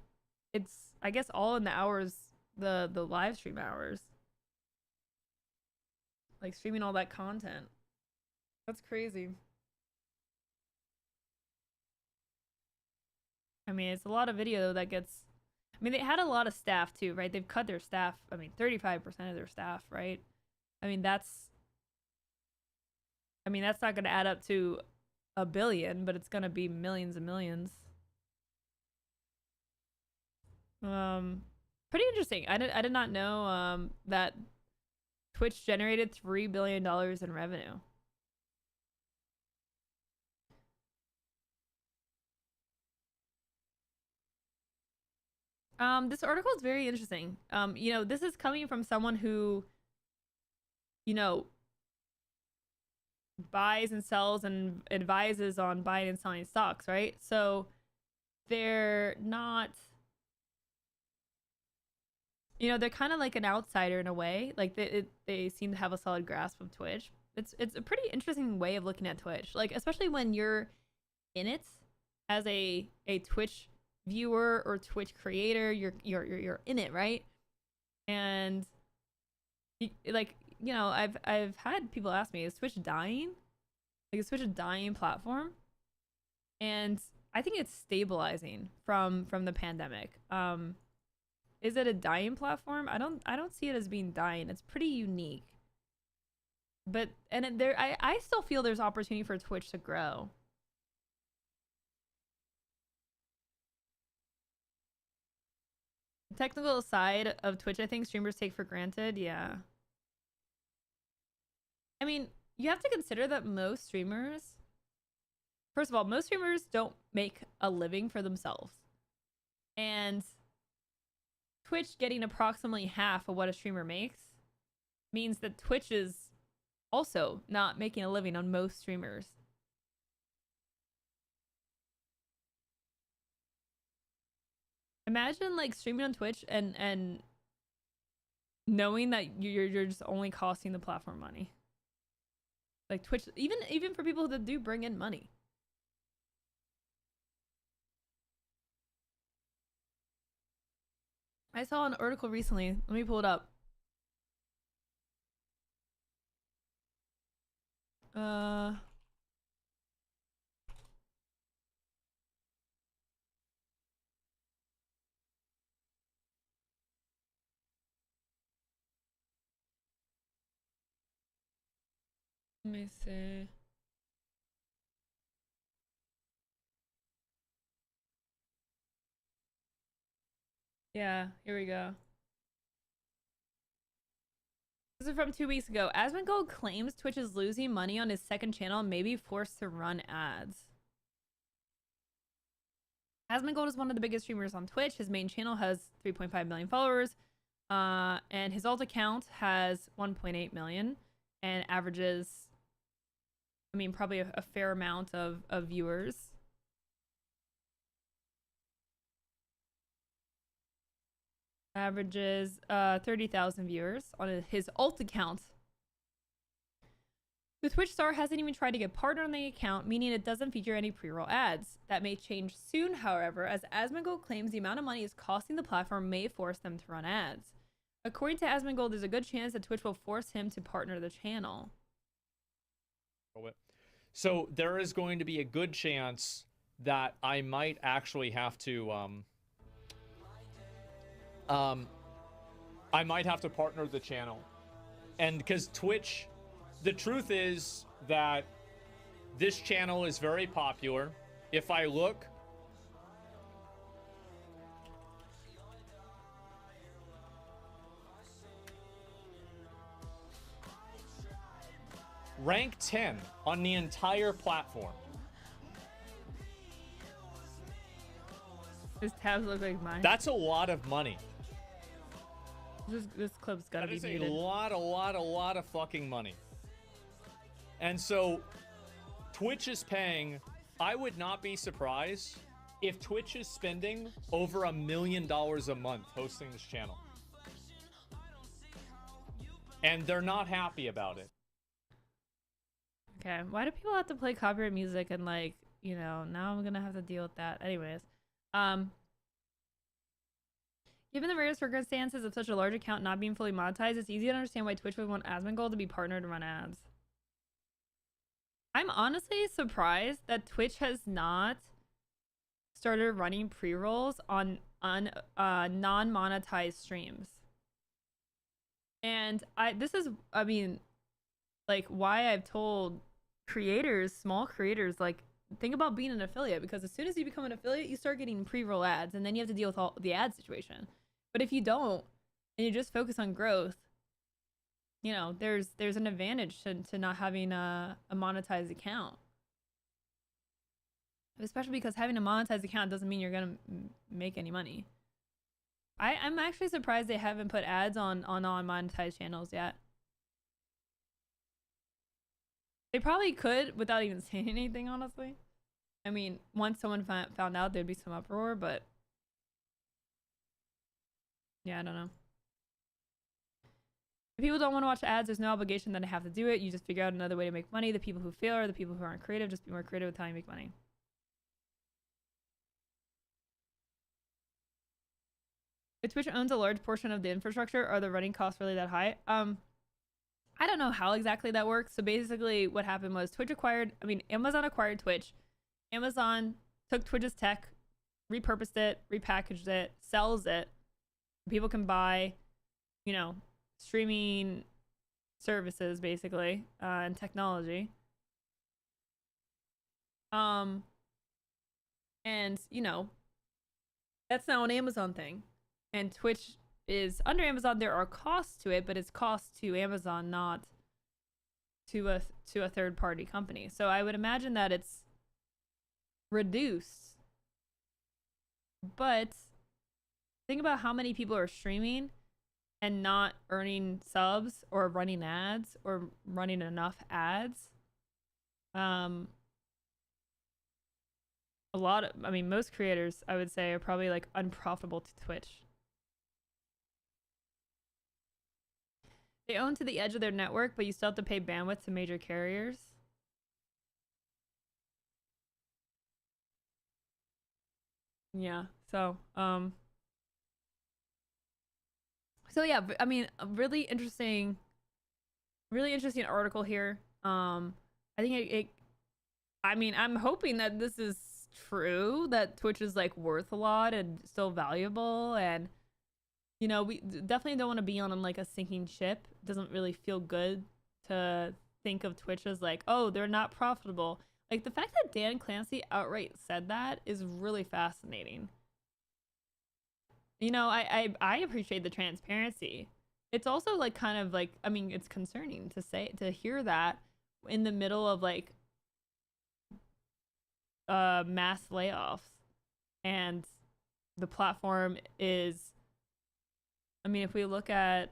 it's, I guess, all in the hours, the live stream hours. Streaming all that content. That's crazy. I mean, it's a lot of video that gets... I mean, they had a lot of staff, too, right? They've cut their staff, 35% of their staff, right? That's not going to add up to $1 billion, but it's going to be millions and millions. Pretty interesting. I did not know that Twitch generated $3 billion in revenue. This article is very interesting. This is coming from someone who, buys and sells and advises on buying and selling stocks, right? So they're not, they're kind of like an outsider in a way. They seem to have a solid grasp of Twitch. It's a pretty interesting way of looking at Twitch, especially when you're in it as a Twitch viewer or Twitch creator. You're in it, right? And I've had people ask me, is Twitch dying? Is Twitch a dying platform? And I think it's stabilizing from the pandemic. Is it a dying platform? I don't see it as being dying. It's pretty unique. But I still feel there's opportunity for Twitch to grow. technical side of Twitch, I think streamers take for granted. Yeah. I mean, you have to consider that most streamers, first of all, most streamers don't make a living for themselves. And Twitch getting approximately half of what a streamer makes means that Twitch is also not making a living on most streamers. Imagine like streaming on Twitch and knowing that you're just only costing the platform money. Like Twitch, even for people that do bring in money. I saw an article recently. Let me pull it up. Let me see. Yeah, here we go. This is from 2 weeks ago. Asmongold claims Twitch is losing money on his second channel and may be forced to run ads. Asmongold is one of the biggest streamers on Twitch. His main channel has 3.5 million followers. And his alt account has 1.8 million and averages, I mean, probably a fair amount of viewers. Averages 30,000 viewers on his alt account. The Twitch star hasn't even tried to get partnered on the account, meaning it doesn't feature any pre-roll ads. That may change soon, however, as Asmongold claims the amount of money is costing the platform may force them to run ads. According to Asmongold, there's a good chance that Twitch will force him to partner the channel. So there is going to be a good chance that I might actually have to I might have to partner the channel. And because Twitch, the truth is that this channel is very popular. If I look, rank 10 on the entire platform. His tabs look like mine. That's a lot of money. This clip's gotta be That is muted. a lot of fucking money. And so Twitch is paying, I would not be surprised if Twitch is spending over $1 million a month hosting this channel. And they're not happy about it. Okay, why do people have to play copyright music and like, you know, now I'm gonna have to deal with that. Anyways, given the various circumstances of such a large account not being fully monetized, it's easy to understand why Twitch would want Asmongold to be partnered to run ads. I'm honestly surprised that Twitch has not started running pre-rolls on non-monetized streams. And this is, I mean, like why I've told creators, small creators, like think about being an affiliate, because as soon as you become an affiliate, you start getting pre-roll ads and then you have to deal with all the ad situation. But if you don't and you just focus on growth, you know, there's an advantage to not having a monetized account. Especially because having a monetized account doesn't mean you're gonna make any money. I'm actually surprised they haven't put ads on non-monetized channels yet. They probably could without even saying anything, honestly. I mean, once someone found out, there'd be some uproar, but yeah, I don't know. If people don't want to watch ads, there's no obligation that I have to do it. You just figure out another way to make money. The people who fail are the people who aren't creative. Just be more creative with how you make money. If Twitch owns a large portion of the infrastructure, are the running costs really that high? I don't know how exactly that works. So basically what happened was Amazon acquired Twitch. Amazon took Twitch's tech, repurposed it, repackaged it, sells it. People can buy, you know, streaming services basically, and technology. And you know, that's now an Amazon thing. And Twitch is under Amazon. There are costs to it, but it's costs to Amazon, not to a third party company. So I would imagine that it's reduced. But think about how many people are streaming and not earning subs or running ads or running enough ads. A lot of, I mean, most creators, I would say, are probably like unprofitable to Twitch. They own to the edge of their network, but you still have to pay bandwidth to major carriers. Yeah, so yeah, I mean, a really interesting article here. I think I mean, I'm hoping that this is true, that Twitch is like worth a lot and still valuable, and you know, we definitely don't want to be on like a sinking ship. It doesn't really feel good to think of Twitch as like, oh, they're not profitable. Like, the fact that Dan Clancy outright said that is really fascinating. You know, I appreciate the transparency. It's also like kind of like, I mean, it's concerning to hear that in the middle of like mass layoffs, and the platform is, I mean, if we look at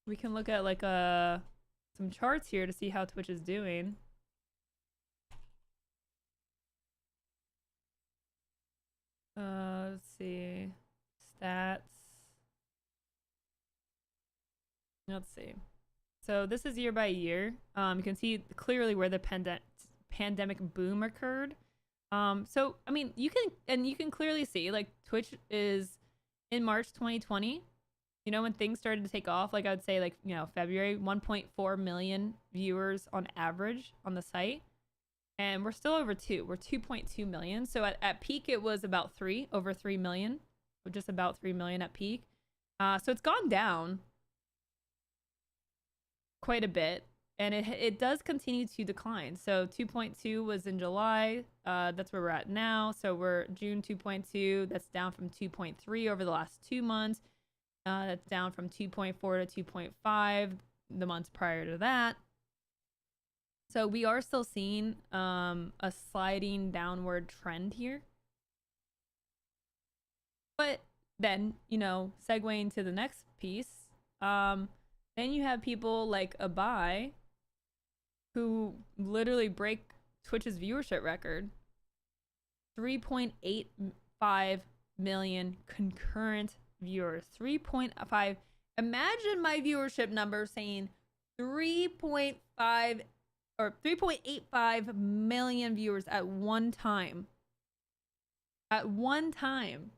we can look at like some charts here to see how Twitch is doing. Let's see. Stats. Let's see. So this is year by year. You can see clearly where the pandemic boom occurred. So I mean, you can clearly see like Twitch is in March 2020. You know, when things started to take off, like I would say, like, you know, February, 1.4 million viewers on average on the site. And we're still over 2. We're 2.2 million. So at peak, it was about over 3 million. Or just about 3 million at peak. So it's gone down quite a bit. And it does continue to decline. So 2.2 was in July. That's where we're at now. So we're June 2.2. That's down from 2.3 over the last 2 months. That's down from 2.4 to 2.5 the months prior to that. So we are still seeing a sliding downward trend here. But then, you know, segueing to the next piece, then you have people like Ibai, who literally break Twitch's viewership record. 3.85 million concurrent viewers. 3.5. Imagine my viewership number saying 3.5 or 3.85 million viewers at one time. At one time.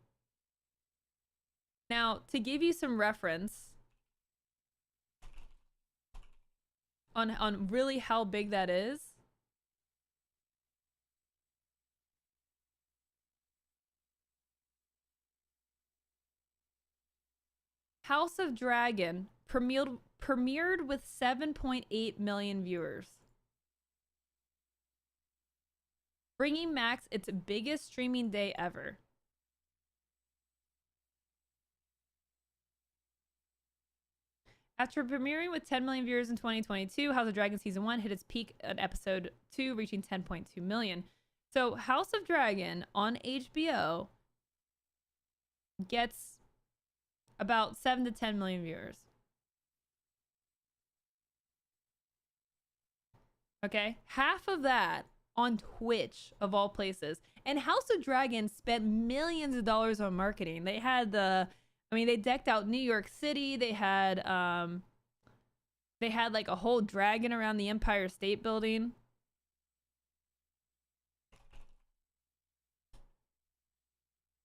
Now, to give you some reference on really how big that is, House of Dragon premiered with 7.8 million viewers, bringing Max its biggest streaming day ever. After premiering with 10 million viewers in 2022, House of Dragon Season 1 hit its peak at Episode 2, reaching 10.2 million. So House of Dragon on HBO gets about 7 to 10 million viewers. Okay? Half of that on Twitch, of all places. And House of Dragon spent millions of dollars on marketing. They had they decked out New York City. They had like a whole dragon around the Empire State Building.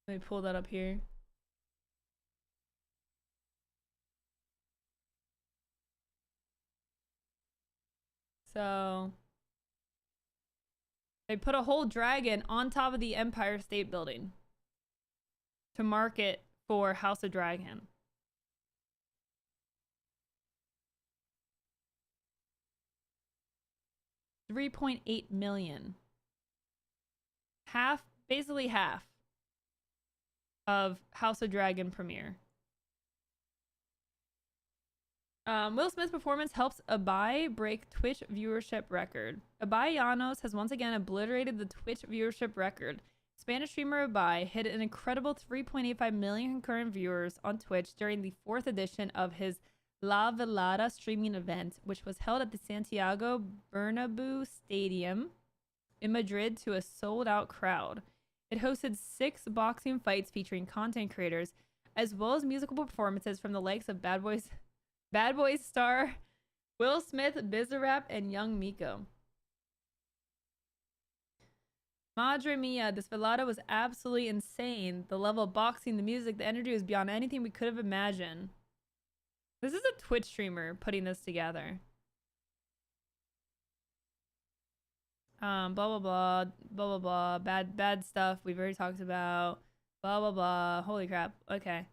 Let me pull that up here. So they put a whole dragon on top of the Empire State Building to market for House of Dragon. $3.8 million. basically half of House of Dragon premiere. Will Smith's performance helps Ibai break Twitch viewership record. Ibai Llanos has once again obliterated the Twitch viewership record. Spanish streamer Ibai hit an incredible 3.85 million concurrent viewers on Twitch during the 4th edition of his La Velada streaming event, which was held at the Santiago Bernabeu Stadium in Madrid to a sold-out crowd. It hosted 6 boxing fights featuring content creators, as well as musical performances from the likes of Bad Boys star Will Smith, Bizarrap, and Young Miko. Madre mia, this velada was absolutely insane. The level of boxing, the music, the energy was beyond anything we could have imagined. This is a Twitch streamer putting this together. Blah blah blah, blah blah blah, bad stuff we've already talked about. Blah blah blah. Holy crap. Okay.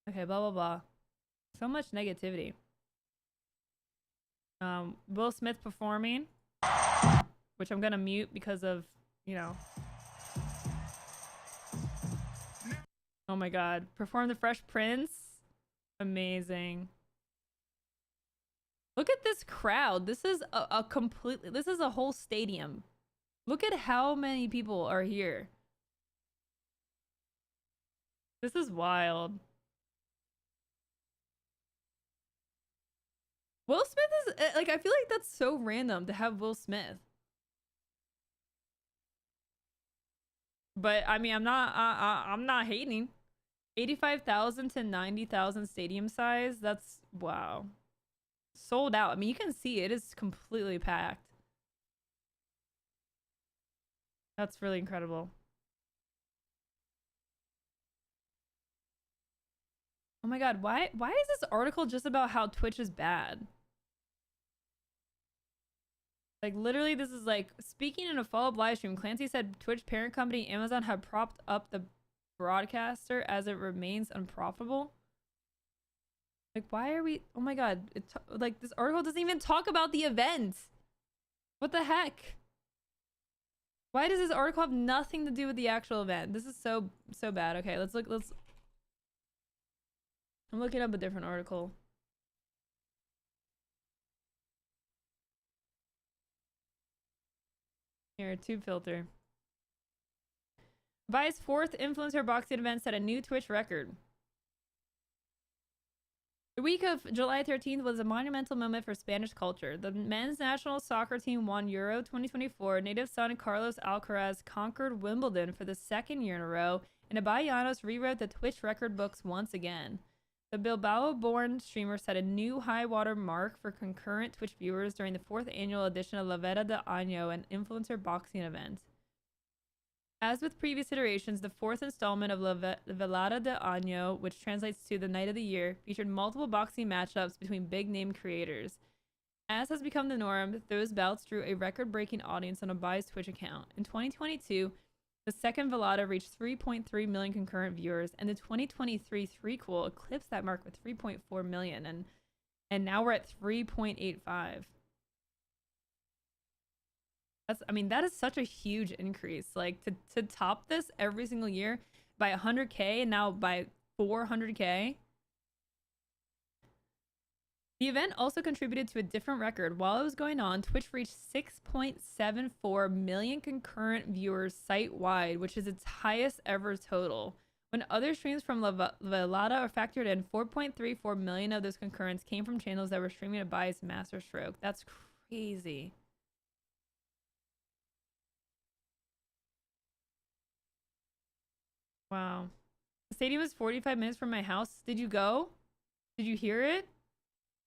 Okay, blah blah blah. So much negativity. Will Smith performing, which I'm gonna mute because of, you know. Oh my god. Perform the Fresh Prince. Amazing. Look at this crowd. This is this is a whole stadium. Look at how many people are here. This is wild. Will Smith is like, I feel like that's so random to have Will Smith. But I mean, I'm not hating. 85,000 to 90,000 stadium size. That's wow. Sold out. I mean, you can see it is completely packed. That's really incredible. Oh my god, why is this article just about how Twitch is bad? Like, literally, this is like, speaking in a follow-up live stream, Clancy said Twitch parent company Amazon had propped up the broadcaster as it remains unprofitable. Like, why are we... Oh my god, like, this article doesn't even talk about the event. What the heck? Why does this article have nothing to do with the actual event? This is so bad. Okay, let's look. I'm looking up a different article. Here, tube filter. Ibai's 4th influencer boxing event set a new Twitch record. The week of July 13th was a monumental moment for Spanish culture. The men's national soccer team won Euro 2024. Native son Carlos Alcaraz conquered Wimbledon for the 2nd year in a row, and Ibai Llanos rewrote the Twitch record books once again. The Bilbao-born streamer set a new high-water mark for concurrent Twitch viewers during the 4th annual edition of La Velada de Año, an influencer boxing event. As with previous iterations, the 4th installment of La Velada de Año, which translates to the Night of the Year, featured multiple boxing matchups between big-name creators. As has become the norm, those bouts drew a record-breaking audience on Ibai's Twitch account. In 2022, the second Velada reached 3.3 million concurrent viewers, and the 2023 threequel eclipsed that mark with 3.4 million, and now we're at 3.85. I mean, that is such a huge increase. Like, to top this every single year by 100K and now by 400K. The event also contributed to a different record. While it was going on, Twitch reached 6.74 million concurrent viewers site-wide, which is its highest ever total. When other streams from La Velada are factored in, 4.34 million of those concurrents came from channels that were streaming Ibai's masterstroke. That's crazy. Wow. The stadium is 45 minutes from my house. Did you go? Did you hear it?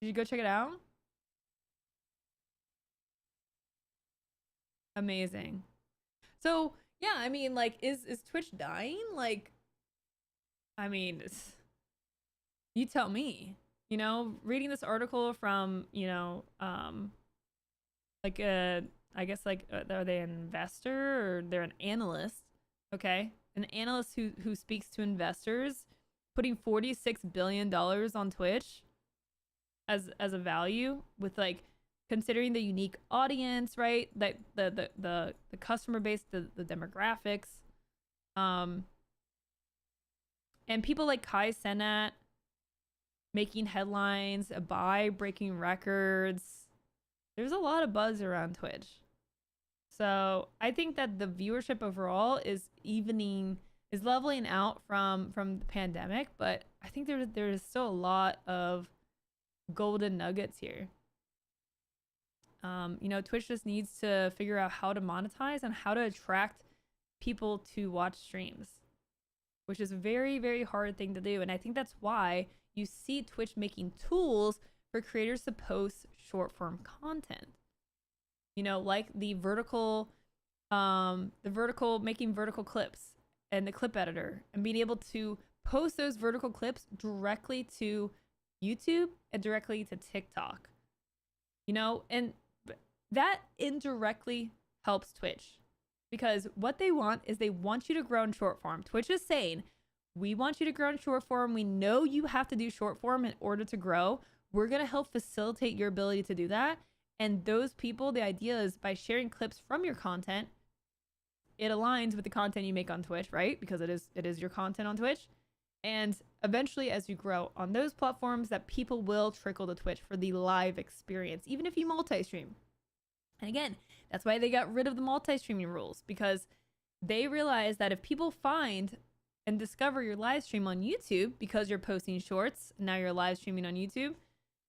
Did you go check it out? Amazing. So, yeah, I mean, like, is Twitch dying? Like, I mean, you tell me. You know, reading this article from, you know, like, I guess, like, are they an investor or they're an analyst? Okay. An analyst who speaks to investors, putting $46 billion on Twitch as a value, with like considering the unique audience, right? That the customer base, the demographics, and people like Kai Cenat making headlines, Ibai breaking records. There's a lot of buzz around Twitch. So I think that the viewership overall is leveling out from the pandemic, but I think there's still a lot of golden nuggets here. You know, Twitch just needs to figure out how to monetize and how to attract people to watch streams, which is a very, very hard thing to do. And I think that's why you see Twitch making tools for creators to post short form content. You know, like the vertical making vertical clips and the clip editor, and being able to post those vertical clips directly to YouTube and directly to TikTok. You know, and that indirectly helps Twitch, because what they want is they want you to grow in short form. Twitch is saying, we want you to grow in short form. We know you have to do short form in order to grow. We're going to help facilitate your ability to do that. And those people, the idea is by sharing clips from your content, it aligns with the content you make on Twitch, right? Because it is your content on Twitch. And eventually, as you grow on those platforms, that people will trickle to Twitch for the live experience, even if you multi-stream. And again, that's why they got rid of the multi-streaming rules, because they realize that if people find and discover your live stream on YouTube because you're posting shorts, now you're live streaming on YouTube,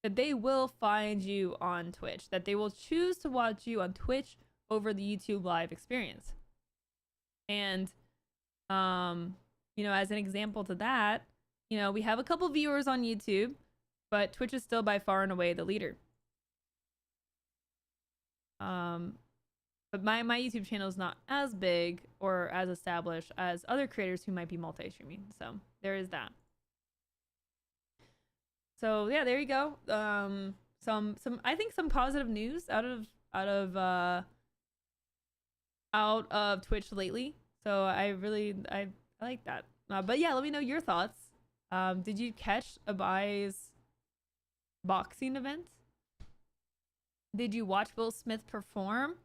that they will find you on Twitch, that they will choose to watch you on Twitch over the YouTube live experience. And, you know, as an example to that, you know, we have a couple viewers on YouTube, but Twitch is still by far and away the leader. But my YouTube channel is not as big or as established as other creators who might be multi-streaming. So there is that. So yeah, there you go. Some I think some positive news out of Twitch lately. So I like that. But yeah, let me know your thoughts. Did you catch Ibai's boxing event? Did you watch Will Smith perform?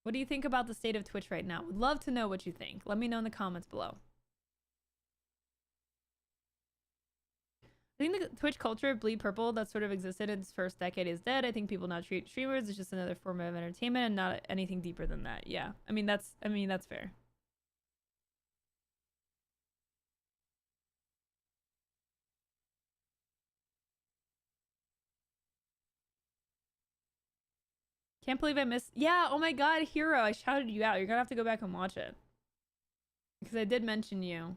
What do you think about the state of Twitch right now? Would love to know what you think. Let me know in the comments below. I think the Twitch culture of bleed purple that sort of existed in its first decade is dead. I think people now treat streamers as just another form of entertainment and not anything deeper than that. Yeah. I mean that's fair. Can't believe I missed. Yeah, oh my god, Hero, I shouted you out. You're gonna have to go back and watch it. Because I did mention you.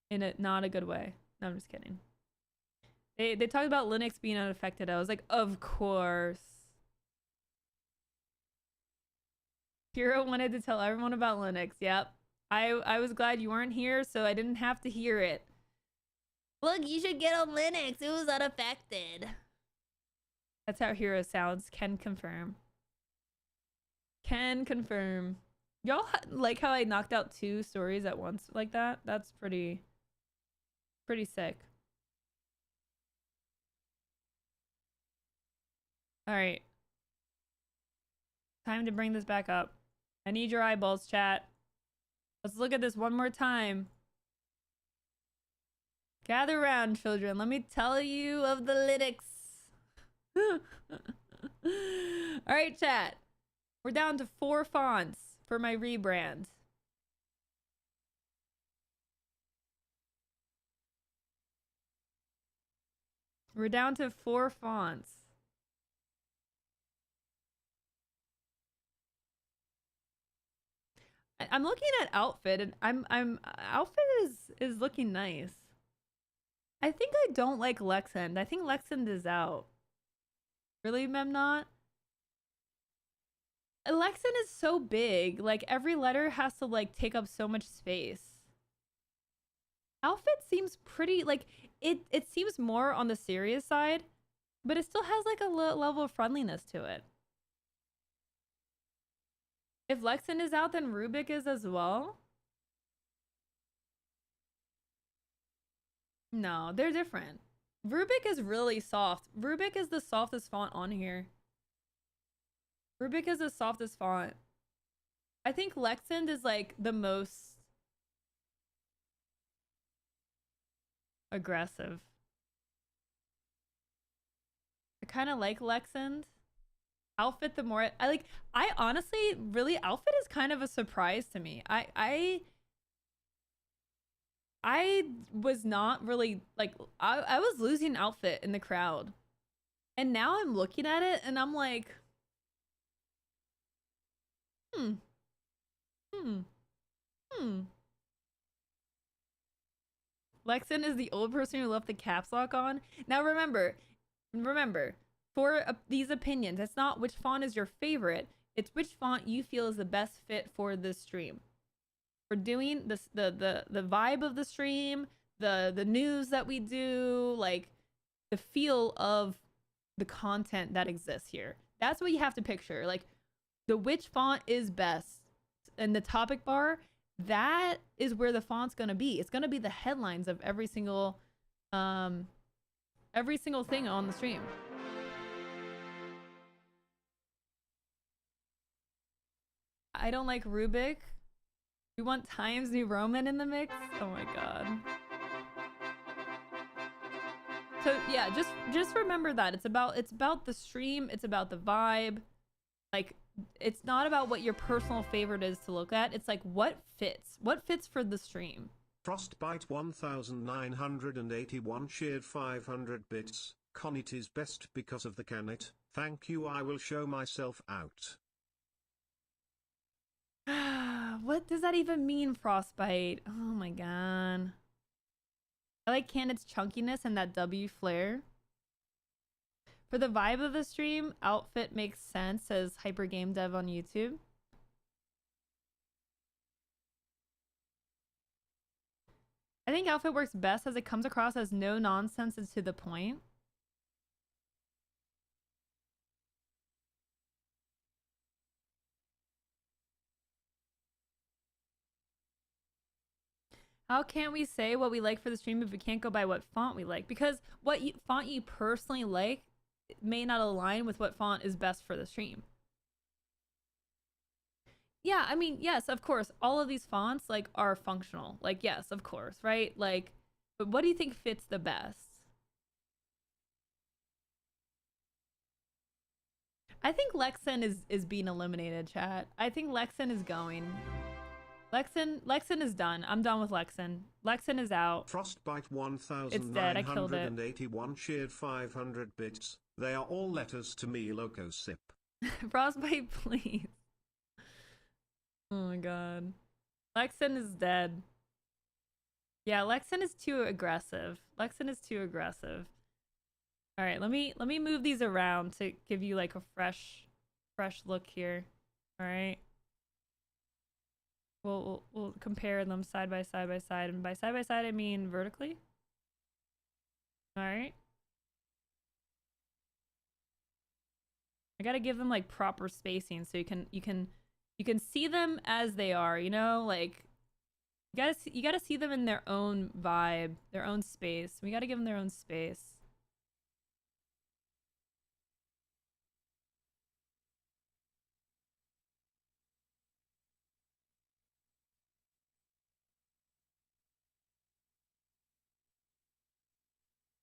In a not a good way. No, I'm just kidding. They talked about Linux being unaffected. I was like, of course. Hero wanted to tell everyone about Linux. Yep. I was glad you weren't here, so I didn't have to hear it. Look, you should get on Linux. It was unaffected. That's how Hero sounds. Can confirm. Can confirm. Y'all like how I knocked out 2 stories at once like that? That's pretty sick. All right. Time to bring this back up. I need your eyeballs, chat. Let's look at this one more time. Gather around, children. Let me tell you of the Linux. All right, chat. We're down to 4 fonts for my rebrand. We're down to 4 fonts. I'm looking at outfit, and outfit is looking nice. I think I don't like Lexend. I think Lexend is out. Really, Memnot? Lexend is so big. Like, every letter has to, like, take up so much space. Outfit seems pretty, like, it seems more on the serious side, but it still has, like, a level of friendliness to it. If Lexend is out, then Rubik is as well. No, they're different. Rubik is really soft. Rubik is the softest font on here. Rubik is the softest font. I think Lexend is like the most aggressive. I kind of like Lexend. Outfit, the more I honestly really Outfit is kind of a surprise to me. I was not really like I was losing Outfit in the crowd. And now I'm looking at it and I'm like Lexan is the old person who left the caps lock on. Now remember, for these opinions, it's not which font is your favorite. It's which font you feel is the best fit for this stream. For doing this, the vibe of the stream, the news that we do, like the feel of the content that exists here. That's what you have to picture. Like the which font is best in the topic bar. That is where the font's gonna be. It's gonna be the headlines of every single thing on the stream. I don't like Rubik. We want Times New Roman in the mix. Oh my god. So yeah, just remember that it's about the stream. It's about the vibe. Like it's not about what your personal favorite is to look at. It's like what fits for the stream. Frostbite 1981 shared 500 bits. Conit is best because of the canet. Thank you. I will show myself out. What does that even mean, Frostbite? Oh my god. I like Canet's chunkiness and that W flare. For the vibe of the stream, Outfit makes sense, says Hyper Game Dev on YouTube. I think Outfit works best as it comes across as no nonsense and to the point. How can we say what we like for the stream if we can't go by what font we like? Because what font you personally like may not align with what font is best for the stream. Yeah, I mean, yes, of course, all of these fonts like are functional. Like, yes, of course, right? Like, but what do you think fits the best? I think Lexan is being eliminated, chat. I think Lexan is going. Lexan is done. I'm done with Lexan. Lexan is out. Frostbite It's dead. I killed it. 1981 shared 500 bits. They are all letters to me, Loco Sip. Frostbite, please. Oh my god. Lexan is dead. Yeah, Lexan is too aggressive. Lexan is too aggressive. All right, let me move these around to give you like a fresh look here. All right. We'll compare them side by side, and by side I mean vertically. All right. I gotta give them like proper spacing so you can see them as they are. You know, like you gotta see them in their own vibe, their own space. We gotta give them their own space.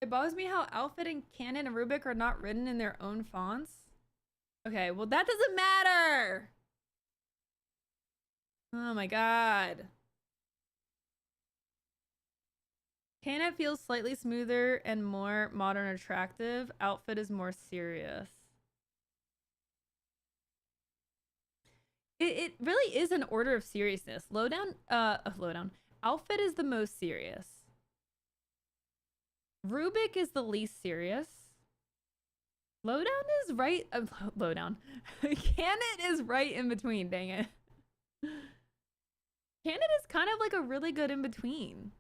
It bothers me how Outfit and Canon and Rubik are not written in their own fonts. Okay, well that doesn't matter! Oh my god. Canon feels slightly smoother and more modern attractive. Outfit is more serious. It really is an order of seriousness. Lowdown. Outfit is the most serious. Rubik is the least serious. Lowdown is right. Lowdown. Canon is right in between. Dang it. Canon is kind of like a really good in between.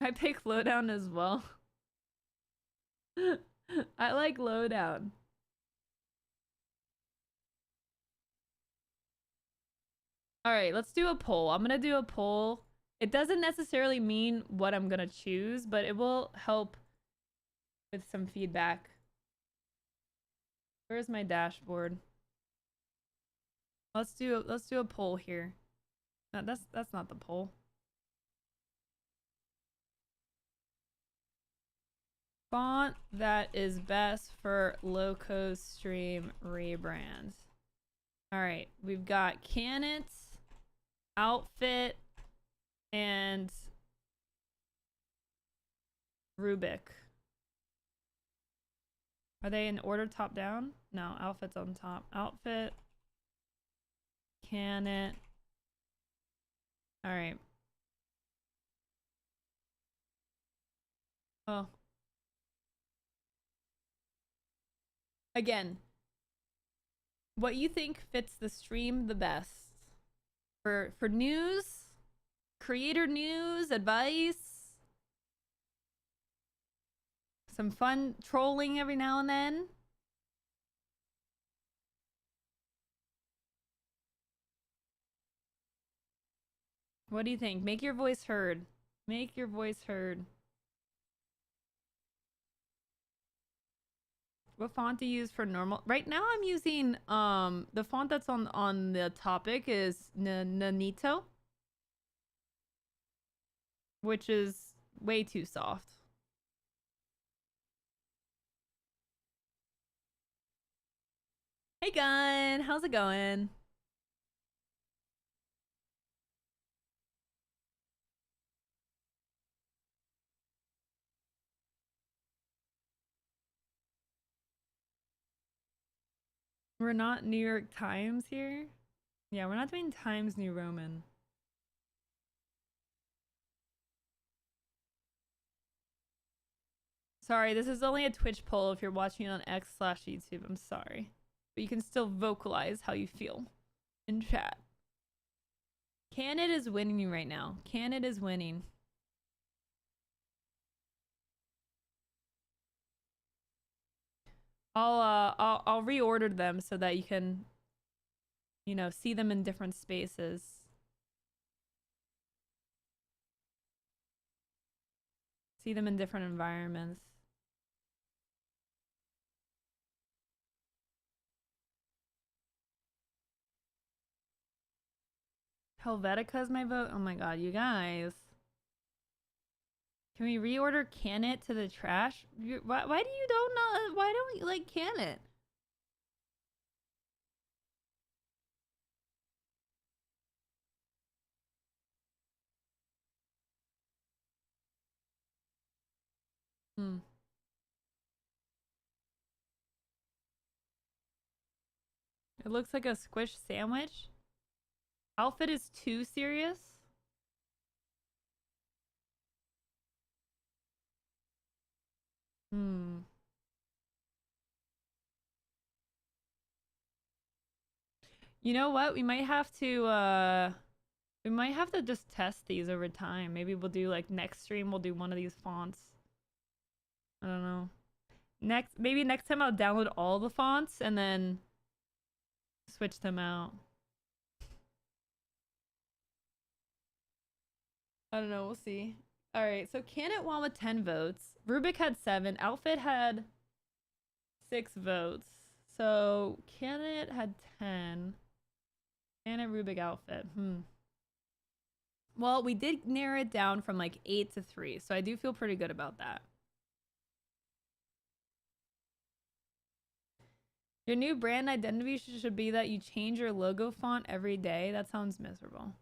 I pick Lowdown as well. I like Lowdown. All right, let's do a poll. I'm gonna do a poll. It doesn't necessarily mean what I'm gonna choose, but it will help with some feedback. Where's my dashboard? Let's do a poll here. No, that's not the poll. Font that is best for low-cost stream rebrands. All right, we've got Canet, Outfit, and Rubik. Are they in order top down? No, Outfit's on top. Outfit, Canet. All right. Oh. Again, what you think fits the stream the best for news, creator news, advice, some fun trolling every now and then. What do you think? Make your voice heard. Make your voice heard. What font do you use for normal? Right now I'm using the font that's on the topic is Nanito, which is way too soft. Hey Gun, how's it going? We're not New York Times here. Yeah, we're not doing Times New Roman. Sorry, this is only a Twitch poll if you're watching on X/YouTube. I'm sorry. But you can still vocalize how you feel in chat. Canet is winning right now. Canet is winning. I'll reorder them so that you can, you know, see them in different spaces. See them in different environments. Helvetica is my vote. Oh my god, you guys. Can we reorder Canet to the trash? Why do you don't know? Why don't you like Canet? Hmm. It looks like a squish sandwich. Outfit is too serious. Hmm. You know what? We might have to just test these over time. Maybe we'll do like next stream we'll do one of these fonts. I don't know. Maybe next time I'll download all the fonts and then switch them out. I don't know, we'll see. Alright, so Canet won with 10 votes. Rubik had 7. Outfit had 6 votes. So Canet had 10. Canet, Rubik, Outfit. Well, we did narrow it down from like 8 to 3, so I do feel pretty good about that. Your new brand identity should be that you change your logo font every day. That sounds miserable.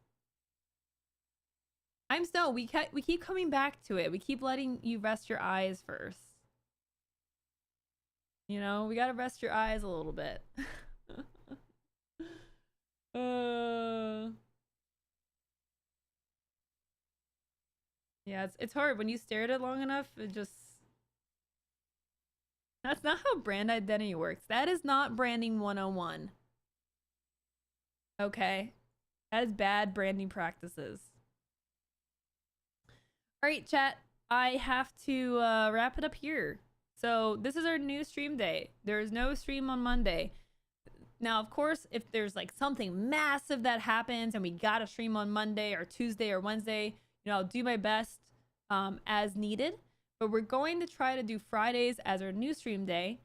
I'm so we keep coming back to it. We keep letting you rest your eyes first. You know, we gotta rest your eyes a little bit. Yeah, it's hard when you stare at it long enough. It just that's not how brand identity works. That is not branding 101. Okay, that is bad branding practices. All right, chat. I have to wrap it up here. So this is our new stream day. There is no stream on Monday. Now, of course, if there's like something massive that happens and we gotta stream on Monday or Tuesday or Wednesday, I'll do my best as needed. But we're going to try to do Fridays as our new stream day.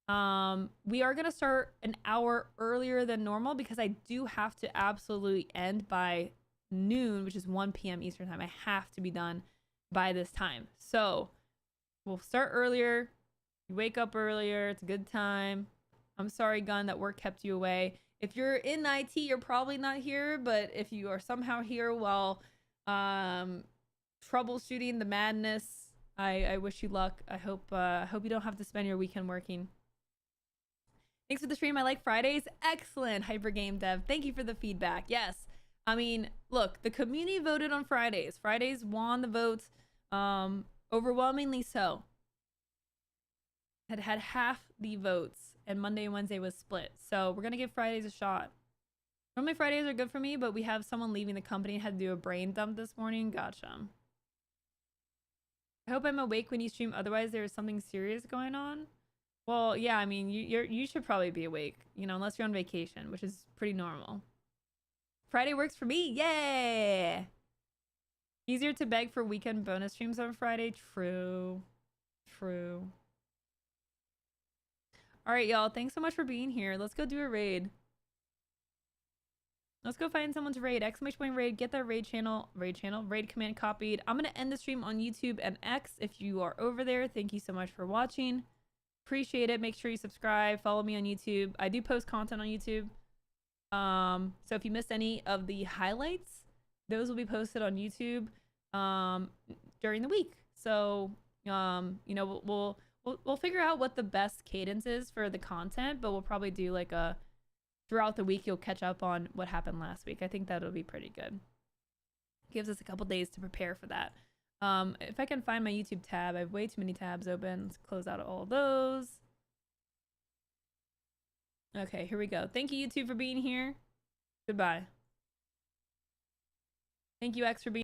We are gonna start an hour earlier than normal because I do have to absolutely end by noon, which is 1 p.m. Eastern time. I have to be done by this time. So we'll start earlier. You wake up earlier. It's a good time. I'm sorry, Gun, that work kept you away. If you're in IT, you're probably not here, but if you are somehow here while troubleshooting the madness, I wish you luck. I hope you don't have to spend your weekend working. Thanks for the stream. I like Fridays. Excellent, Hyper Game Dev. Thank you for the feedback. Yes. I mean, look, the community voted on Fridays. Fridays won the vote, overwhelmingly so. Had half the votes, and Monday and Wednesday was split. So we're gonna give Fridays a shot. Normally Fridays are good for me, but we have someone leaving the company and had to do a brain dump this morning. Gotcha. I hope I'm awake when you stream. Otherwise, there is something serious going on. Well, yeah, I mean, you should probably be awake, unless you're on vacation, which is pretty normal. Friday works for me. Yay! Easier to beg for weekend bonus streams on Friday. True. True. All right, y'all. Thanks so much for being here. Let's go do a raid. Let's go find someone to raid. Exclamation point raid. Get that raid command copied. I'm going to end the stream on YouTube and X if you are over there. Thank you so much for watching. Appreciate it. Make sure you subscribe. Follow me on YouTube. I do post content on YouTube. So if you missed any of the highlights, those will be posted on YouTube during the week. So we'll figure out what the best cadence is for the content, but we'll probably do like a throughout the week you'll catch up on what happened last week. I think that'll be pretty good. Gives us a couple days to prepare for that. If I can find my YouTube tab, I have way too many tabs open. Let's close out all those. Okay, here we go. Thank you, YouTube, for being here. Goodbye. Thank you, X, for being